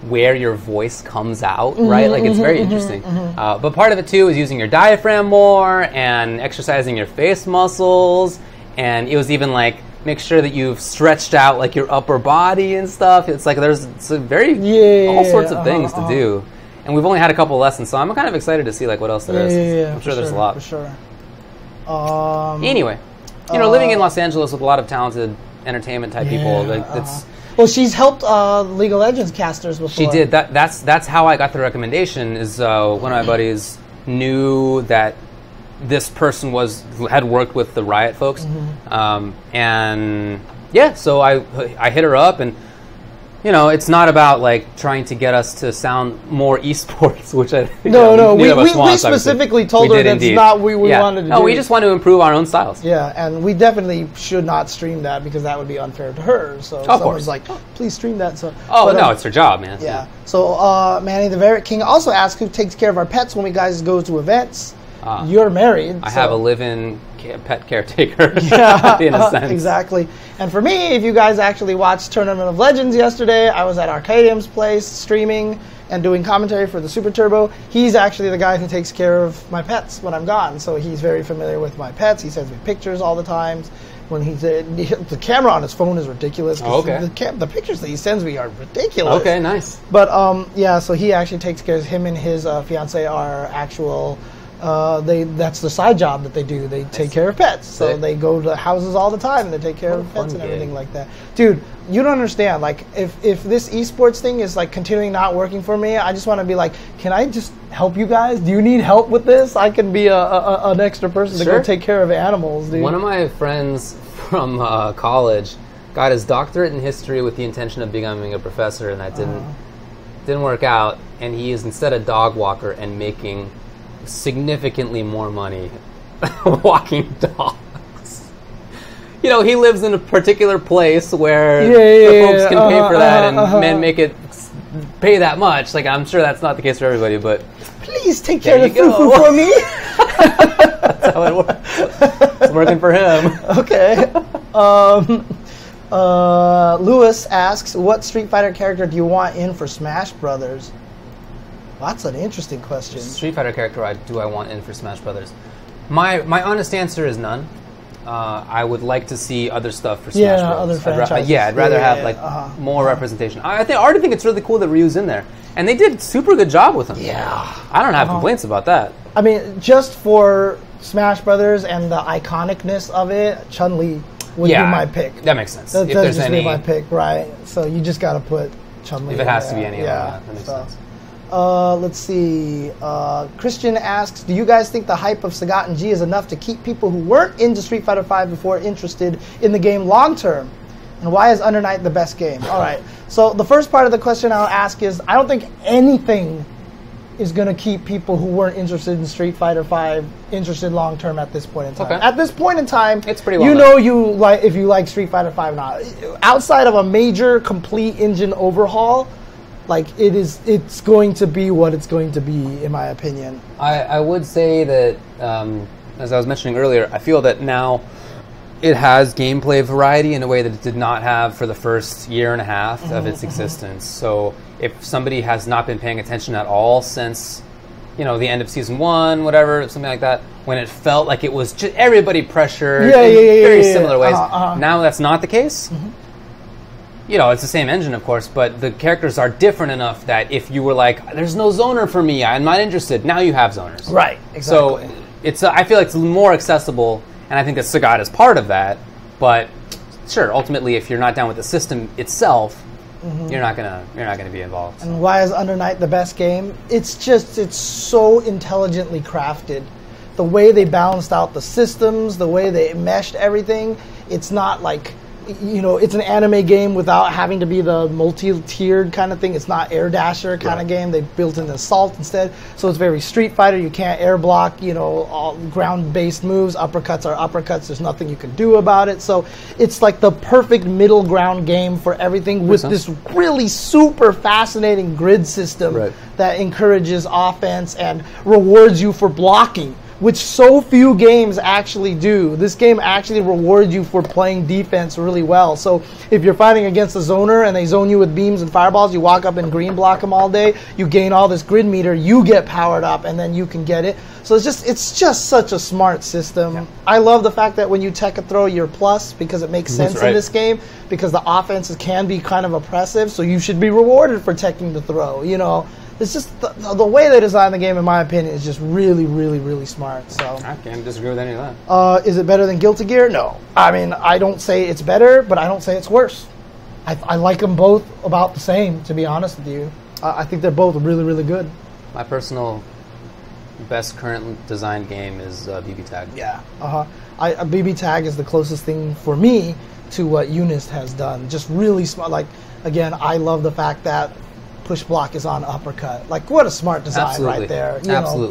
where your voice comes out, right? Like it's very interesting. But part of it too is using your diaphragm more and exercising your face muscles. And it was even like make sure that you've stretched out like your upper body and stuff. It's like all sorts of things to do. And we've only had a couple of lessons, so I'm kind of excited to see like what else there is. I'm sure there's a lot. For sure. Anyway, living in Los Angeles with a lot of talented entertainment type people, it's. Well, she's helped League of Legends casters before. She did. That's how I got the recommendation. Is one of my buddies knew that this person had worked with the Riot folks, so I hit her up, and it's not about like trying to get us to sound more eSports, which I we specifically told her that's not what we wanted to do. No, we just want to improve our own styles. Yeah, and we definitely should not stream that because that would be unfair to her. So someone's like, please stream that. So it's her job, man. Yeah. So Manny the Varric King also asked who takes care of our pets when we guys go to events. You're married. I have a live-in pet caretaker, in a sense. Exactly. And for me, if you guys actually watched Tournament of Legends yesterday, I was at Arcadium's place streaming and doing commentary for the Super Turbo. He's actually the guy who takes care of my pets when I'm gone, so he's very familiar with my pets. He sends me pictures all the time. When the camera on his phone is ridiculous. The pictures that he sends me are ridiculous. Okay, nice. But so he actually takes care of him and his fiance are actual that's the side job that they do. They take care of pets. So they go to houses all the time and they take care of pets and everything like that. Dude, you don't understand. Like, if this esports thing is like continuing not working for me, I just want to be like, can I just help you guys? Do you need help with this? I can be an extra person to go take care of animals, dude. One of my friends from college got his doctorate in history with the intention of becoming a professor, and that didn't work out. And he is instead a dog walker and making significantly more money walking dogs. You know, he lives in a particular place where the folks can pay for that and men make it pay that much. Like, I'm sure that's not the case for everybody, but please take care of the foo-foo for me. That's how it works. It's working for him. Okay. Lewis asks, what Street Fighter character do you want in for Smash Brothers? That's an interesting question. Street Fighter character do I want in for Smash Brothers? My honest answer is none. I would like to see other stuff for Smash Brothers. Other franchises. I'd rather have more representation. I already think it's really cool that Ryu's in there, and they did a super good job with him. Yeah, I don't have complaints about that. I mean, just for Smash Brothers and the iconicness of it, Chun-Li would be my pick. That makes sense. If there's just be my pick, right? So you just got to put Chun-Li. If it has to be any, that makes sense. Let's see. Christian asks, do you guys think the hype of Sagat and G is enough to keep people who weren't into Street Fighter V before interested in the game long term? And why is Under Night the best game? All right. So the first part of the question I'll ask is, I don't think anything is going to keep people who weren't interested in Street Fighter V interested long term at this point in time. Okay. At this point in time, it's pretty well if you like Street Fighter V now. Outside of a major complete engine overhaul, like, it's going to be what it's going to be, in my opinion. I would say that, as I was mentioning earlier, I feel that now it has gameplay variety in a way that it did not have for the first year and a half of its existence. So if somebody has not been paying attention at all since, the end of Season 1, whatever, something like that, when it felt like it was just everybody pressured in very similar ways, now that's not the case. It's the same engine, of course, but the characters are different enough that if you were like, there's no zoner for me, I'm not interested, now you have zoners. Right, exactly. So I feel like it's more accessible, and I think that Sagat is part of that, but sure, ultimately, if you're not down with the system itself, you're not gonna be involved. And why is Under Night the best game? It's so intelligently crafted. The way they balanced out the systems, the way they meshed everything, it's not like, it's an anime game without having to be the multi-tiered kind of thing. It's not Air Dasher kind of game. They built in Assault instead. So it's very Street Fighter. You can't air block, all ground-based moves. Uppercuts are uppercuts. There's nothing you can do about it. So it's like the perfect middle ground game for everything with this really super fascinating grid system that encourages offense and rewards you for blocking, which so few games actually do. This game actually rewards you for playing defense really well. So if you're fighting against a zoner and they zone you with beams and fireballs, you walk up and green block them all day, you gain all this grid meter, you get powered up, and then you can get it. So it's just such a smart system. Yeah. I love the fact that when you tech a throw, you're plus, because it makes sense in this game, because the offenses can be kind of oppressive, so you should be rewarded for teching the throw, It's just the way they designed the game, in my opinion, is just really, really, really smart. So I can't disagree with any of that. Is it better than Guilty Gear? No. I mean, I don't say it's better, but I don't say it's worse. I like them both about the same, to be honest with you. I think they're both really, really good. My personal best current designed game is BB Tag. Yeah. BB Tag is the closest thing for me to what Eunice has done. Just really smart. Like, again, I love the fact that push block is on uppercut. Like, what a smart design right there.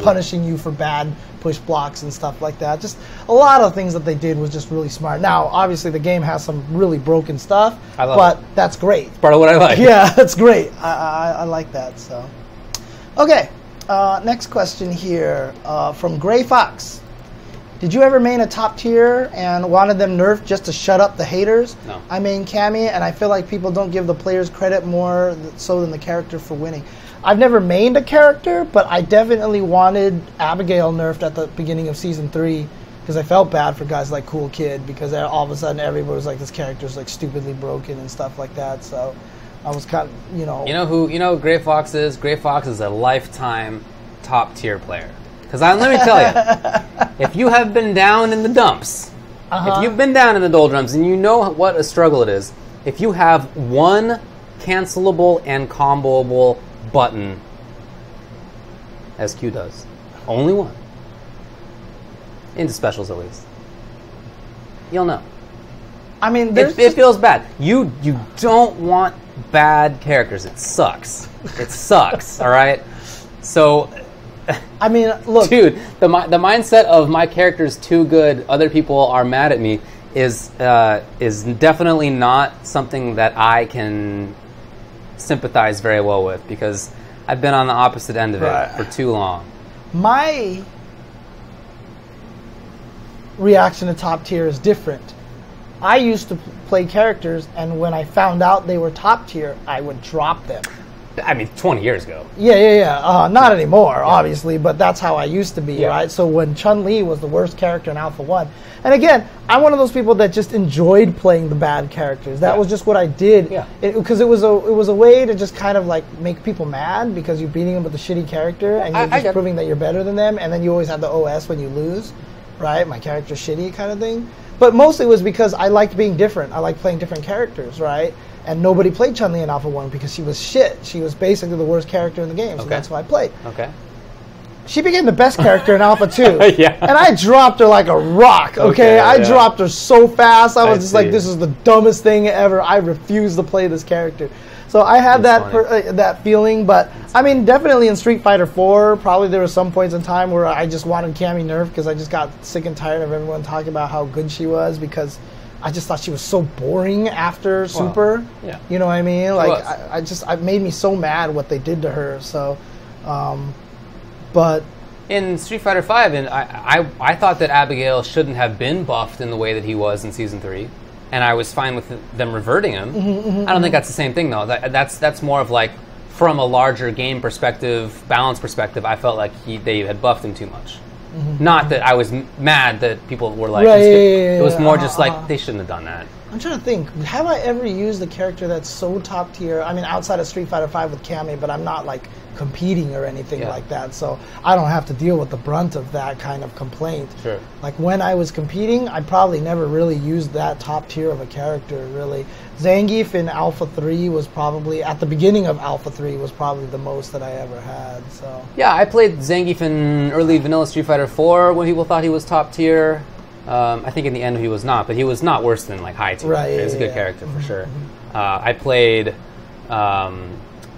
Punishing you for bad push blocks and stuff like that. Just a lot of things that they did was just really smart. Now, obviously, the game has some really broken stuff, but that's great. It's part of what I like. Yeah, that's great. I like that. So, okay. Next question here from Gray Fox. Did you ever main a top tier and wanted them nerfed just to shut up the haters? No. I main Cammy, and I feel like people don't give the players credit more so than the character for winning. I've never mained a character, but I definitely wanted Abigail nerfed at the beginning of Season 3 because I felt bad for guys like Cool Kid, because all of a sudden everybody was like, this character's like stupidly broken and stuff like that. So I was kind of, You know who Gray Fox is? Gray Fox is a lifetime top tier player. Because let me tell you, if you have been down in the dumps, if you've been down in the doldrums and you know what a struggle it is, if you have one cancelable and comboable button, as Q does, only one, into specials at least, you'll know. I mean, it feels bad. You don't want bad characters. It sucks. It sucks. All right. So, I mean, look, dude, the mindset of my character's too good, other people are mad at me, is definitely not something that I can sympathize very well with, because I've been on the opposite end of it for too long. My reaction to top tier is different. I used to play characters, and when I found out they were top tier, I would drop them. I mean, 20 years ago. Yeah. Not anymore, obviously, but that's how I used to be, right? So when Chun-Li was the worst character in Alpha 1, and again, I'm one of those people that just enjoyed playing the bad characters. That was just what I did. Because it was a way to just kind of like make people mad, because you're beating them with a shitty character, and you're just proving that you're better than them, and then you always have the OS when you lose, right? My character's shitty kind of thing. But mostly it was because I liked being different. I liked playing different characters, right? And nobody played Chun-Li in Alpha 1 because she was shit. She was basically the worst character in the game, so that's who I played. Okay. She became the best character in Alpha 2. Yeah. And I dropped her like a rock, okay? I dropped her so fast. I was just like, this is the dumbest thing ever. I refuse to play this character. So I had that feeling, but I mean, definitely in Street Fighter 4, probably there were some points in time where I just wanted Cammy nerfed, because I just got sick and tired of everyone talking about how good she was, because I just thought she was so boring after Super. Yeah. You know what I mean? Like, it made me so mad what they did to her. So, but in Street Fighter 5, and I thought that Abigail shouldn't have been buffed in the way that he was in Season 3. And I was fine with them reverting him. I don't think that's the same thing, though. That's more of like, from a larger game perspective, balance perspective, I felt like they had buffed him too much. Not that I was mad that people were like, it was more just like, they shouldn't have done that. I'm trying to think, have I ever used a character that's so top tier? I mean, outside of Street Fighter 5 with Cammy, but I'm not like competing or anything like that, so I don't have to deal with the brunt of that kind of complaint. Sure. Like when I was competing, I probably never really used that top tier of a character, really. Zangief in Alpha 3 was probably, at the beginning of Alpha 3, was probably the most that I ever had, so. Yeah, I played Zangief in early vanilla Street Fighter 4 when people thought he was top tier. I think in the end he was not, but he was not worse than like high tier. Right, He's a good character for sure. I played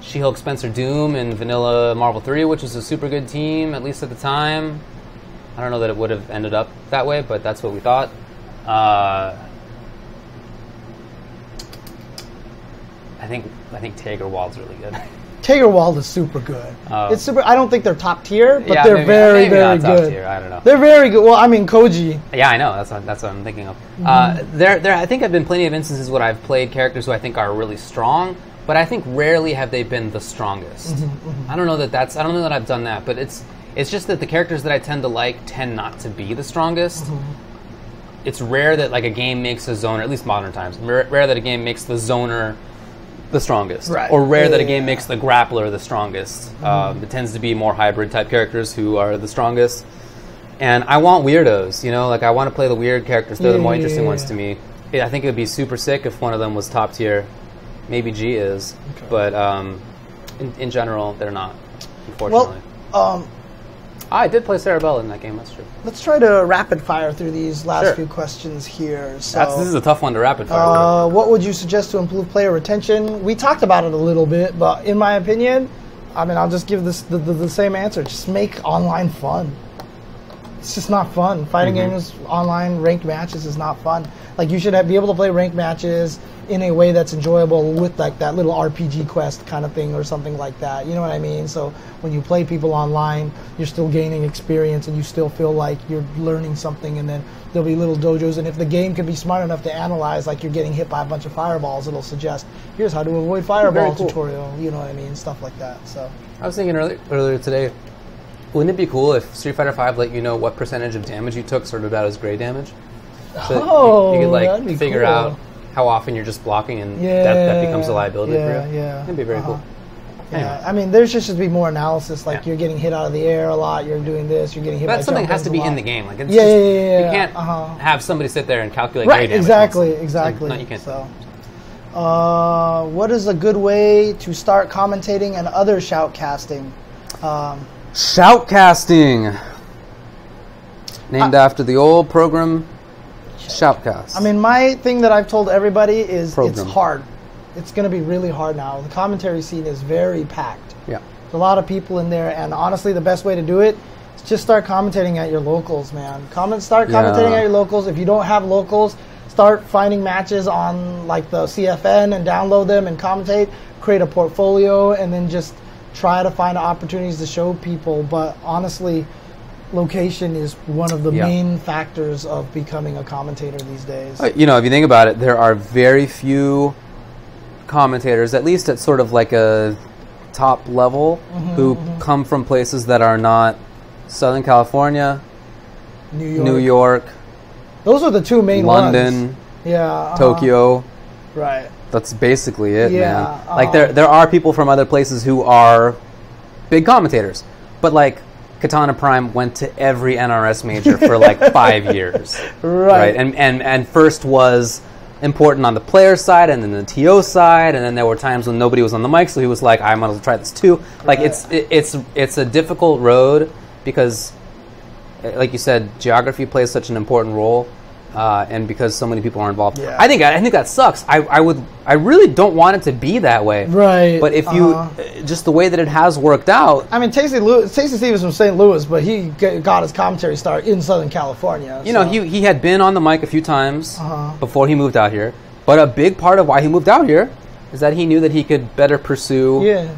She-Hulk Spencer Doom in vanilla Marvel 3, which was a super good team, at least at the time. I don't know that it would have ended up that way, but that's what we thought. I think Tagerwald's really good. Tagerwald is super good. It's super. I don't think they're top tier, but they're very very good. Top tier, I don't know. They're very good. Well, I mean, Koji. Yeah, I know. That's what I'm thinking of. There. I think have been plenty of instances where I've played characters who I think are really strong, but I think rarely have they been the strongest. I don't know that I've done that, but it's just that the characters that I tend to like tend not to be the strongest. It's rare that like a game makes a zoner, at least modern times. Rare that a game makes the zoner the strongest, or rare that a game makes the grappler the strongest. It tends to be more hybrid type characters who are the strongest. And I want weirdos, like I want to play the weird characters. They're the more interesting ones to me. I think it would be super sick if one of them was top tier. Maybe G is, but in general, they're not, unfortunately. Well, I did play Cerebella in that game, that's true. Let's try to rapid fire through these last few questions here. So, this is a tough one to rapid fire through. What would you suggest to improve player retention? We talked about it a little bit, but in my opinion, I mean, I'll just give this the same answer. Just make online fun. It's just not fun. Fighting games, online ranked matches is not fun. Like, you should be able to play ranked matches in a way that's enjoyable with like that little RPG quest kind of thing or something like that. You know what I mean? So when you play people online, you're still gaining experience and you still feel like you're learning something, and then there'll be little dojos, and if the game can be smart enough to analyze like you're getting hit by a bunch of fireballs, it'll suggest, here's how to avoid fireball tutorial, you know what I mean? Stuff like that. So I was thinking earlier today, wouldn't it be cool if Street Fighter 5 let you know what percentage of damage you took sorted out as gray damage? So you could like figure out how often you're just blocking, and that becomes a liability for you. Yeah. It'd be very cool. Yeah, I mean, there should be more analysis. Like you're getting hit out of the air a lot. You're doing this. You're getting hit. That's by something that has to be in the game. Like, it's yeah, just, yeah. You can't have somebody sit there and calculate. Right. Exactly. No, you can't. So, what is a good way to start commentating and other shoutcasting? Shoutcasting, named after the old program, Shoutcast. I mean, my thing that I've told everybody is it's hard. It's going to be really hard now. The commentary scene is very packed. Yeah. There's a lot of people in there, and honestly, the best way to do it is just start commentating at your locals, man. Start commentating at your locals. If you don't have locals, start finding matches on like the CFN and download them and commentate. Create a portfolio, and then just try to find opportunities to show people. But honestly, location is one of the main factors of becoming a commentator these days. You know, if you think about it, there are very few commentators, at least at sort of like a top level, who come from places that are not Southern California, New York. Those are the two main London, ones. Yeah, Tokyo. Right. That's basically it, man. Yeah, Like there are people from other places who are big commentators, but like Katana Prime went to every NRS major for like 5 years, right? And first was important on the player side, and then the TO side, and then there were times when nobody was on the mic, so he was like, I might as well try this too. Like it's a difficult road because, like you said, geography plays such an important role, and because so many people are involved. Yeah. I think that sucks. I really don't want it to be that way. Right. But if you just the way that it has worked out. I mean, Tasty Steve is from St. Louis, but he got his commentary start in Southern California. You know, he had been on the mic a few times before he moved out here. But a big part of why he moved out here is that he knew that he could better pursue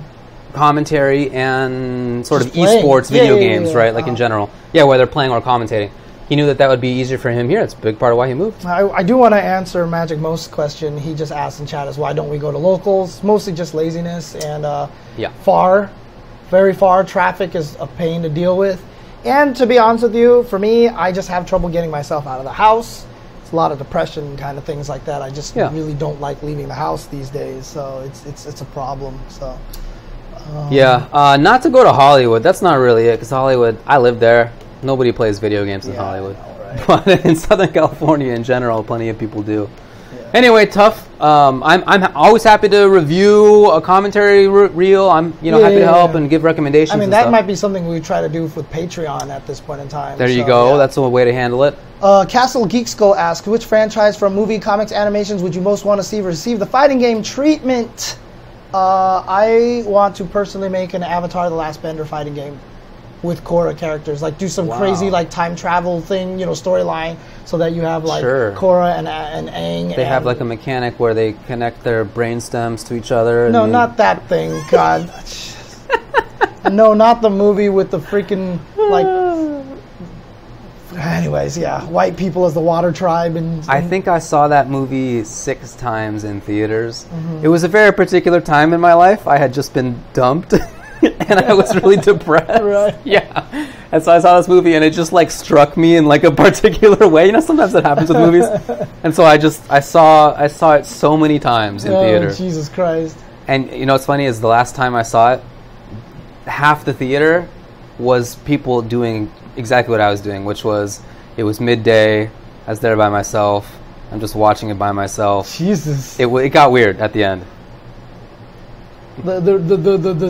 commentary and sort just of eSports video games, right? Like in general. Yeah, whether playing or commentating. He knew that would be easier for him here. It's a big part of why he moved. I do want to answer Magic Most's question. He just asked in chat is why don't we go to locals? Mostly just laziness and far, very far. Traffic is a pain to deal with. And to be honest with you, for me, I just have trouble getting myself out of the house. It's a lot of depression kind of things like that. I just really don't like leaving the house these days. So it's a problem. So not to go to Hollywood. That's not really it, because Hollywood, I live there. Nobody plays video games in Hollywood. Know, right? But in Southern California in general, plenty of people do. Yeah. Anyway, tough. I'm always happy to review a commentary reel. I'm happy to help and give recommendations. I mean, that might be something we try to do with Patreon at this point in time. There you go. Yeah. That's a way to handle it. Castle Geek Skull asks, which franchise from movie, comics, animations would you most want to see receive the fighting game treatment? I want to personally make an Avatar: The Last Bender fighting game with Korra characters, like do some crazy like time travel thing, storyline, so that you have like Korra and Aang. They have like a mechanic where they connect their brain stems to each other. No, not that thing. God, no, not the movie with the freaking like. Anyways, white people as the Water Tribe, and I think I saw that movie 6 times in theaters. It was a very particular time in my life. I had just been dumped. And I was really depressed. Right. Yeah. And so I saw this movie and it just like struck me in like a particular way. Sometimes that happens with movies. And so I saw it so many times in theater. Jesus Christ. And what's funny is the last time I saw it, half the theater was people doing exactly what I was doing, which was it was midday, I was there by myself, I'm just watching it by myself. Jesus. It got weird at the end. The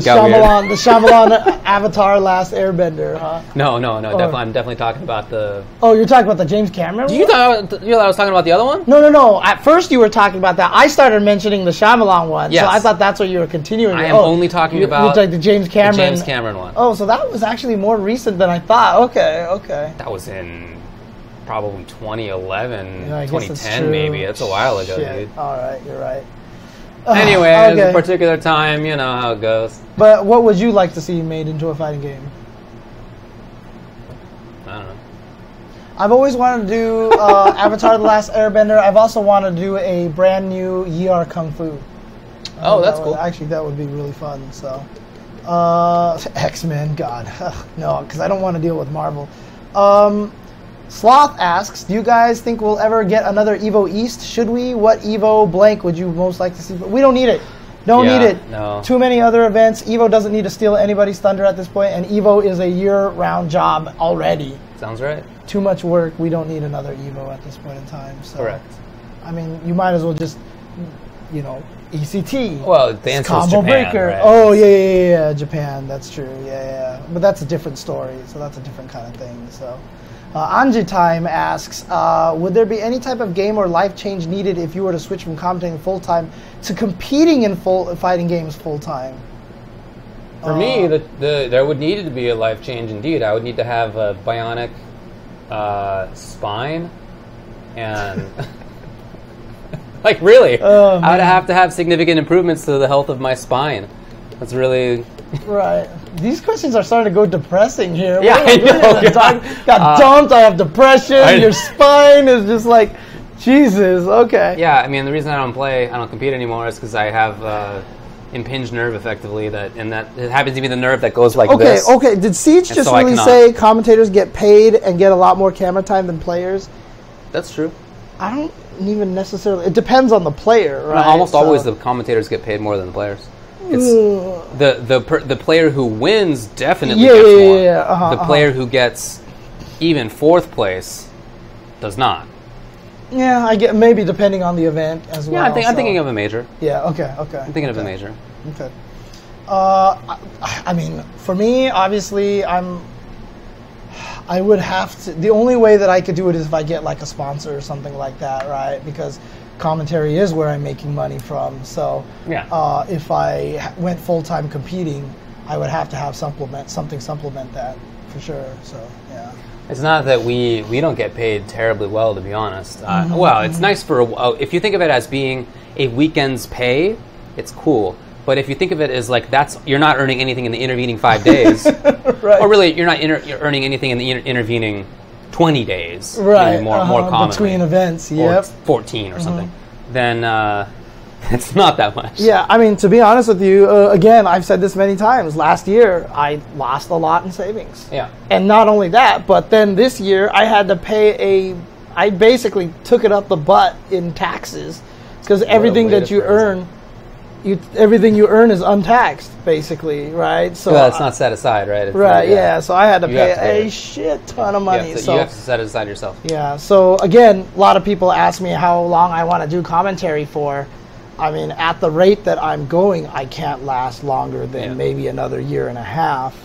Shyamalan Avatar: Last Airbender, huh? No, definitely. I'm definitely talking about the. Oh, you're talking about the James Cameron one? You thought I was talking about the other one? No. At first, you were talking about that. I started mentioning the Shyamalan one, so I thought that's what you were continuing. I am only talking about the James Cameron. The James Cameron one. Oh, so that was actually more recent than I thought. Okay. That was in probably 2011, 2010 maybe. That's a while ago, dude. All right, you're right. Anyway, at a particular time, you know how it goes. But what would you like to see made into a fighting game? I don't know. I've always wanted to do Avatar: The Last Airbender. I've also wanted to do a brand new Yar Kung Fu. That's cool. Actually, that would be really fun. So, X-Men, God. No, because I don't want to deal with Marvel. Sloth asks, do you guys think we'll ever get another EVO East? Should we? What EVO blank would you most like to see? We don't need it. Don't need it. No. Too many other events. EVO doesn't need to steal anybody's thunder at this point, and EVO is a year-round job already. Sounds right. Too much work. We don't need another EVO at this point in time. So, correct. I mean, you might as well just, you know, ECT. Well, the answer is Combo Japan, breaker. right? Oh, yeah, Japan. That's true. Yeah. But that's a different story. So that's a different kind of thing. So, Anji Time asks, would there be any type of game or life change needed if you were to switch from commentating full-time to competing in fighting games full-time? For me, there would need to be a life change indeed. I would need to have a bionic spine and... like, really. Oh, I would have to have significant improvements to the health of my spine. That's really... Right. These questions are starting to go depressing here. Yeah, I know. Got dumped, I have depression, your spine is just like, Jesus, okay. Yeah, I mean, the reason I don't compete anymore is because I have impinged nerve effectively, and that it happens to be the nerve that goes like this. Okay, did Siege just really say commentators get paid and get a lot more camera time than players? That's true. I don't even necessarily, it depends on the player, right? No, almost always the commentators get paid more than the players. It's the player who wins definitely gets more. The player who gets even fourth place does not. Yeah, I get maybe depending on the event as well. Yeah, I'm thinking of a major. Yeah, okay. I'm thinking of a major. Okay. I mean, for me, obviously, I would have to. The only way that I could do it is if I get like a sponsor or something like that, right? Because commentary is where I'm making money from. So if I went full-time competing, I would have to have something supplement that for sure. So yeah. It's not that we don't get paid terribly well, to be honest. Well, it's nice for if you think of it as being a weekend's pay, it's cool. But if you think of it as like you're not earning anything in the intervening 5 days, right. Or really you're not you're earning anything in the intervening 20 days, right? Maybe more commonly, between events, or 14 or something. Then it's not that much. Yeah, I mean, to be honest with you, again, I've said this many times. Last year, I lost a lot in savings. Yeah. And not only that, but then this year, I had to pay I basically took it up the butt in taxes because everything that you earn, everything you earn is untaxed, basically, right? So well, it's not set aside, right? Right, yeah. So I had to pay a shit ton of money. So you have to set it aside yourself. Yeah. So again, a lot of people ask me how long I want to do commentary for. I mean, at the rate that I'm going, I can't last longer than maybe another year and a half.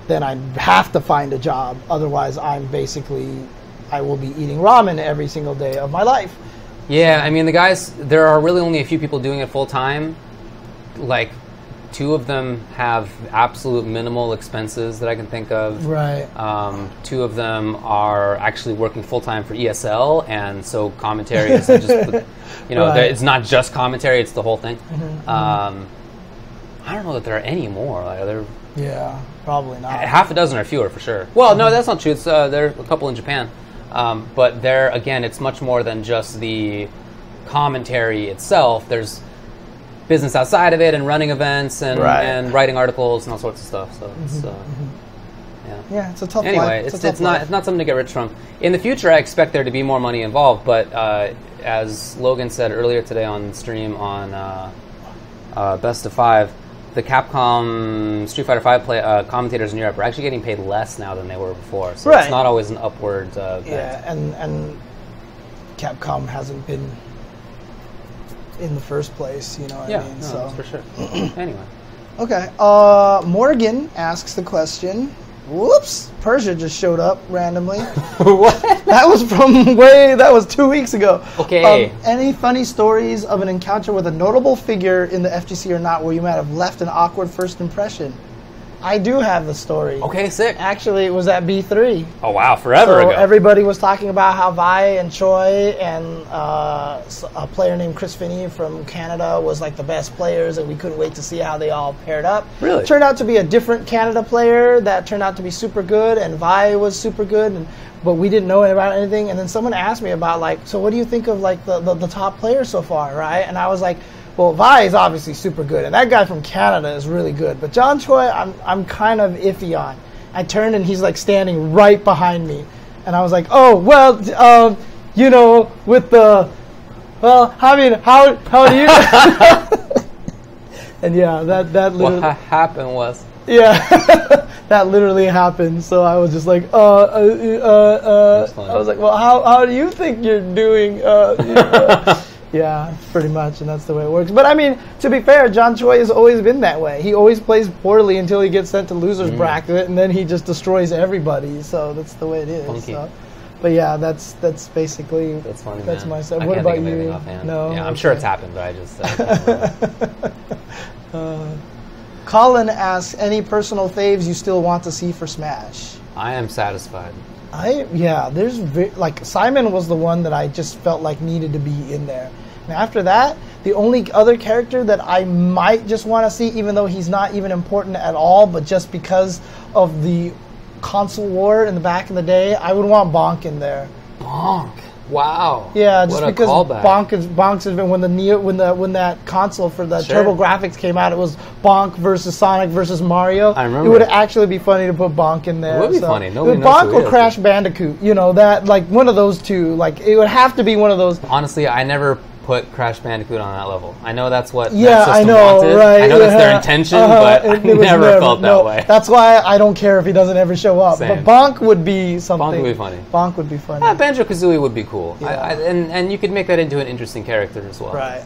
Then I have to find a job. Otherwise, I will be eating ramen every single day of my life. Yeah, I mean, there are really only a few people doing it full time. Like, 2 of them have absolute minimal expenses that I can think of. Right. 2 of them are actually working full time for ESL, and so commentary is just, right. It's not just commentary; it's the whole thing. I don't know that there are any more. Yeah, probably not. Half a dozen or fewer for sure. Well, no, that's not true. There are a couple in Japan, but there again, it's much more than just the commentary itself. There's business outside of it, and running events, and writing articles, and all sorts of stuff. So it's it's a tough. Anyway, life. it's not something to get rich from. In the future, I expect there to be more money involved. But as Logan said earlier today on stream on Best of 5, the Capcom Street Fighter 5 commentators in Europe are actually getting paid less now than they were before. So it's not always an upward bend. Yeah, and Capcom hasn't been in the first place, you know what I mean? So for sure. Anyway. Okay. Morgan asks the question. Whoops! Persia just showed up randomly. What? That was 2 weeks ago. Okay. Any funny stories of an encounter with a notable figure in the FGC or not where you might have left an awkward first impression? I do have the story. Okay, sick. Actually, it was at B3. Oh, wow, forever ago. Everybody was talking about how Vi and Choi and a player named Chris Finney from Canada was like the best players, and we couldn't wait to see how they all paired up. Really? It turned out to be a different Canada player that turned out to be super good, and Vi was super good, but we didn't know about anything. And then someone asked me about, like, so what do you think of like the top players so far, right? And I was like, well, Vi is obviously super good, and that guy from Canada is really good. But John Choi, I'm kind of iffy on. I turned, and he's like standing right behind me, and I was like, oh, well, with the, well, I mean, how do you? And yeah, that literally... What happened was... Yeah, that literally happened. So I was just like, I was like, well, how do you think you're doing? Yeah, pretty much, and that's the way it works. But I mean, to be fair, John Choi has always been that way. He always plays poorly until he gets sent to losers bracket, and then he just destroys everybody. So that's the way it is. So. But yeah, that's basically funny. That's man. my side. I What can't about think of you? offhand. No, yeah, I'm sure it's happened, but I just. Colin asks, any personal faves you still want to see for Smash? I am satisfied. There's like Simon was the one that I just felt like needed to be in there. And after that, the only other character that I might just want to see, even though he's not even important at all, but just because of the console war in the back in the day, I would want Bonk in there. Bonk. Wow. Yeah, just what because callback. Bonk has been when that console for the Turbo Graphics came out, it was Bonk versus Sonic versus Mario. I remember. It would actually be funny to put Bonk in there. It would be funny. Nobody knows Bonk who or Crash Bandicoot, that like one of those two. Like it would have to be one of those. Honestly, I never put Crash Bandicoot on that level. I know that's what that system I know, wanted. right? I know that's their intention, but I never felt that way. That's why I don't care if he doesn't ever show up. Same. But Bonk would be something. Bonk would be funny. Bonk would be funny. Banjo-Kazooie would be cool. Yeah. And you could make that into an interesting character as well. Right.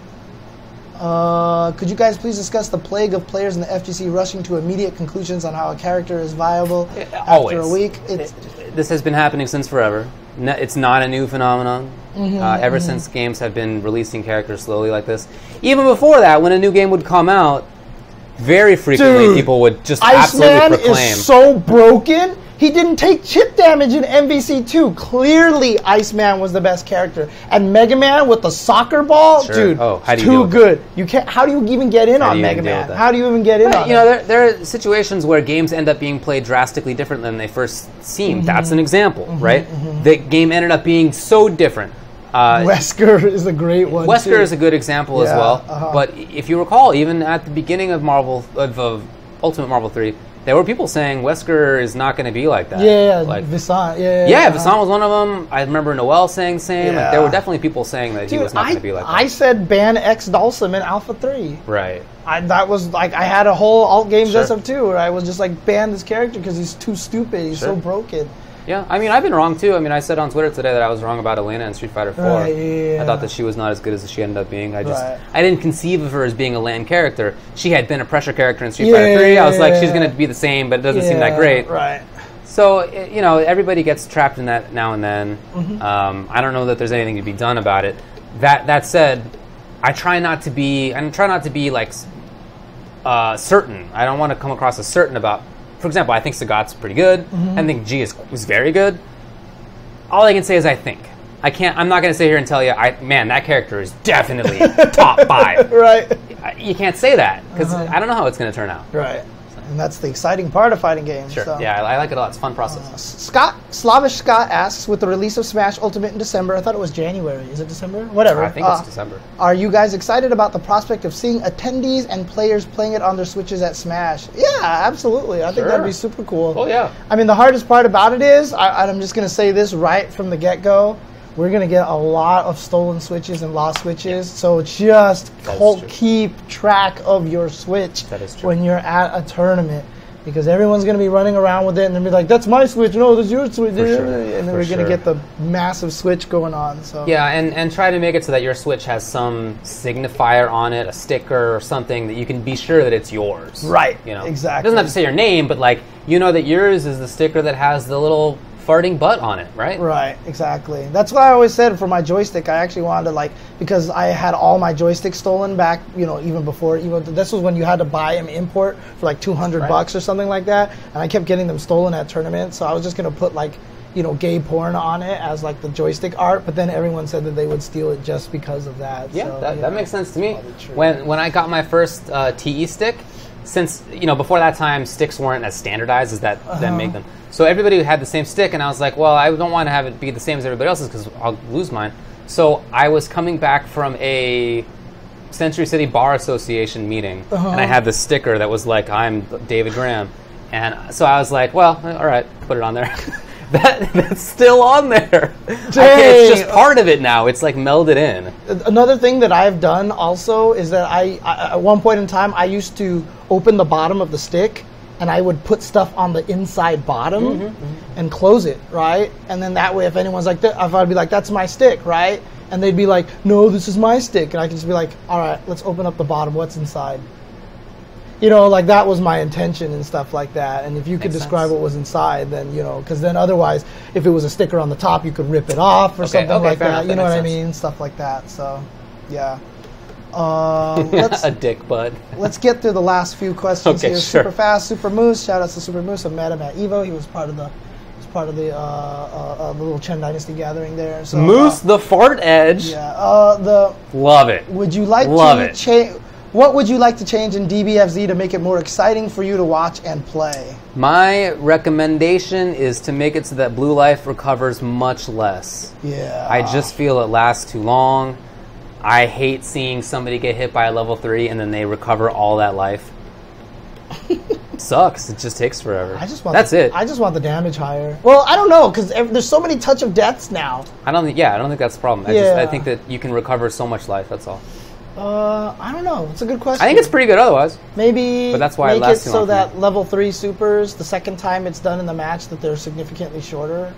Could you guys please discuss the plague of players in the FGC rushing to immediate conclusions on how a character is viable after a week? This has been happening since forever. It's not a new phenomenon. Ever since games have been releasing characters slowly like this. Even before that, when a new game would come out, very frequently people would just absolutely proclaim. Iceman is so broken. He didn't take chip damage in MVC2. Clearly, Iceman was the best character. And Mega Man with the soccer ball, dude, too good. You can't. How do you even get in on Mega Man? How do you even get in on it? There are situations where games end up being played drastically different than they first seemed. That's an example, right? The game ended up being so different. Wesker is a great one. Wesker is a good example as well. But if you recall, even at the beginning of Ultimate Marvel 3, there were people saying Wesker is not going to be like that. Yeah, like Vincent. Vincent was one of them. I remember Noel saying the same. Yeah. Like, there were definitely people saying that he was not going to be like that. I said ban X Dhalsim in Alpha 3. Right. That was like, I had a whole alt games SF2 where I was just like, ban this character because he's too stupid. He's so broken. Yeah, I mean, I've been wrong too. I mean, I said on Twitter today that I was wrong about Elena in Street Fighter 4. Right, I thought that she was not as good as she ended up being. I didn't conceive of her as being a LAN character. She had been a pressure character in Street Fighter 3. I was like, she's going to be the same, but it doesn't seem that great. Right. So, everybody gets trapped in that now and then. I don't know that there's anything to be done about it. That said, I try not to be like certain. I don't want to come across as certain about. For example, I think Sagat's pretty good. I think G is very good. All I can say is I think. I'm not going to sit here and tell you, man, that character is definitely top 5. Right. You can't say that because I don't know how it's going to turn out. Right. And that's the exciting part of fighting games. Sure. So. Yeah, I like it a lot. It's a fun process. Slavish Scott asks, with the release of Smash Ultimate in December, I thought it was January. Is it December? Whatever. I think it's December. Are you guys excited about the prospect of seeing attendees and players playing it on their Switches at Smash? Yeah, absolutely. I think that'd be super cool. Oh, yeah. I mean, the hardest part about it is, I'm just going to say this right from the get-go, we're going to get a lot of stolen Switches and lost Switches, so just keep track of your Switch when you're at a tournament. Because everyone's going to be running around with it and they'll be like, that's my Switch, no, that's your Switch. And then we're going to get the massive Switch going on. So yeah, and try to make it so that your Switch has some signifier on it, a sticker or something that you can be sure that it's yours. Right, exactly. It doesn't have to say your name, but like, that yours is the sticker that has the little farting butt on it, right? Right, exactly. That's why I always said for my joystick, I actually wanted to because I had all my joysticks stolen back, even before, this was when you had to buy them import for like $200 or something like that, and I kept getting them stolen at tournaments, so I was just going to put gay porn on it as like the joystick art, but then everyone said that they would steal it just because of that. Yeah, so, that makes sense to me. When I got my first TE stick, since, before that time, sticks weren't as standardized as that make them. So everybody had the same stick, and I was like, well, I don't want to have it be the same as everybody else's because I'll lose mine. So I was coming back from a Century City Bar Association meeting, and I had this sticker that was like, I'm David Graham. And so I was like, well, all right, put it on there. That's still on there. Dang. It's just part of it now. It's like melded in. Another thing that I've done also is that I at one point in time I used to open the bottom of the stick and I would put stuff on the inside bottom and close it, right? And then that way, if anyone's like, I'd be like, that's my stick, right? And they'd be like, no, this is my stick. And I could just be like, all right, let's open up the bottom. What's inside? You know, like that was my intention and stuff like that. And if you could describe what was inside, then, you know, because then otherwise, if it was a sticker on the top, you could rip it off or something like that. You know what I mean? Stuff like that. So, yeah. A dick bud. Let's get through the last few questions here. Sure. Super fast, Super Moose. Shout out to Super Moose. I met him at Evo. He was part of the little Chen Dynasty gathering there. So, Moose the Fart Edge. Yeah. Love it. Would you like to change? What would you like to change in DBFZ to make it more exciting for you to watch and play? My recommendation is to make it so that blue life recovers much less. Yeah. I just feel it lasts too long. I hate seeing somebody get hit by a level 3 and then they recover all that life. Sucks. It just takes forever. That's it. I just want the damage higher. Well, I don't know, because there's so many touch of deaths now. I don't think that's the problem. I think that you can recover so much life, that's all. I don't know. It's a good question. I think it's pretty good otherwise. Maybe but that's why make it lasts it so that level 3 supers, the second time it's done in the match, that they're significantly shorter.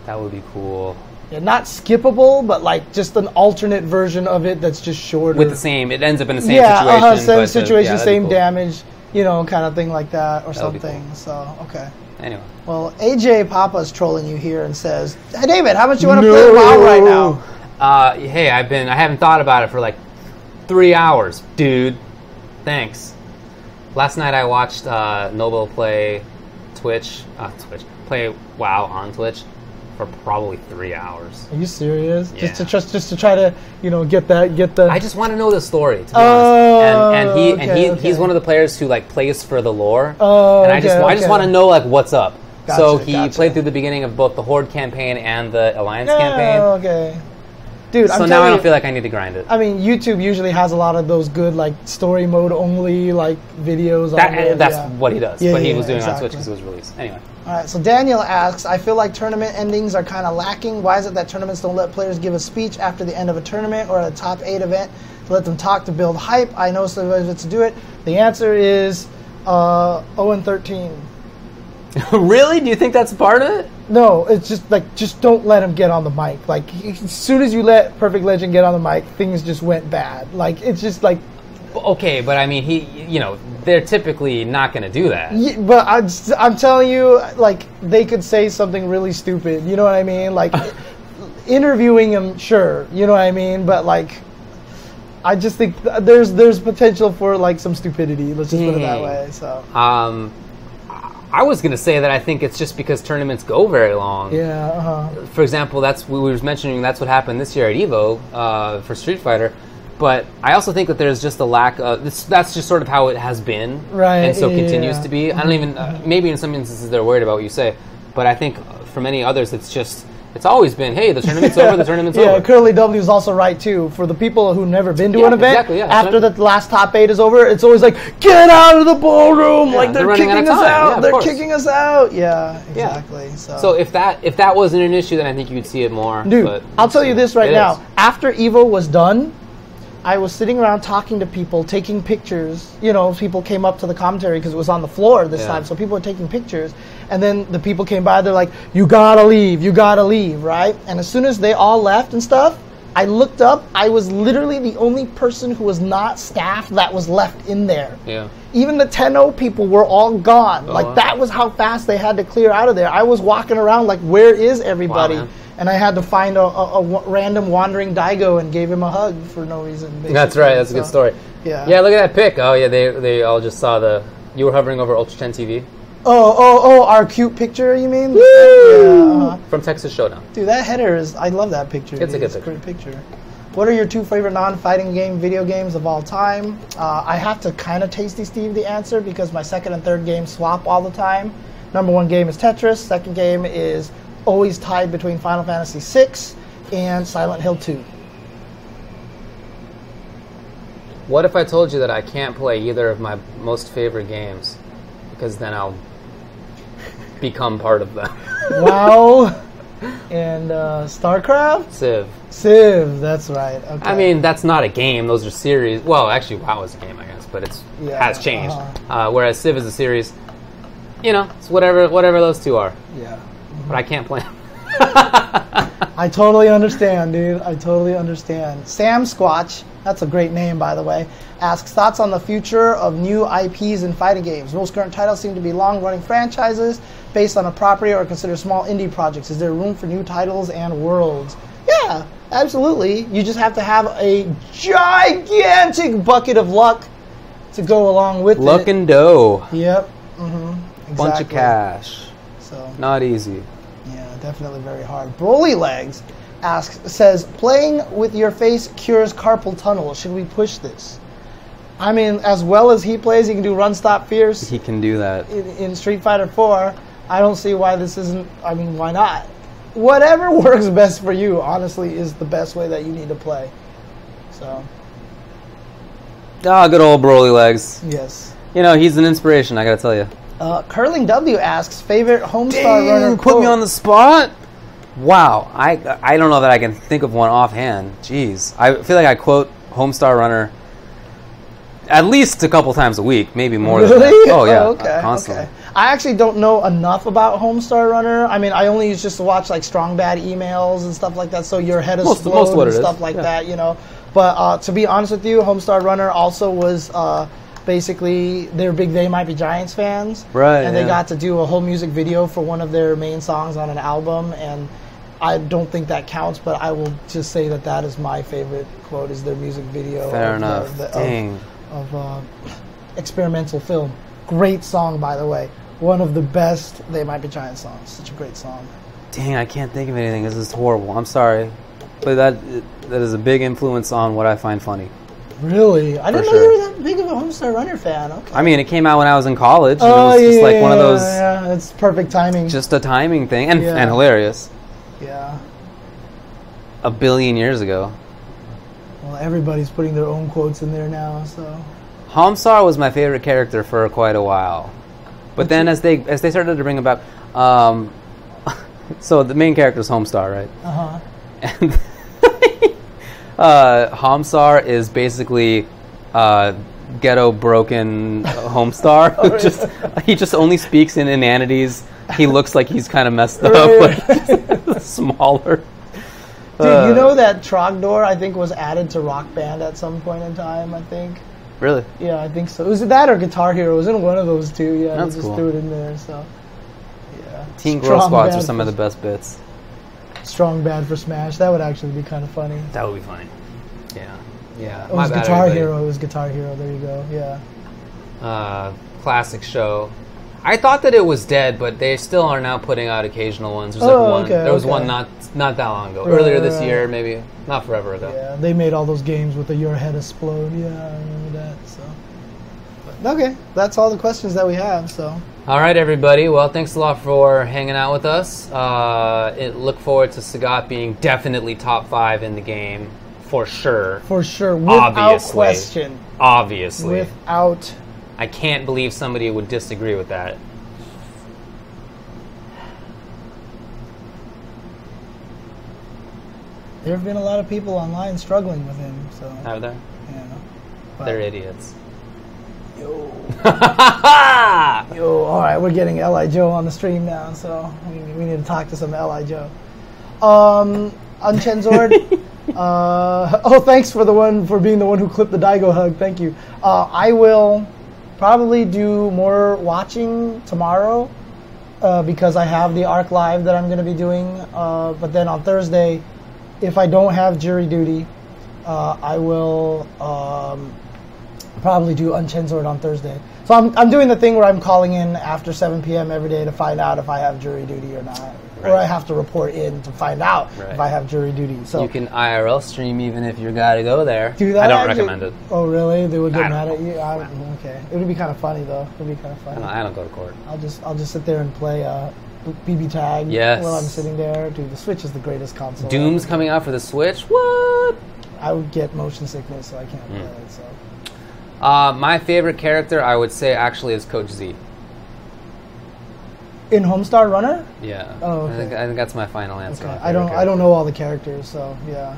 That would be cool. Yeah, not skippable, but like just an alternate version of it that's just shorter. With the same, it ends up in the same situation. Same situation, same damage, you know, kind of thing like that or something. Cool. So, okay. Anyway. Well, AJ Papa's trolling you here and says, hey, David, how much you want to play WoW right now? Hey, I haven't thought about it for like 3 hours, dude. Thanks. Last night I watched Noble play play WoW on Twitch for probably 3 hours. Are you serious? Yeah. Just to try to, you know, get the. I just want to know the story, to be honest. And he's one of the players who like plays for the lore. And I just want to know like what's up. Gotcha, so he played through the beginning of both the Horde campaign and the Alliance campaign. Okay. Dude, so now I don't feel like I need to grind it. I mean, YouTube usually has a lot of those good, like, story mode only, like, videos. That's what he does. But he was doing on Twitch because it was released. Anyway. All right, so Daniel asks, I feel like tournament endings are kind of lacking. Why is it that tournaments don't let players give a speech after the end of a tournament or a top 8 event to let them talk to build hype? I know some ways to do it. The answer is 0-13. Really? Do you think that's part of it? No, it's just like, just don't let him get on the mic. Like, as soon as you let Perfect Legend get on the mic, things just went bad. Like, it's just like... Okay, but I mean, they're typically not going to do that. Yeah, but I'm telling you, like, they could say something really stupid. You know what I mean? Like, interviewing him, sure. You know what I mean? But, like, I just think there's potential for, like, some stupidity. Let's just put it that way. So. I was going to say that I think it's just because tournaments go very long. Yeah, For example, we were mentioning that's what happened this year at EVO for Street Fighter. But I also think that there's just a lack of... That's just sort of how it has been. Right. And so continues to be. I don't even... maybe in some instances they're worried about what you say. But I think for many others it's just... It's always been, hey, the tournament's over, the tournament's over. Yeah, Curly W is also right, too. For the people who've never been to an event, after the last top 8 is over, it's always like, get out of the ballroom! Like, they're kicking us out! Yeah, they're kicking us out! Yeah, exactly. Yeah. So if that wasn't an issue, then I think you would see it more. Dude, but I'll tell you this right now. After EVO was done, I was sitting around talking to people, taking pictures. You know, people came up to the commentary because it was on the floor this time, so people were taking pictures. And then the people came by, they're like, you gotta leave, right? And as soon as they all left and stuff, I looked up, I was literally the only person who was not staff that was left in there. Yeah. Even the 10-0 people were all gone. Like, that was how fast they had to clear out of there. I was walking around like, where is everybody? Wow, and I had to find a random wandering Daigo and gave him a hug for no reason. Basically. That's right. That's a good story. Yeah. Yeah, look at that pic. Oh, yeah, they all just saw you were hovering over Ultra 10 TV. Oh, our cute picture, you mean? Woo! Yeah, From Texas Showdown. Dude, that header I love that picture. It's a good great picture. What are your 2 favorite non-fighting video games of all time? I have to kind of Tasty Steve the answer because my second and third games swap all the time. Number 1 game is Tetris. Second game is always tied between Final Fantasy VI and Silent Hill 2. What if I told you that I can't play either of my most favorite games? Because then I'll become part of them. WoW and StarCraft? Civ, that's right. Okay. I mean, that's not a game. Those are series. Well, actually, WoW is a game, I guess, but has changed. Whereas Civ is a series. You know, it's whatever those two are. Yeah. But I can't play them. I totally understand, dude. I totally understand. Sam Squatch, that's a great name, by the way, asks thoughts on the future of new IPs in fighting games. Most current titles seem to be long-running franchises based on a property or considered small indie projects. Is there room for new titles and worlds? Yeah, absolutely. You just have to have a gigantic bucket of luck to go along with Luck and dough. Yep. Exactly. Bunch of cash. So not easy. Yeah, definitely very hard. Broly Legs says, playing with your face cures carpal tunnel. Should we push this? I mean, as well as he plays, he can do Run Stop Fierce. He can do that. In Street Fighter 4, I don't see why this isn't, I mean, why not? Whatever works best for you, honestly, is the best way that you need to play. So. Good old Broly Legs. Yes. You know, he's an inspiration, I gotta tell you. Curling W asks, favorite Homestar Runner quote? Put me on the spot? Wow, I don't know that I can think of one offhand. Jeez. I feel like I quote Homestar Runner at least a couple times a week, maybe more than that. Oh, yeah, okay, constantly. Okay. I actually don't know enough about Homestar Runner. I mean, I only used just to watch like Strong Bad emails and stuff like that, so your head is explode and stuff like that, you know. But to be honest with you, Homestar Runner also was basically, they're big They Might Be Giants fans. Right. And they got to do a whole music video for one of their main songs on an album, and I don't think that counts, but I will just say that that is my favorite quote, is their music video. Fair enough. Of experimental film. Great song, by the way. One of the best They Might Be Giants songs. Such a great song. Dang, I can't think of anything. This is horrible. I'm sorry. But that is a big influence on what I find funny. Really? I didn't know you were that big of a Homestar Runner fan. Okay. I mean, it came out when I was in college. And it was just like one of those... Yeah, it's perfect timing. Just a timing thing. And hilarious. Yeah. A billion years ago. Well, everybody's putting their own quotes in there now, so... Homestar was my favorite character for quite a while. But then as they started to bring about... so the main character is Homestar, right? Uh-huh. And Homestar is basically ghetto broken Homestar. He just only speaks in inanities. He looks like he's kind of messed up, like smaller. Dude, you know that Trogdor, I think, was added to Rock Band at some point in time, I think. Really? Yeah, I think so. Was it that or Guitar Hero? It was in one of those two. Yeah, that's they just threw it in there, so... Yeah. Teen Girl Squads are some of the best bits. Strong Bad for Smash. That would actually be kind of funny. That would be funny. Yeah. Yeah. It was Guitar Hero. It was Guitar Hero. There you go. Yeah. Classic show. I thought that it was dead, but they still are now putting out occasional ones. There's one. Okay, there was one not that long ago. Earlier this year, maybe. Not forever ago. Yeah, they made all those games with the Your Head Explode. Yeah, I remember that. So. But, okay, that's all the questions that we have. So. All right, everybody. Well, thanks a lot for hanging out with us. Look forward to Sagat being definitely top 5 in the game, for sure. For sure, without question. Obviously. Without. I can't believe somebody would disagree with that. There have been a lot of people online struggling with him. So. Have there? Yeah. They're idiots. Yo. Yo, all right, we're getting L.I. Joe on the stream now, so we need to talk to some L.I. Joe. Unchenzord. Thanks for being the one who clipped the Daigo hug. Thank you. I will probably do more watching tomorrow because I have the Arc Live that I'm going to be doing. But then on Thursday, if I don't have jury duty, I will probably do Unchenzord on Thursday. So I'm doing the thing where I'm calling in after 7 p.m. every day to find out if I have jury duty or not. Right. Or I have to report in to find out if I have jury duty. So you can IRL stream even if you got to go there. Do that? I don't recommend it. Oh, really? They would get mad at you? Okay. It would be kind of funny, though. It would be kind of funny. I don't go to court. I'll just sit there and play BB Tag while I'm sitting there. Dude, the Switch is the greatest console. Doom's coming out for the Switch? What? I would get motion sickness, so I can't play it. So. My favorite character, I would say, actually is Coach Z. In Homestar Runner? Yeah. Oh, okay. I think that's my final answer. Okay. I don't know all the characters, so yeah.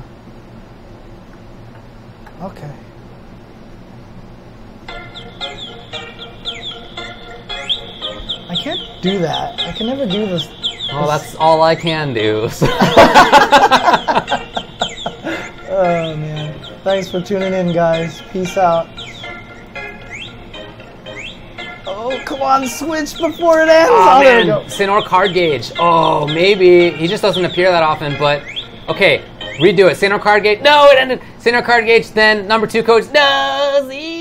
Okay. I can't do that. I can never do this. Well, that's all I can do. So. Oh man. Thanks for tuning in, guys. Peace out. Oh, come on, switch before it ends. Oh, man. Sinor card gauge. Oh, maybe. He just doesn't appear that often, but... Okay, redo it. Sinor card gauge. No, it ended. Sinor card gauge, then number 2 coach. No, Z.